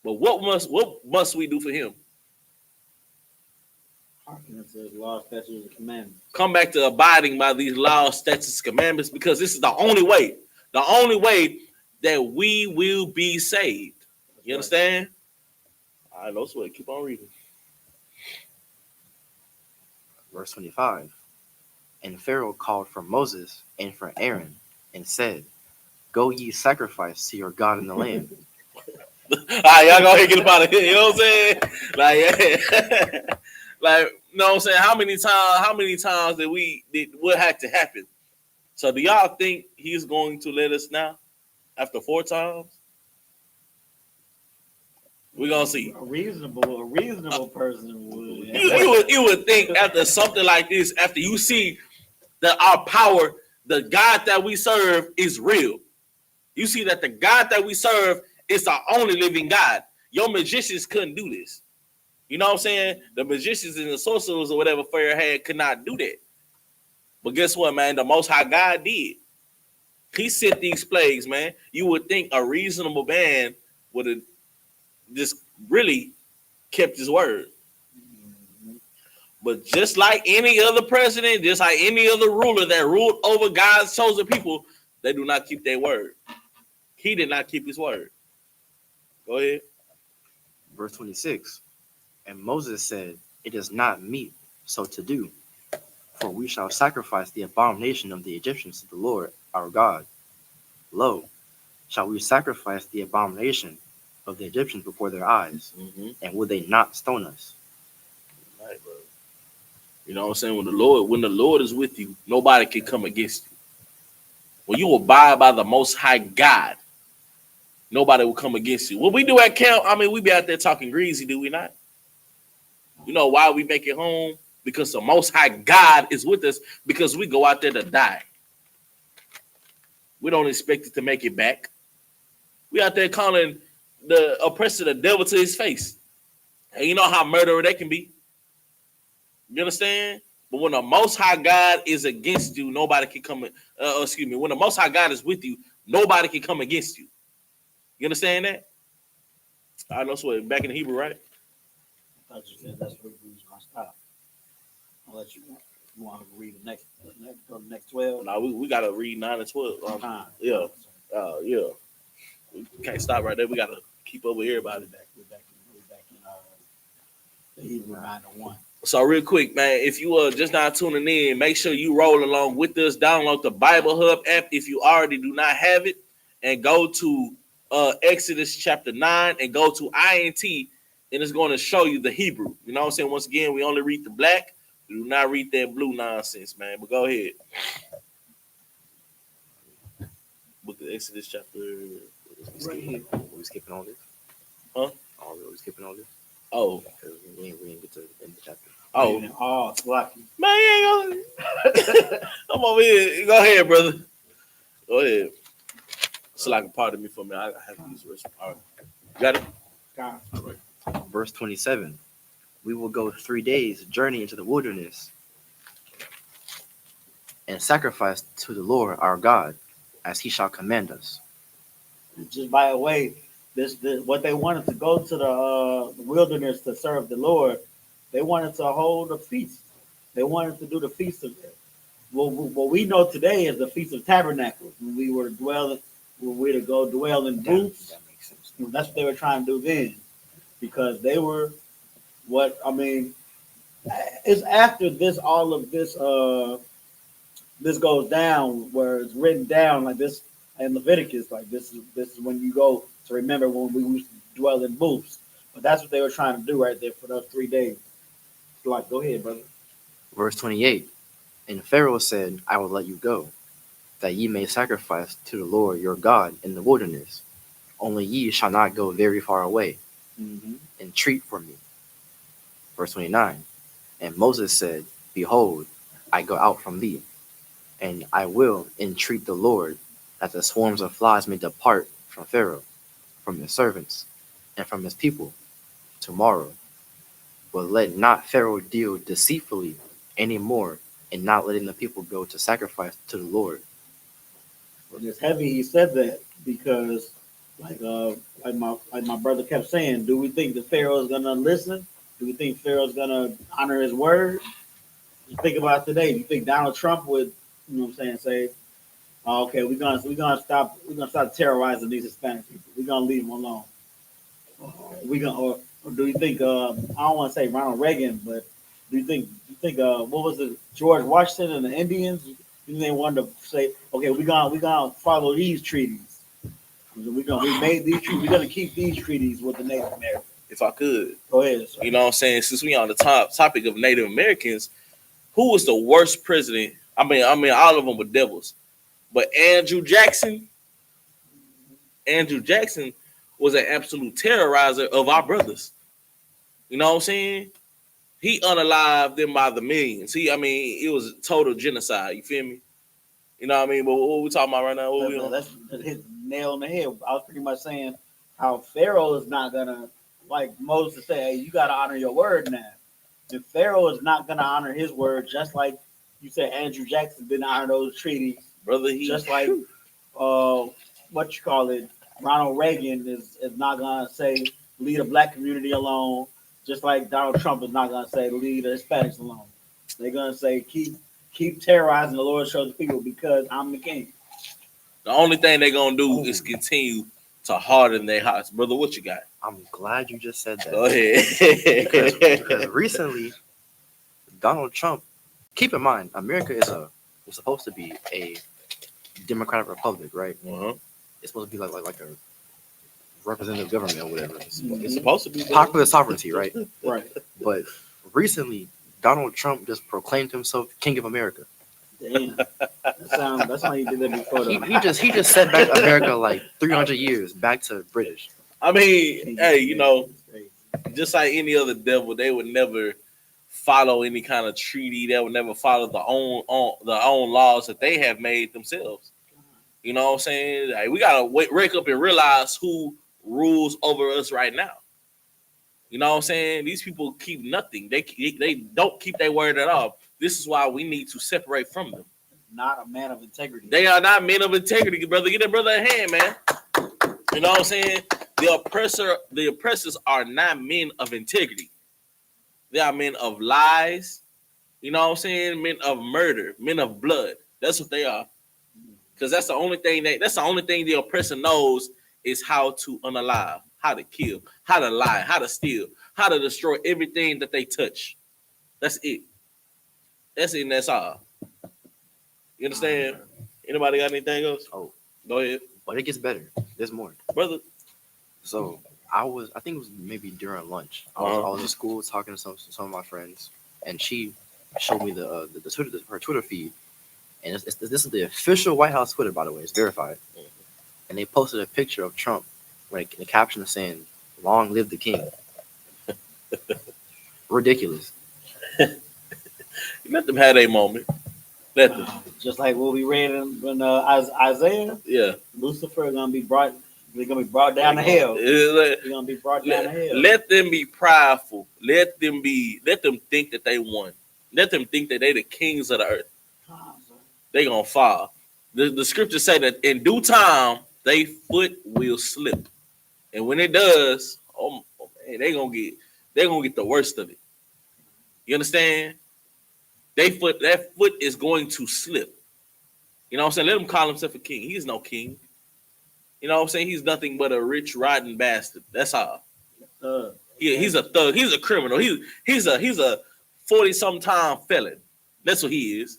B: But what must we do for Him?
A: Hearken to His law, statutes, and commandments.
B: Come back to abiding by these laws, statutes, and commandments, because this is the only way that we will be saved. You understand? All right, no sweat. Keep on reading.
C: Verse 25. And Pharaoh called for Moses and for Aaron and said, Go ye sacrifice to your God in the land.
B: All right, y'all go ahead and get up out of here. You know what I'm saying? Like, yeah. Like, you know what I'm saying? How many times what had to happen? So do y'all think He's going to let us now after 4 times? We're gonna see.
A: A reasonable person would.
B: You would think after something like this, after you see that our power, the God that we serve is real. You see that the God that we serve is the only living God. Your magicians couldn't do this. You know what I'm saying? The magicians and the sorcerers or whatever Pharaoh had could not do that. But guess what, man? The Most High God did. He sent these plagues, man. You would think a reasonable man would have just really kept his word. But just like any other president, just like any other ruler that ruled over God's chosen people, they do not keep their word. He did not keep his word. Go ahead.
C: Verse 26. And Moses said, It is not meet so to do, for we shall sacrifice the abomination of the Egyptians to the Lord our God. Lo, shall we sacrifice the abomination of the Egyptians before their eyes, and will they not stone us?
B: Right, bro. You know what I'm saying? When the Lord is with you, nobody can come against you. When you abide by the Most High God, nobody will come against you. What we do at camp, I mean, we be out there talking greasy, do we not? You know why we make it home? Because the Most High God is with us, because we go out there to die. We don't expect it to make it back. We out there calling the oppressor the devil to his face. And you know how murderer they can be. You understand? But when the Most High God is against you, nobody can come. When the Most High God is with you, nobody can come against you. You understand that? I know. So back in the Hebrew, right?
A: I thought you said that's where we was gonna stop. I'll let you want to read the next go to the next 12.
B: No, we gotta read 9 and 12. Yeah. Yeah. We can't stop right there. We gotta keep over here about it.
A: We're back in the Hebrew 9:1.
B: So real quick, man, if you are just not tuning in, make sure you roll along with us. Download the Bible Hub app if you already do not have it, and go to Exodus chapter 9 and go to INT, and it's going to show you the Hebrew. You know what I'm saying? Once again, we only read the black. We do not read that blue nonsense, man. But go ahead. Book of Exodus chapter.
C: Right here. We skipping all this?
B: Huh?
C: Oh, we skipping all this?
B: Oh.
C: We ain't get to the end of the chapter.
A: Oh, sloppy.
B: Man, you ain't gonna... I'm over here. Go ahead, brother. Go ahead. It's like a part of me for me. I have to use the rest. All right. Got it?
A: God.
B: All right.
C: Verse 27. We will go 3 days journey into the wilderness and sacrifice to the Lord our God as he shall command us.
A: Just by the way, this what they wanted to go to the wilderness to serve the Lord. They wanted to hold a feast. They wanted to do the feast of what we know today is the Feast of Tabernacles. When we were dwelling, when we to go dwell in booths.
C: That makes sense.
A: That's what they were trying to do then. because they were what I mean. It's after this, all of this, this goes down where it's written down like this in Leviticus. Like this is when you go to remember when we used to dwell in booths. But that's what they were trying to do right there for those 3 days. Like, go ahead, brother.
C: Verse 28. And Pharaoh said, I will let you go, that ye may sacrifice to the Lord your God in the wilderness. Only ye shall not go very far away. Entreat for me. Verse 29. And Moses said, Behold, I go out from thee, and I will entreat the Lord that the swarms of flies may depart from Pharaoh, from his servants, and from his people tomorrow. But let not Pharaoh deal deceitfully any more in not letting the people go to sacrifice to the Lord.
A: And it's heavy. He said that because, like my brother kept saying, do we think that Pharaoh is gonna listen? Do we think Pharaoh's gonna honor his word? You think about today. You think Donald Trump would, you know what I'm saying, say, oh, okay, we're gonna stop terrorizing these Hispanic people. We're gonna leave them alone. Or do you think I don't want to say Ronald Reagan, but do you think what was it, George Washington and the Indians? You think they wanted to say, okay, we're gonna follow these treaties. We made these treaties. We're gonna keep these treaties with the Native Americans.
B: If I could,
A: Go ahead. Sir.
B: you know what I'm saying? Since we on the topic of Native Americans, who was the worst president? I mean, all of them were devils, but Andrew Jackson was an absolute terrorizer of our brothers. You know what I'm saying? He unalived them by the millions. It was total genocide. You feel me? You know what I mean? But what we talking about right now?
A: That's hit nail on the head. I was pretty much saying how Pharaoh is not gonna, like Moses said, hey, you gotta honor your word now. If Pharaoh is not gonna honor his word, just like you said, Andrew Jackson didn't honor those treaties,
B: brother.
A: Just like what you call it, Ronald Reagan is not gonna say leave the black community alone. Just like Donald Trump is not gonna say leave the Hispanics alone. They're gonna say keep terrorizing the Lord shows the people because I'm the king.
B: The only thing they're gonna do is continue to harden their hearts, brother. What you got?
C: I'm glad you just said that.
B: Go ahead.
C: because recently, Donald Trump. Keep in mind, America is supposed to be a democratic republic, right?
B: Uh-huh.
C: It's supposed to be like a representative government or whatever.
B: It's supposed to be
C: popular sovereignty, right?
A: Right.
C: But recently, Donald Trump just proclaimed himself king of America.
A: Damn. That's how he did that before.
C: He just set back America like 300 years back to British.
B: I mean, hey, you know, just like any other devil, they would never follow any kind of treaty. They would never follow their own laws that they have made themselves. You know what I'm saying? Like, we gotta wake up and realize who rules over us right now. You know what I'm saying? These people keep nothing. They don't keep their word at all. This is why we need to separate from them.
A: Not a man of integrity.
B: They are not men of integrity, brother. Get that brother a hand, man. You know what I'm saying? The oppressors are not men of integrity. They are men of lies. You know what I'm saying? Men of murder, men of blood. That's what they are. Because that's the only thing the oppressor knows is how to unalive, how to kill, how to lie, how to steal, how to destroy everything that they touch. That's it. That's it and that's all. You understand? Anybody got anything else?
C: Oh,
B: go ahead.
C: But it gets better. There's more.
B: Brother.
C: So I think it was maybe during lunch. I was in school talking to some of my friends, and she showed me the her Twitter feed. And this is the official White House Twitter, by the way. It's verified. And they posted a picture of Trump, like the caption saying, "Long live the king." Ridiculous.
B: Let them have a moment. Let them.
A: Just like what we read in Isaiah.
B: Yeah.
A: Lucifer is gonna be brought. They're gonna be brought down to hell. They're gonna be brought down to hell.
B: Let them be prideful. Let them think that they won. Let them think that they the kings of the earth. They gonna fall. The scriptures say that in due time they foot will slip, and when it does, oh man, they gonna get the worst of it. You understand? That foot is going to slip. You know what I'm saying? Let him call himself a king. He's no king. You know what I'm saying? He's nothing but a rich, rotten bastard. That's all. He's a thug. He's a criminal. He's a 40-some-time felon. That's what he is.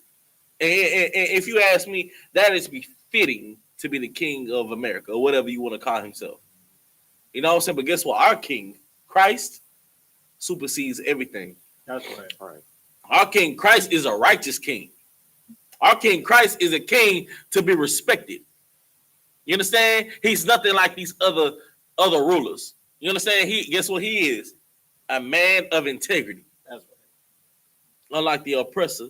B: And if you ask me, that is befitting to be the king of America or whatever you want to call himself. You know what I'm saying? But guess what? Our king, Christ, supersedes everything.
A: That's right.
C: All right.
B: Our king, Christ, is a righteous king. Our king, Christ, is a king to be respected. You understand? He's nothing like these other rulers. You understand? Guess what he is? A man of integrity.
A: That's right.
B: Unlike the oppressor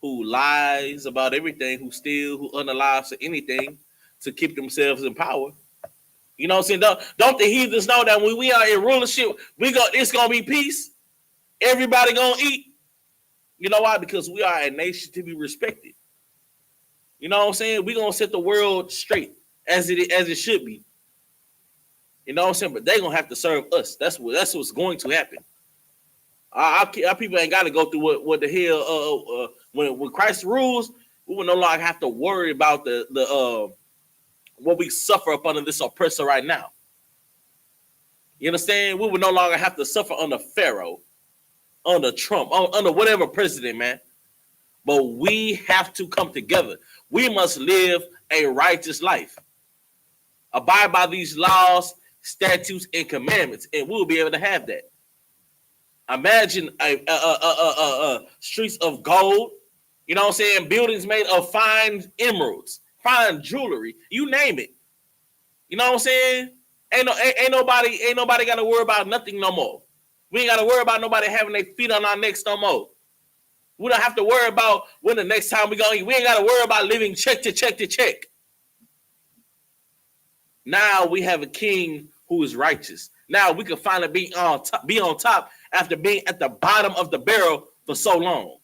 B: who lies about everything, who steals, who unalives to anything to keep themselves in power. You know what I'm saying? Don't the heathens know that when we are in rulership, it's gonna be peace. Everybody gonna eat. You know why? Because we are a nation to be respected. You know what I'm saying? We're gonna set the world straight as it should be. You know what I'm saying? But they're gonna have to serve us. That's what's going to happen. Our people ain't got to go through what the hell. When Christ rules, we will no longer have to worry about the what we suffer up under this oppressor right now. You understand? We will no longer have to suffer under Pharaoh, under Trump, under whatever president, man. But we have to come together. We must live a righteous life. Abide by these laws, statutes, and commandments, and we'll be able to have that. Imagine streets of gold, you know what I'm saying? Buildings made of fine emeralds, fine jewelry, you name it. You know what I'm saying? Ain't nobody got to worry about nothing no more. We ain't got to worry about nobody having their feet on our necks no more. We don't have to worry about when the next time we gonna eat. We ain't got to worry about living check to check to check. Now we have a king who is righteous. Now we can finally be on top after being at the bottom of the barrel for so long.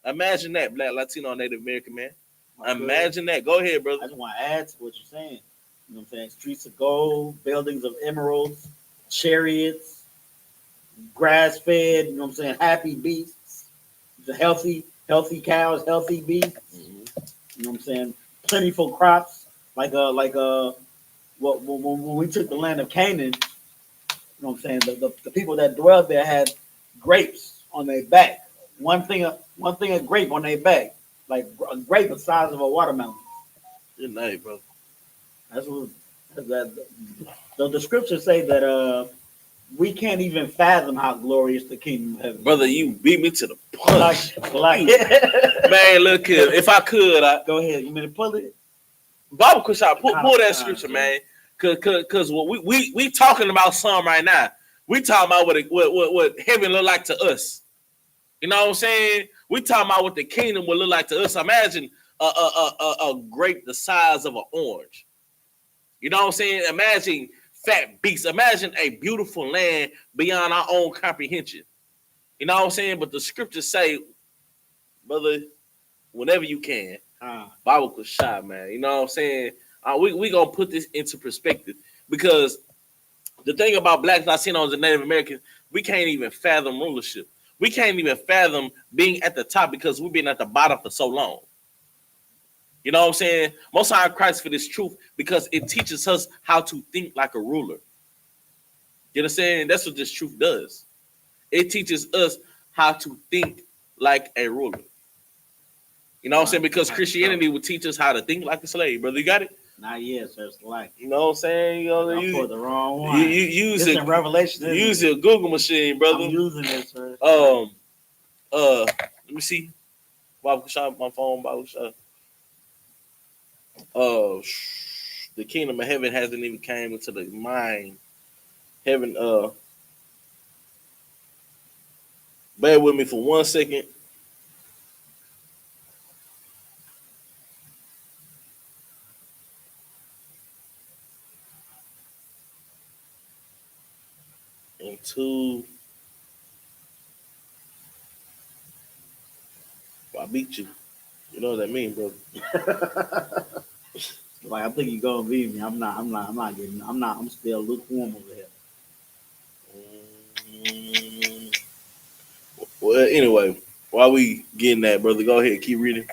B: Imagine that, Black, Latino, Native American man. Imagine that. Go ahead, brother.
A: I just want to add to what you're saying. You know what I'm saying? Streets of gold, buildings of emeralds, chariots, grass-fed, you know what I'm saying? Happy beasts, the healthy cows, healthy beasts. Mm-hmm. You know what I'm saying? Plentiful crops, like when we took the land of Canaan. You know what I'm saying? The people that dwelled there had grapes on their back. One thing of grape on their back, like a grape the size of a watermelon.
B: Good night, bro.
A: That's what the scriptures say that we can't even fathom how glorious the kingdom of heaven is.
B: Brother, you beat me to the punch.
A: Man,
B: look here. If I could,
A: go ahead. You mean to pull it?
B: Bible question, pull that scripture, man. Cause what we talking about some right now. We talking about what heaven look like to us. You know what I'm saying? We talking about what the kingdom will look like to us. Imagine a grape the size of an orange. You know what I'm saying? Imagine fat beasts. Imagine a beautiful land beyond our own comprehension. You know what I'm saying? But the scriptures say, brother, whenever you can, Bible was shot, man. You know what I'm saying? We gonna put this into perspective, because the thing about Blacks, Latinos, and Native Americans, we can't even fathom rulership. We can't even fathom being at the top because we've been at the bottom for so long. You know what I'm saying? Most High Christ for this truth, because it teaches us how to think like a ruler. You understand? That's what this truth does. It teaches us how to think like a ruler. You know what I'm saying? Because Christianity would teach us how to think like a slave, brother. You got it?
A: Not yet, so it's like,
B: you know what I'm saying? You know,
A: I put the wrong one.
B: You use it.
A: Revelation.
B: Use your Google machine, brother.
A: I'm using this, sir.
B: Let me see. Bible shop, my phone. Bible shop. The kingdom of heaven hasn't even came into the mind. Heaven. Bear with me for 1 second. And two, I beat you. You know what that means, brother.
A: Like, I think you're gonna beat me. I'm still lukewarm over here.
B: Well, anyway, while we getting that, brother, go ahead, keep reading.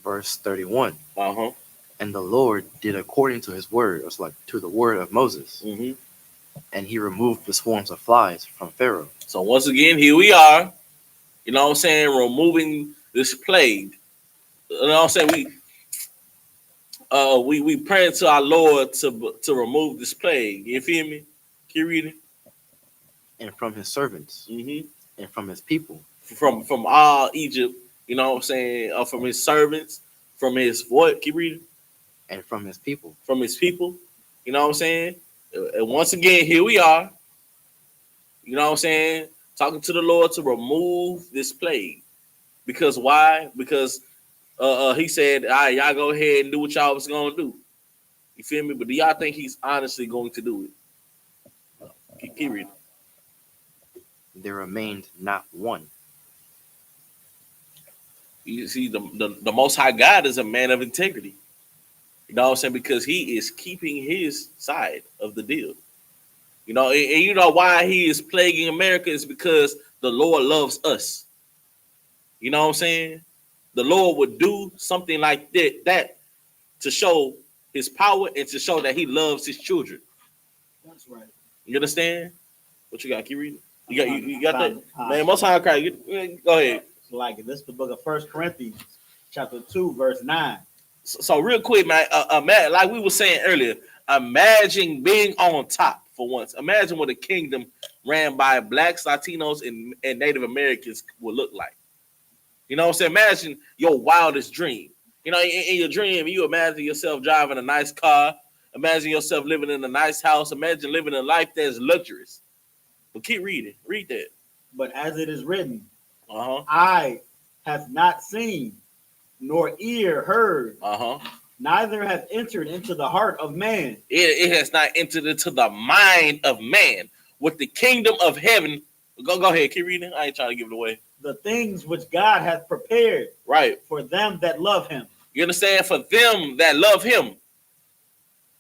C: Verse 31.
B: Uh-huh.
C: And the Lord did according to his word. It's like to the word of Moses.
B: Mm-hmm.
C: And he removed the swarms of flies from Pharaoh.
B: So once again, here we are. You know what I'm saying? Removing this plague. You know what I'm saying? We pray to our Lord to remove this plague. You feel me? Keep reading.
C: And from his servants.
B: Mm-hmm.
C: And from his people.
B: From all Egypt. You know what I'm saying? From his servants. From his what? Keep reading.
C: And from his people.
B: From his people. You know what I'm saying? And once again, here we are. You know what I'm saying? Talking to the Lord to remove this plague. Because why? Because he said, all right, y'all go ahead and do what y'all was going to do. You feel me? But do y'all think he's honestly going to do it? Keep reading.
C: There remained not one.
B: You see, the Most High God is a man of integrity. You know what I'm saying? Because he is keeping his side of the deal. You know, and you know why he is plaguing America is because the Lord loves us. You know what I'm saying? The Lord would do something like that to show his power and to show that he loves his children.
A: That's right.
B: You understand? What you got? Keep reading. You got that? Man, Most High cry. Go ahead.
A: Like this is the book of 1 Corinthians, chapter 2, verse 9.
B: So real quick, man, like we were saying earlier, imagine being on top for once. Imagine what a kingdom ran by blacks, Latinos, and Native Americans would look like. You know what I'm saying? Imagine your wildest dream. You know, in your dream, you imagine yourself driving a nice car. Imagine yourself living in a nice house. Imagine living a life that's luxurious. But keep reading. Read that.
A: But as it is written, I have not seen, nor ear heard, neither have entered into the heart of man.
B: It has not entered into the mind of man. With the kingdom of heaven, go ahead, keep reading. I ain't trying to give it away.
A: The things which God hath prepared,
B: right, for
A: them that love him.
B: You understand? For them that love him.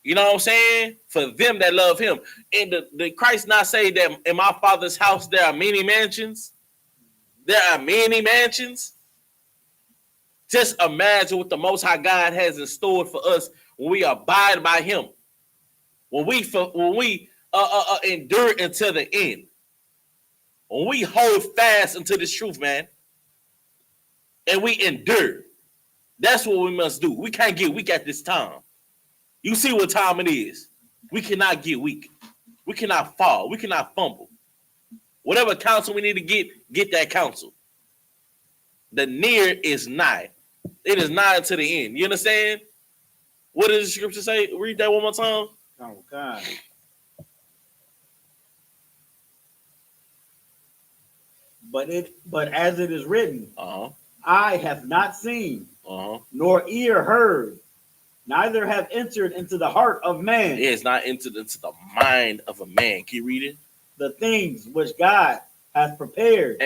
B: You know what I'm saying? For them that love him. And the Christ not say that in my Father's house there are many mansions? There are many mansions. Just imagine what the Most High God has in store for us when we abide by him. When we endure until the end. When we hold fast unto this truth, man. And we endure. That's what we must do. We can't get weak at this time. You see what time it is. We cannot get weak. We cannot fall. We cannot fumble. Whatever counsel we need to get that counsel. The near is nigh. It is nigh to the end. You understand? What does the scripture say? Read that one more time.
A: Oh, God. But as it is written, I have not seen, nor ear heard, neither have entered into the heart of man.
B: It has not entered into the mind of a man. Keep reading.
A: The things which God hath prepared.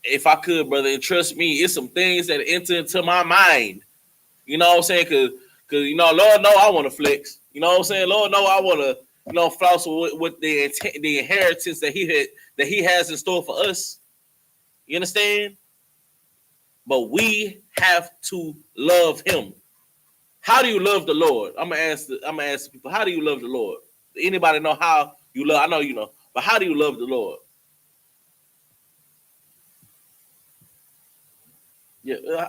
B: If I could, brother, and trust me, it's some things that enter into my mind. You know what I'm saying? Because you know, Lord know I want to flex. You know what I'm saying? Lord know I want to, you know, floss with the inheritance that he has in store for us. You understand? But we have to love him. How do you love the Lord? I'm gonna ask people, how do you love the Lord? Anybody know how you love? I know you know, but how do you love the Lord? Yeah,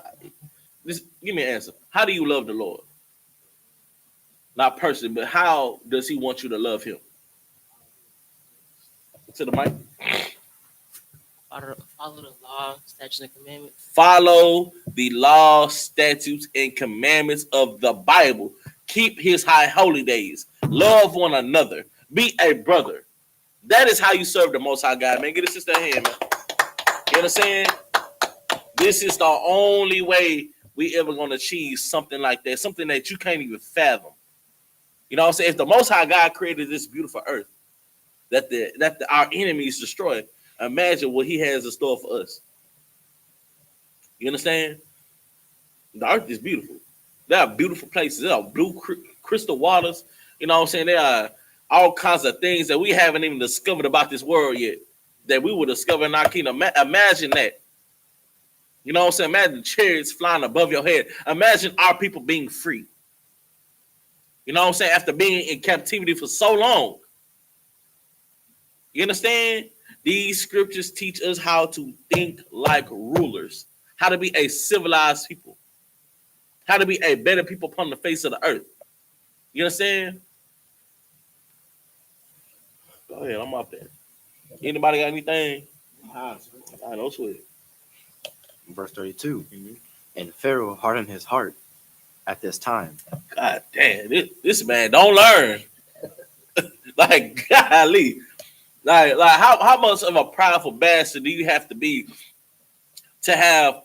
B: just give me an answer. How do you love the Lord? Not personally, but how does he want you to love him? To the mic.
D: Follow the law, statutes, and commandments.
B: Follow the law, statutes, and commandments of the Bible. Keep his high holy days. Love one another. Be a brother. That is how you serve the Most High God, man. Get a sister hand, man. You understand? This is the only way we ever going to achieve something like that. Something that you can't even fathom. You know what I'm saying? If the Most High God created this beautiful earth that our enemies destroy, imagine what he has in store for us. You understand? The earth is beautiful. There are beautiful places. There are blue crystal waters. You know what I'm saying? There are all kinds of things that we haven't even discovered about this world yet that we will discover in our kingdom. Imagine that. You know what I'm saying? Imagine chariots flying above your head. Imagine our people being free. You know what I'm saying? After being in captivity for so long. You understand? These scriptures teach us how to think like rulers, how to be a civilized people, how to be a better people upon the face of the earth. You understand? Go ahead, I'm up there. Anybody got anything? I know sweat.
C: Verse 32.
B: Mhm.
C: And Pharaoh hardened his heart at this time.
B: God damn, this man don't learn. Like, golly. Like how much of a prideful bastard do you have to be to have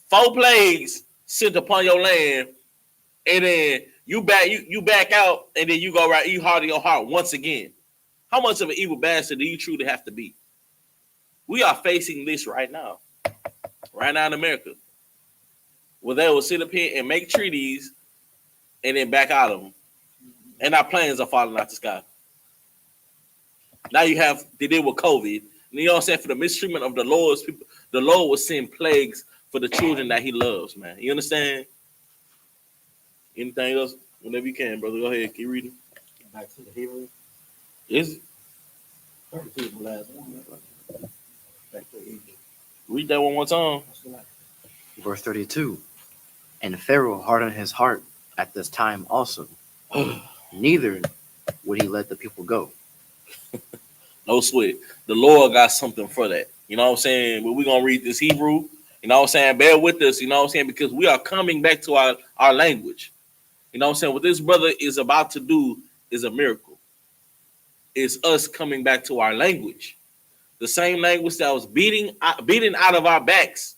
B: 4 plagues sent upon your land, and then you back out, and then you go right, you harden your heart once again? How much of an evil bastard do you truly have to be? We are facing this right now in America, where they will sit up here and make treaties and then back out of them, and our planes are falling out the sky. Now you have to deal with COVID. You know what I'm saying? For the mistreatment of the Lord's people, the Lord will send plagues for the children that He loves, man. You understand? Anything else? Whenever you can, brother. Go ahead. Keep reading.
A: Back to the Hebrew.
B: Is it?
A: 32 is the last one. Back to Egypt.
B: Read that one more time.
C: Verse 32. And Pharaoh hardened his heart at this time also. Neither would he let the people go.
B: No sweat. The Lord got something for that. You know what I'm saying? But we're going to read this Hebrew. You know what I'm saying? Bear with us. You know what I'm saying? Because we are coming back to our language. You know what I'm saying? What this brother is about to do is a miracle. It's us coming back to our language. The same language that was beating out of our backs.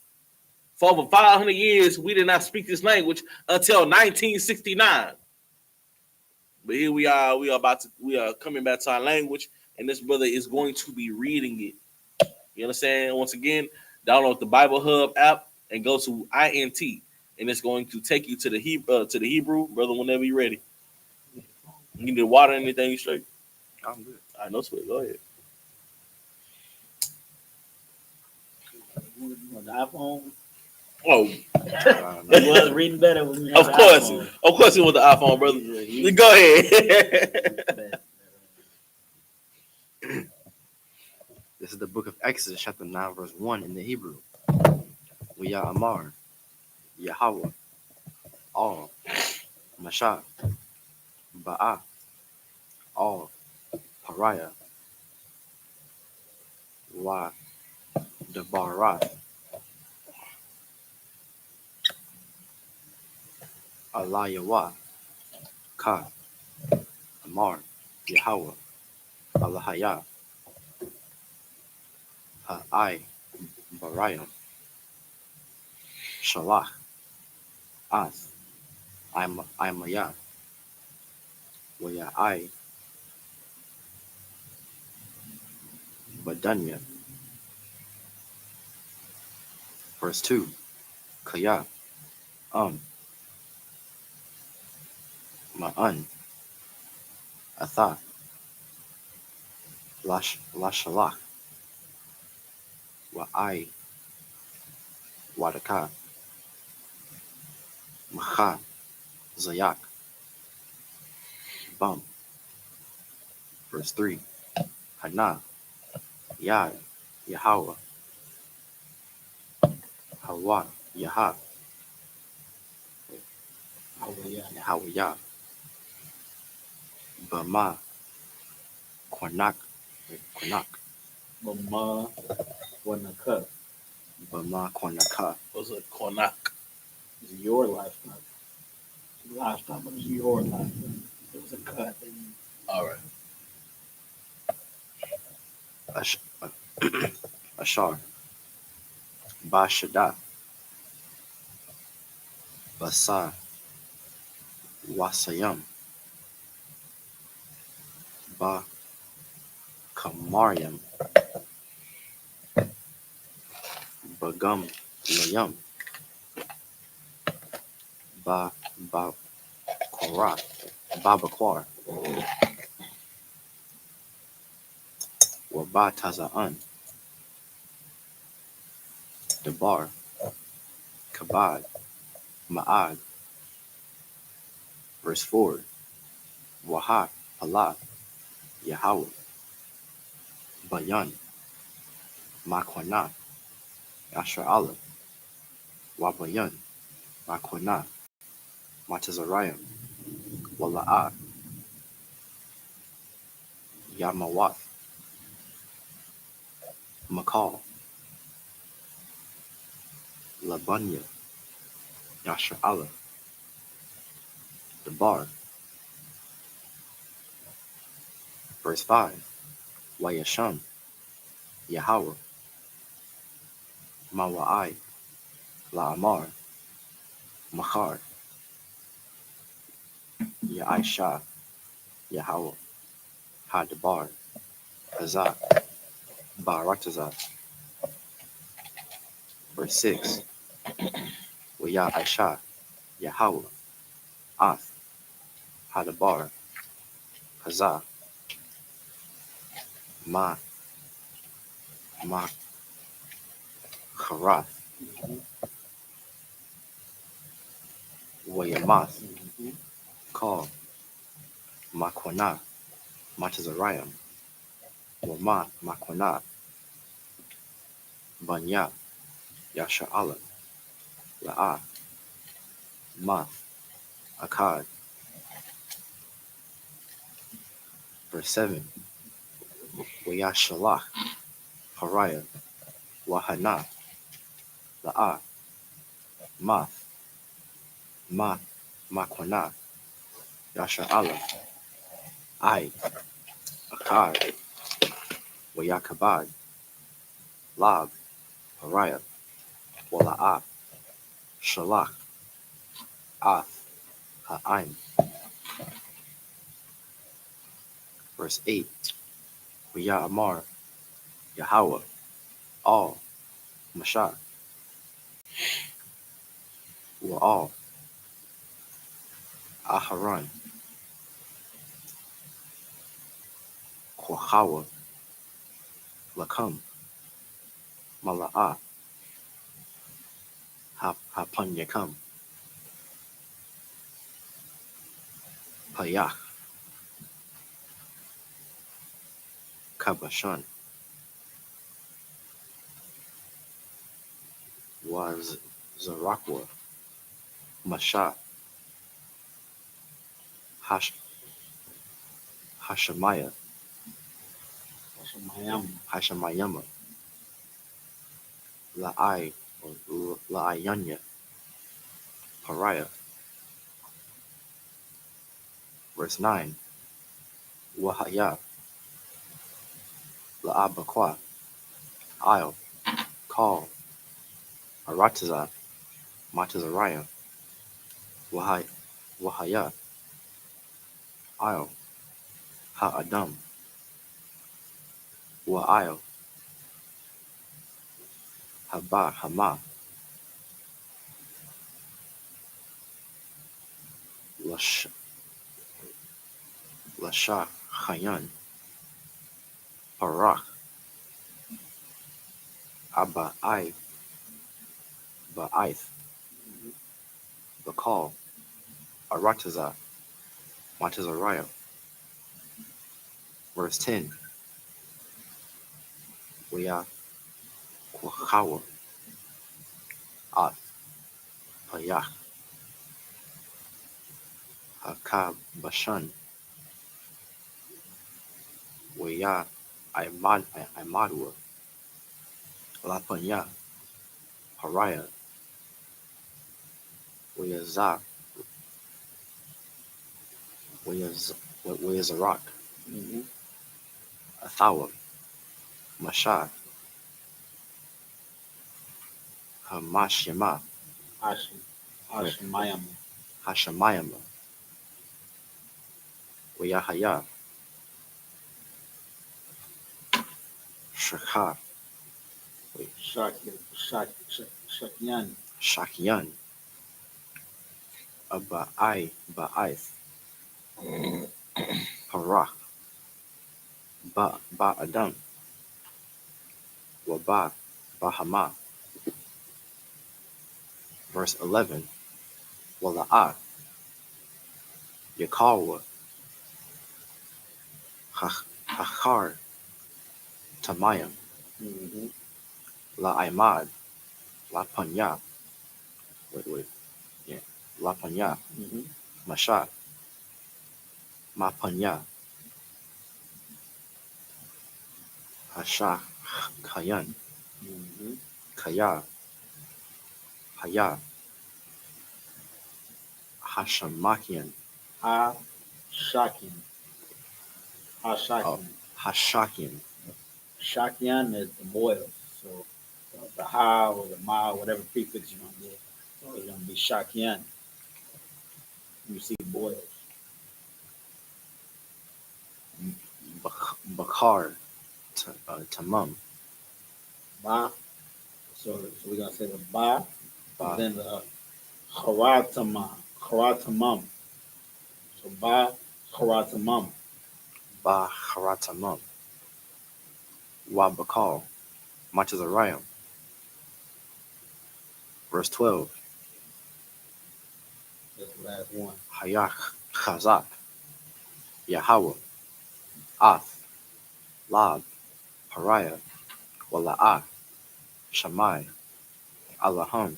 B: For over 500 years, we did not speak this language until 1969. But here we are. We are coming back to our language, and this brother is going to be reading it. You understand? Once again, download the Bible Hub app and go to INT, and it's going to take you to the Hebrew, brother. Whenever you're ready. You need water, anything you straight?
C: I'm good.
B: I know, sweat. Go ahead.
A: The iPhone.
B: Oh,
A: It was reading better when we had
B: of
A: the
B: course,
A: iPhone.
B: of course, it was the iPhone, brother.
A: Yeah,
B: Go ahead.
C: This is the book of Exodus, chapter 9, verse 1 in the Hebrew. YAHANNA, Yahweh, all, Masha, Ba'a, all, Pariah, Wa, Dabarath, Allah Yahweh, Ka, Amar, Yahweh, Allahaya, Ha'ai, Barayam, Shalach, As, I'm a Yah, Waya I, Badunya. Verse 2, Kaya, Ma'an, Atha, Lashalach, Wa'ai, Wadaka, Macha, Zayak, Bum. Verse 3, Hana, Yad, Yahweh, Hawa, Yahah, Yahweh Yah, Bama, Kwanak,
A: Mama wasn't a cut.
C: Bama, Kwanaka,
B: What's a konak?
A: It's your livestock. Livestock, but it's your livestock. It was a cut.
B: All right.
C: Ashar, Bashada, Basa, Wasayam, Ba, Kamariam, Bagum, Layam, Ba, Kora, Babaquar, Waba Tazaan, Debar, Kabad, Ma'ad. Verse 4, Waha, Allah, Yahweh, Bayan, Makwana, Yasha Allah, Wabayan, Makwana, Matazarayam, Wala'a, Yamawath, Makal, Labunya, Yasha Allah, the bar. Verse 5, Wayasham, Yahweh, Mawa'ai, La'amar, Machar, Ya'isha, Yahweh, Hadabar, Azak, Baratazak. Verse 6, Ya'isha, Yahweh, Ath, Hadabar, Hazak, Ma, Charath, Wayamath, Kal, Makwana, Matazarayam, Wama, Makwana, Banya, Yasha Allah, La'a, Math, Akkad. Verse 7, Wayashalach, Haraya, YAHANNA, La'a, Math, Makwana, Yasha Allah, Akkad, Wayakabad, Lab, Haraya, Wala'a, Shalach, Ath, Ha'aim. Verse 8, Amar, Yahweh, all, Mashah, all, Aharon, Kohawa, Lakam, Mala'ah, Hapanyakam, Payach, Kabashan, was Zarakwa, Mashah, Hashemayah, Hashemayama, La'ayanya, Pariah. Verse 9, Wahaya, La'abakwa, I'll, Call, Aratazah, Matazariah, Wahaya, I'll, Ha'adam, Wa'il, Hama, Lasha, Chayan, Parach, Ba'ith, Bakal, Aratazah, Matazariah. Verse 10, Kwachawa, Ath, Payach, Hakabashan, Imadua, Lapanya, Pariah, Wayazak, Wayazarak, Athawa, Mashah, Hamashima, Hashemayama, Wayahaya, Shakha, Shakyan, Ba'ith, Parach, Ba'adam, Bahama. Verse 11, Wala'ah, Yakalwa, Hachar, Tamayam,
A: Mm-hmm.
C: La Imad, La Panya. Wait. Yeah. La Panya,
A: Mm-hmm.
C: Masha, Ma Panya, Hasha, Kayan,
A: Mm-hmm.
C: Kaya, Haya, Hashamakian,
A: Ha-Shakin.
C: oh,
A: Ha-Shakin.
C: Hashakian,
A: Shakian is the boils. So the ha or the ma, whatever prefix you're gonna get, so it's gonna be Shakian. You see boils.
C: Bakar, Tamam,
A: Ba. So we're gonna say the ba, and
C: Ba,
A: then the Haratama. Haratamum. So ba Haratamum.
C: Ba Haratamam, Wa Bakal, Machazarayam. Verse 12,
A: That's the last one.
C: Hayach, Chazak, Yahweh, Ath, Lab, Pariah, Wala'ah, Shammai, Allaham,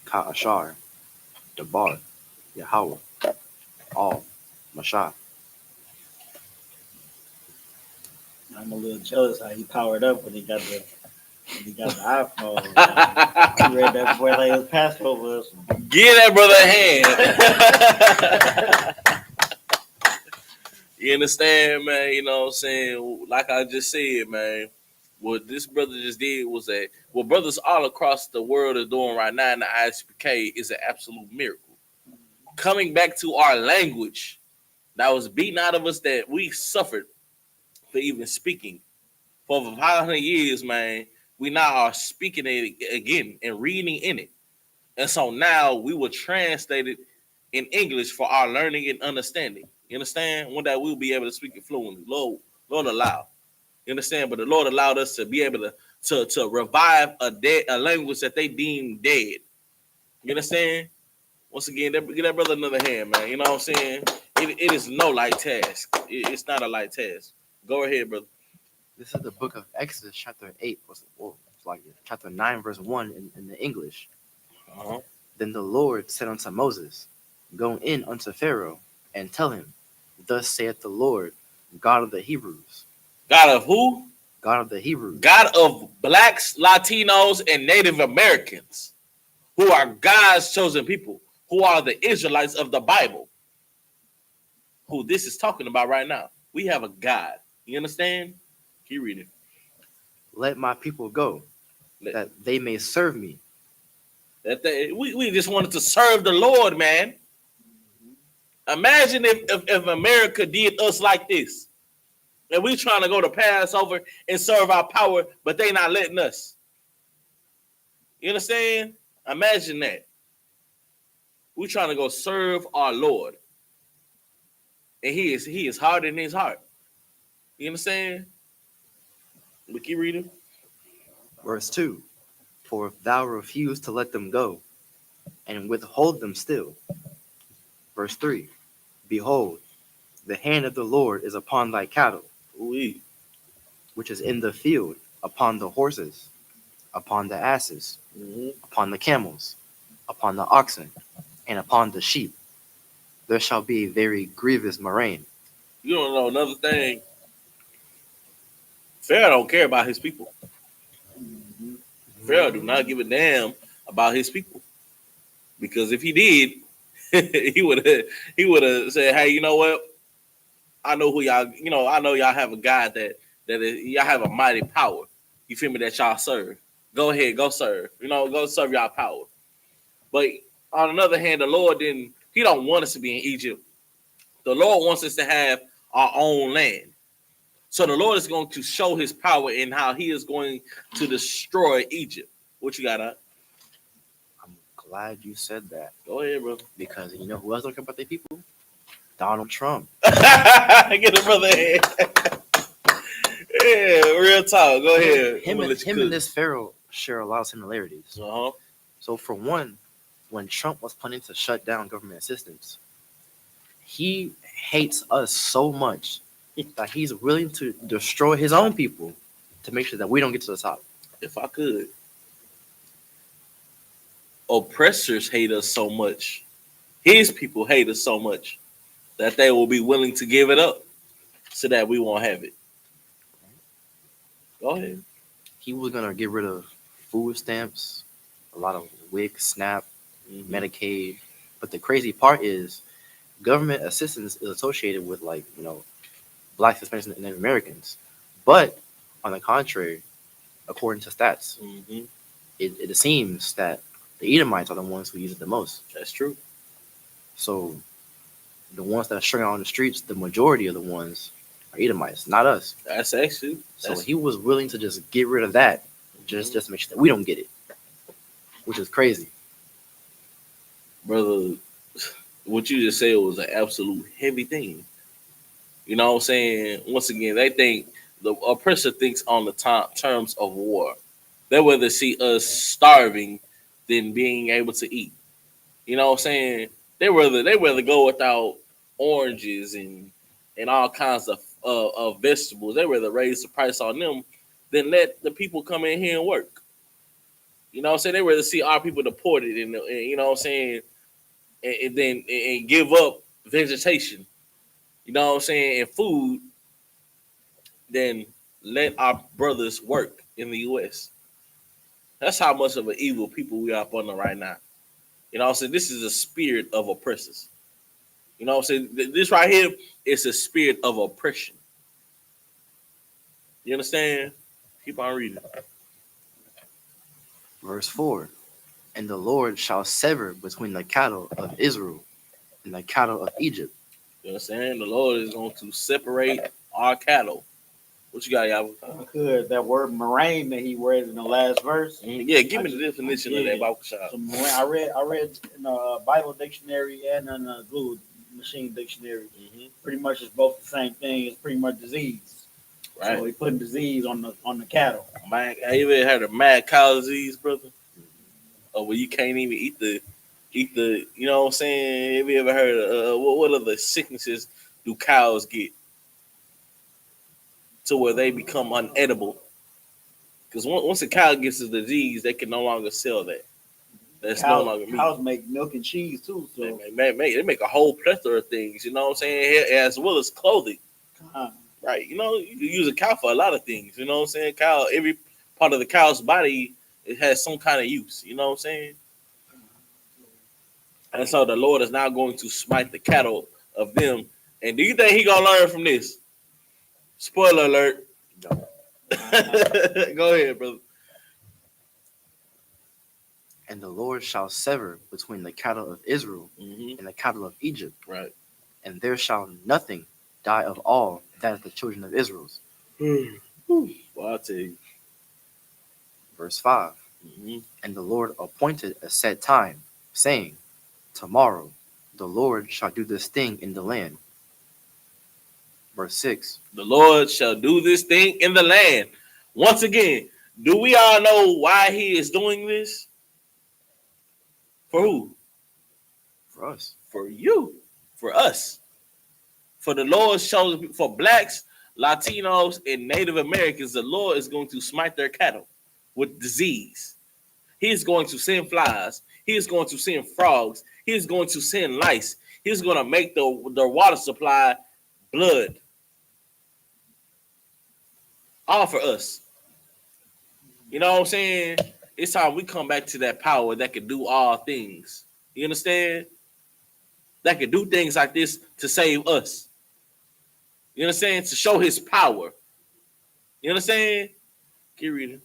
C: Ka'ashar, Dabar, Yahweh, All, Mashah.
A: I'm a little jealous how he powered up when he got the iPhone. He read that before like it was Passover.
B: Give that brother a hand. You understand, man? You know what I'm saying? Like I just said, man, what this brother just did was that what brothers all across the world are doing right now in the I.S.U.P.K is an absolute miracle. Coming back to our language that was beaten out of us, that we suffered for even speaking. For over 500 years, man, we now are speaking it again and reading in it. And so now we will translate it in English for our learning and understanding. You understand? One day we'll be able to speak it fluently. Lord allow. You understand? But the Lord allowed us to be able to revive a language that they deemed dead. You understand? Once again, give that brother another hand, man. You know what I'm saying? It is no light task. It's not a light task. Go ahead, brother.
C: This is the book of Exodus, chapter 8, it's like chapter 9, verse 1 in the English.
B: Uh-huh.
C: Then the Lord said unto Moses, Go in unto Pharaoh, and tell him, Thus saith the Lord, God of the Hebrews.
B: God of who?
C: God of the Hebrews.
B: God of blacks, Latinos, and Native Americans, who are God's chosen people, who are the Israelites of the Bible, who this is talking about right now. We have a God. You understand? Keep reading.
C: Let my people go, that they may serve me.
B: We just wanted to serve the Lord, man. Imagine if America did us like this. And we trying to go to Passover and serve our power, but they not letting us. You understand? Imagine that. We trying to go serve our Lord. And he is hard in his heart. You understand? We keep reading.
C: Verse 2, For if thou refuse to let them go, and withhold them still. Verse 3, Behold, the hand of the Lord is upon thy cattle,
B: Ooh-wee.
C: which is in the field, upon the horses, upon the asses, upon the camels, upon the oxen, and upon the sheep. There shall be a very grievous murrain.
B: You don't know another thing. Pharaoh don't care about his people.
A: Mm-hmm.
B: Pharaoh do not give a damn about his people. Because if he did, he would have said, "Hey, you know what? I know who y'all. I know y'all have a God y'all have a mighty power. You feel me? That y'all serve. Go ahead, go serve. Go serve y'all power." But on another hand, the Lord didn't. He don't want us to be in Egypt. The Lord wants us to have our own land. So the Lord is going to show His power in how He is going to destroy Egypt. What you got, huh?
C: I'm glad you said that.
B: Go ahead, bro.
C: Because you know who else don't care about their people? Donald Trump.
B: Get it, brother. Yeah, real talk. Go ahead.
C: Him and this Pharaoh share a lot of similarities.
B: Uh-huh.
C: So for one, when Trump was planning to shut down government assistance, he hates us so much that he's willing to destroy his own people to make sure that we don't get to the top.
B: If I could, oppressors hate us so much. His people hate us so much that they will be willing to give it up so that we won't have it. Go ahead.
C: He was gonna get rid of food stamps, a lot of WIC, SNAP, Medicaid. But the crazy part is government assistance is associated with, like, Blacks, Hispanics, and Native Americans. But on the contrary, according to stats, it seems that the Edomites are the ones who use it the most.
B: That's true.
C: So the ones that are struggling on the streets, the majority of the ones are Edomites, not us.
B: That's actually.
C: So he was willing to just get rid of that, just to make sure that we don't get it, which is crazy.
B: Brother, what you just said was an absolute heavy thing. You know what I'm saying? Once again, they think the oppressor thinks on the terms of war. They rather see us starving than being able to eat. You know what I'm saying? They rather go without oranges and all kinds of vegetables. They rather raise the price on them than let the people come in here and work. You know what I'm saying? They rather see our people deported and you know what I'm saying, and then give up vegetation. You know what I'm saying, and food, than let our brothers work in the U.S. That's how much of an evil people we are up under right now. You know what I'm saying? This is a spirit of oppressors. You know what I'm saying? This right here is a spirit of oppression. You understand? Keep on reading.
C: Verse 4, and the Lord shall sever between the cattle of Israel and the cattle of Egypt.
B: You understand? The Lord is going to separate our cattle. What you got, y'all?
A: Could that word moraine that he read in the last verse?
B: Yeah, give me the definition of that Bible shop.
A: So I read in a Bible dictionary and in a Google machine dictionary. Pretty much it's both the same thing. It's pretty much disease.
B: Right.
A: So he putting disease on the cattle.
B: Man, have you ever heard of mad cow disease, brother? Oh, well, you can't even eat the. You know what I'm saying? Have you ever heard of what other sicknesses do cows get to where they become unedible? Because once a cow gets a disease, they can no longer sell that. That's no longer meat.
A: Cows make milk and cheese too. So
B: they make a whole plethora of things. You know what I'm saying? As well as clothing. Right. You know, you can use a cow for a lot of things. You know what I'm saying? Cow, every part of the cow's body, it has some kind of use. You know what I'm saying? And so the Lord is now going to smite the cattle of them. And do you think he gonna learn from this? Spoiler alert.
C: No.
B: Go ahead, brother.
C: And the Lord shall sever between the cattle of Israel and the cattle of Egypt.
B: Right.
C: And there shall nothing die of all that is the children of Israel's.
B: Well, I'll tell you.
C: Verse 5. And the Lord appointed a set time, saying, tomorrow the Lord shall do this thing in the land. Verse 6.
B: The Lord shall do this thing in the land. Once again, do we all know why he is doing this? For who?
C: For us.
B: For you. For us. For the Lord shows, for blacks, Latinos, and Native Americans, the Lord is going to smite their cattle with disease. He is going to send flies. He is going to send frogs. He is going to send lice. He's going to make the water supply blood. All for us. You know what I'm saying? It's time we come back to that power that can do all things. You understand? That can do things like this to save us. You understand? To show his power. You understand? Keep reading.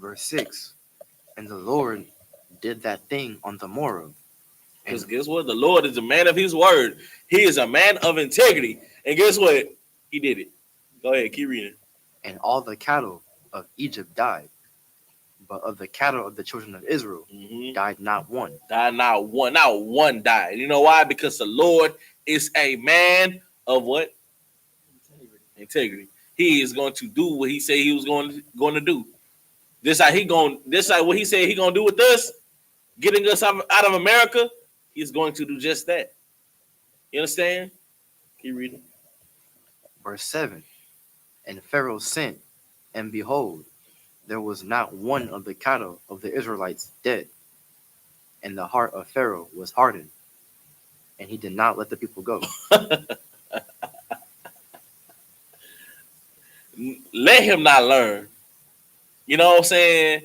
C: Verse 6. And the Lord did that thing on the morrow.
B: Because guess what? The Lord is a man of his word. He is a man of integrity. And guess what? He did it. Go ahead, keep reading.
C: And all the cattle of Egypt died. But of the cattle of the children of Israel died not one.
B: Died not one. Not one died. You know why? Because the Lord is a man of what? Integrity. He is going to do what he said he was going to do. This like what he said he gonna do with us, getting us out of America. He's going to do just that. You understand? Keep reading.
C: Verse 7. And Pharaoh sent And behold, there was not one of the cattle of the Israelites dead. And the heart of Pharaoh was hardened, and he did not let the people go.
B: Let him not learn. You know what I'm saying?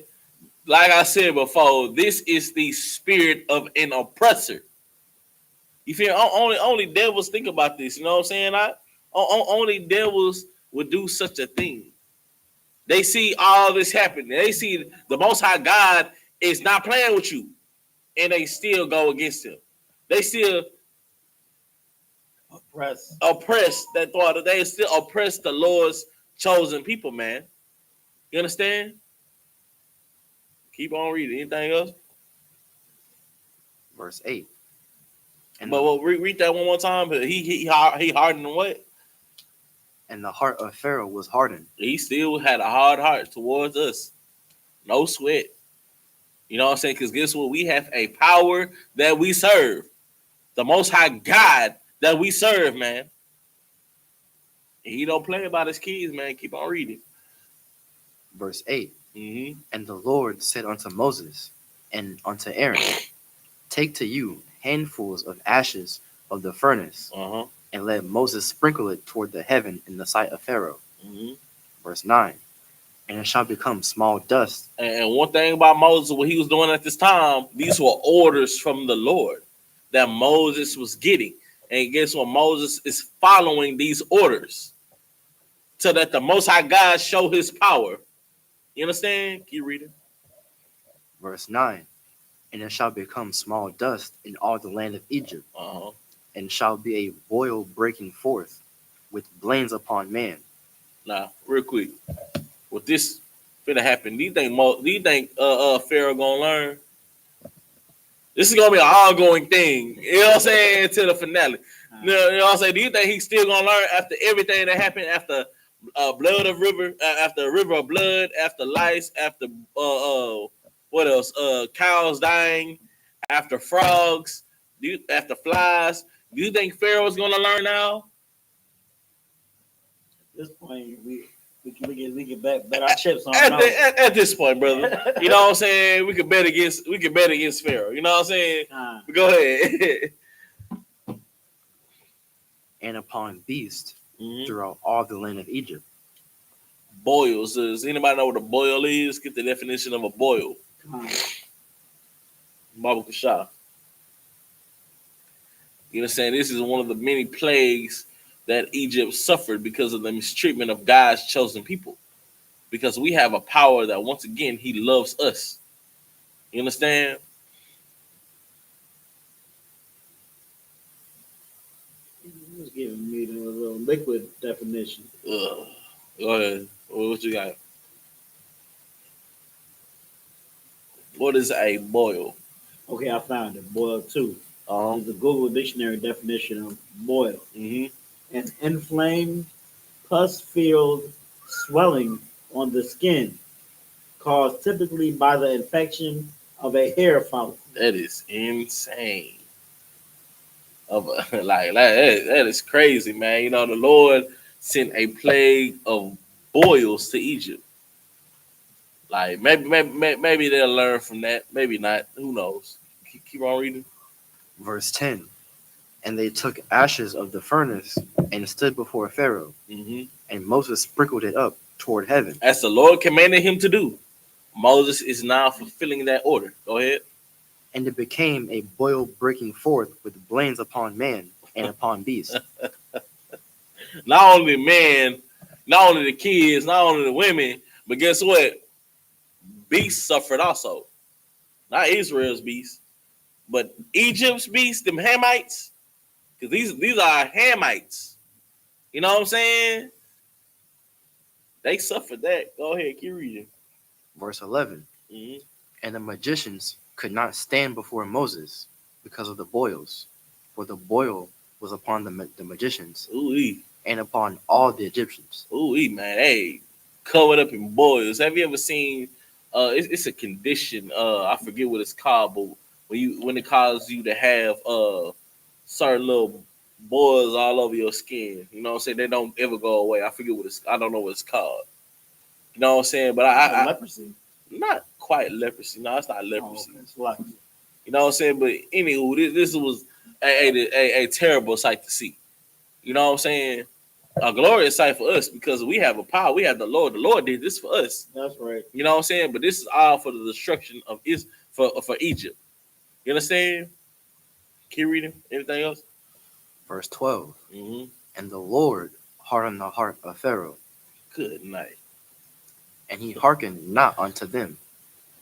B: Like I said before, this is the spirit of an oppressor. You feel only devils think about this. You know what I'm saying? Only devils would do such a thing. They see all this happening. They see the Most High God is not playing with you, and they still go against him. They still oppress that thought. They still oppress the Lord's chosen people, man. You understand? Keep on reading. Anything else?
C: Verse 8.
B: But read that one more time. But he hardened what?
C: And the heart of Pharaoh was hardened.
B: He still had a hard heart towards us. No sweat. You know what I'm saying? Because guess what? We have a power that we serve. The Most High God that we serve, man. He don't play about his kids, man. Keep on reading.
C: Verse 8.
B: Mm-hmm.
C: And the Lord said unto Moses and unto Aaron, take to you handfuls of ashes of the furnace, and let Moses sprinkle it toward the heaven in the sight of Pharaoh.
B: Mm-hmm.
C: Verse 9. And it shall become small dust.
B: And one thing about Moses, what he was doing at this time, these were orders from the Lord that Moses was getting. And guess what? Moses is following these orders so that the Most High God show his power. You understand? Keep reading.
C: Verse 9. And it shall become small dust in all the land of Egypt, and shall be a boil breaking forth with blains upon man.
B: Now, real quick, with this finna happen, do you think Pharaoh gonna learn? This is gonna be an ongoing thing. You know what I'm saying? Until the finale. You know what I'm saying? Do you think he's still gonna learn after everything that happened, after after a river of blood, after lice, after what else? Cows dying, after frogs, after flies? Do you think Pharaoh's gonna learn now?
A: At this point, we can bet our chips on
B: at this point, brother. You know what I'm saying? We could bet against Pharaoh. You know what I'm saying? Go ahead.
C: And upon beasts throughout all the land of Egypt.
B: Boils. Does anybody know what a boil is? Get the definition of a boil. Baba Kasha. You understand? This is one of the many plagues that Egypt suffered because of the mistreatment of God's chosen people. Because we have a power that, once again, he loves us. You understand?
A: He's giving me the little liquid definition.
B: Go ahead. What you got? What is a boil?
A: Okay, I found it. Boil 2. There's a Google dictionary definition of boil. An inflamed, pus-filled swelling on the skin, caused typically by the infection of a hair follicle.
B: That is insane. That is crazy, man. You know, the Lord sent a plague of boils to Egypt. Like maybe they'll learn from that. Maybe not. Who knows? Keep on reading.
C: Verse 10. And they took ashes of the furnace and stood before Pharaoh. And Moses sprinkled it up toward heaven.
B: As the Lord commanded him to do. Moses is now fulfilling that order. Go ahead.
C: And it became a boil breaking forth with blains upon man and upon beast.
B: Not only man, not only the kids, not only the women, but guess what? Beasts suffered also. Not Israel's beasts, but Egypt's beasts, them Hamites. Because these are Hamites. You know what I'm saying? They suffered that. Go ahead, keep reading.
C: Verse 11. And the magicians could not stand before Moses because of the boils, for the boil was upon the magicians.
B: Ooh-wee.
C: And upon all the Egyptians.
B: Ooh-wee, man. Hey, covered up in boils. Have you ever seen, it's a condition, I forget what it's called, but when it causes you to have certain little boils all over your skin, you know what I'm saying? They don't ever go away. I don't know what it's called. You know what I'm saying? But I
A: leprosy.
B: not quite leprosy. No, it's not leprosy.
A: Oh, okay. It's like,
B: You know what I'm saying? But anywho, this was a terrible sight to see. You know what I'm saying? A glorious sight for us because we have a power. We have the Lord. The Lord did this for us.
A: that's right.
B: You know what I'm saying? But this is all for the destruction of for Egypt. You understand? Keep reading. Anything else?
C: Verse 12.
B: Mm-hmm.
C: And the Lord hardened the heart of Pharaoh,
B: Good night.
C: and he hearkened not unto them,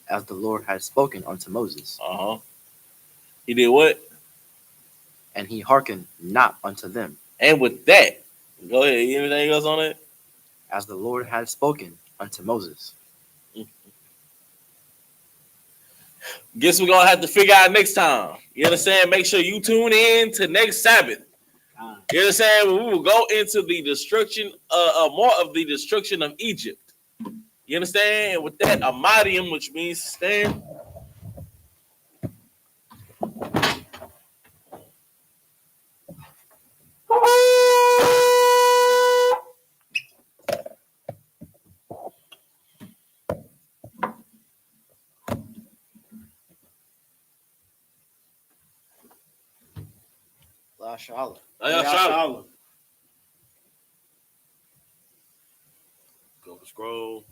C: as the Lord had spoken unto Moses.
B: Uh-huh. He did what?
C: And he hearkened not unto them,
B: And with that, go ahead. Anything else on it?
C: as the Lord had spoken unto Moses.
B: Guess we're gonna have to figure out next time. You understand? Make sure you tune in to next Sabbath. You understand? We will go into the destruction, more of the destruction of Egypt. You understand? And with that, Amadium, which means stand.
C: SHALAM.
B: Shalom. Go to scroll.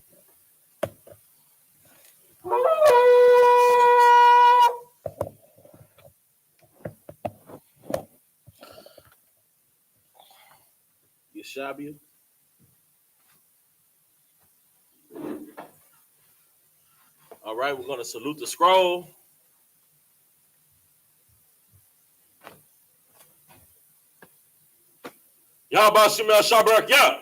B: Yeshabia. All right, we're gonna salute the scroll. Yahbashim Shabrak, yeah.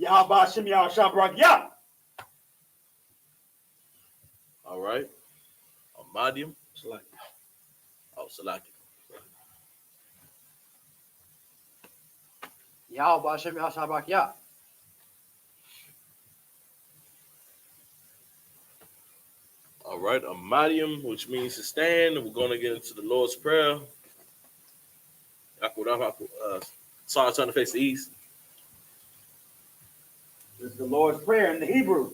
A: Yahabashim Yahshabrak, yeah.
B: All right. Amadium. Oh, Salaki.
C: Yahweh Shem Yahshabak Yah.
B: All right, Amadium, which means to stand. We're going to get into the Lord's Prayer. Sorry, turn to face the east.
A: This is the Lord's Prayer in the Hebrew.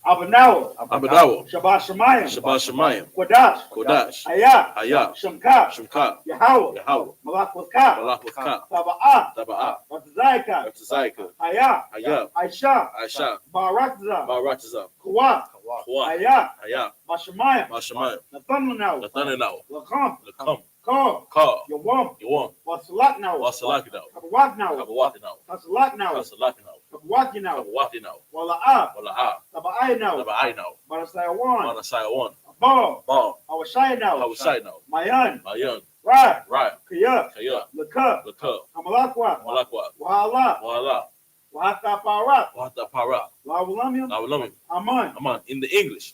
A: Abanawa.
B: Abadawa.
A: Shabbat Shemayim.
B: Shabbat Shemayim.
A: Kodash.
B: Kodash.
A: Ayah.
B: Shemka.
A: Shemka. Yahweh. Malak with Ka.
B: Malach with Ka.
A: Taba'ah.
B: Taba'ah.
A: Ratzaika.
B: Ratzaika.
A: Ayah.
B: Aisha.
A: Barakza.
B: Baratazah.
A: Kuwa.
B: Kawah.
A: Ayah. Mashamayim.
B: Mashamayim.
A: Nathanaw.
B: Nathanaw.
A: Lakam.
B: Lakam.
A: Kal.
B: Ka.
A: Yawam.
B: Yawam.
A: Wasalaknaw.
B: Wasalakinaw.
A: Kabawaknaw.
B: Kabawakinaw.
A: Kasalaknaw.
B: Kasalakinaw.
A: Kabawakinaw.
B: Kabawakinaw.
A: Wala'ah.
B: Wala'ah.
A: Taba'aynaw.
B: Taba'aynaw.
A: Manasayawan.
B: Manasayawan.
A: Ba.
B: Ba.
A: Awashaynaw.
B: Hawashaynaw.
A: Mayan.
B: Mayan.
A: Right.
B: Right.
A: Kaya.
B: Kaya.
A: Laka.
B: Laka.
A: Kamalakwa.
B: Malakwa.
A: Wahala.
B: Wala.
A: Wahata Parat.
B: Wata para.
A: Lawulamium.
B: Nawalamim.
A: Aman.
B: Aman. In the English.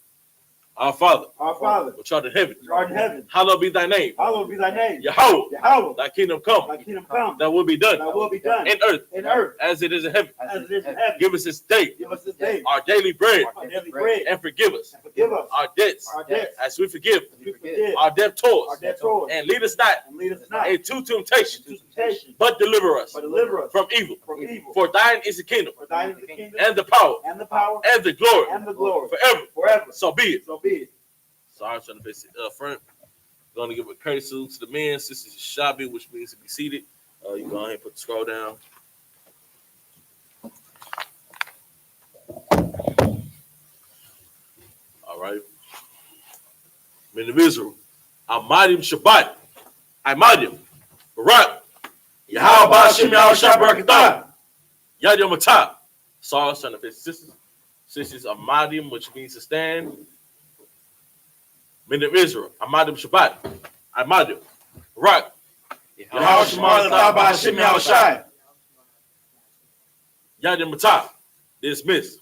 B: Our Father.
A: Our Father.
B: Which art in heaven.
A: Which art in heaven.
B: Hallowed be thy name.
A: Hallowed be thy name.
B: Yahweh.
A: Yahweh.
B: Thy kingdom come.
A: Thy kingdom come.
B: Thy will be done.
A: Thy will be done.
B: In earth.
A: In earth.
B: As it is in heaven.
A: As it is in heaven.
B: Give us this day.
A: Give us this day.
B: Our daily bread.
A: Our daily bread.
B: And forgive us.
A: And forgive us.
B: Our debts.
A: Our debts.
B: As we forgive.
A: We forgive.
B: Our debtors.
A: Our debtors.
B: And lead us not
A: And lead us not
B: into temptation.
A: into temptation.
B: But deliver us
A: But deliver us
B: from evil.
A: from evil.
B: For thine is the kingdom.
A: For thine is the kingdom.
B: And the power.
A: And the power.
B: And the glory.
A: And the glory.
B: Forever.
A: Forever.
B: So be it.
A: So be it.
B: So I'm trying to face it up front. Going to give a courtesy to the men. This is Shabi, which means to be seated. You go ahead and put the scroll down. All right. Men of Israel. Amadim Shabbat. Amadim. Barak. Yahweh Bashim Yahweh Shabrakatah. Yadim Matah. So I'm trying to face sisters. Sisters Amadim, which means to stand. Men of Israel, Amadim Shabbat, Amadim, Barak, Yahweh Shemar Latah B'Hashem Yahushai, Yadim Matah, dismissed.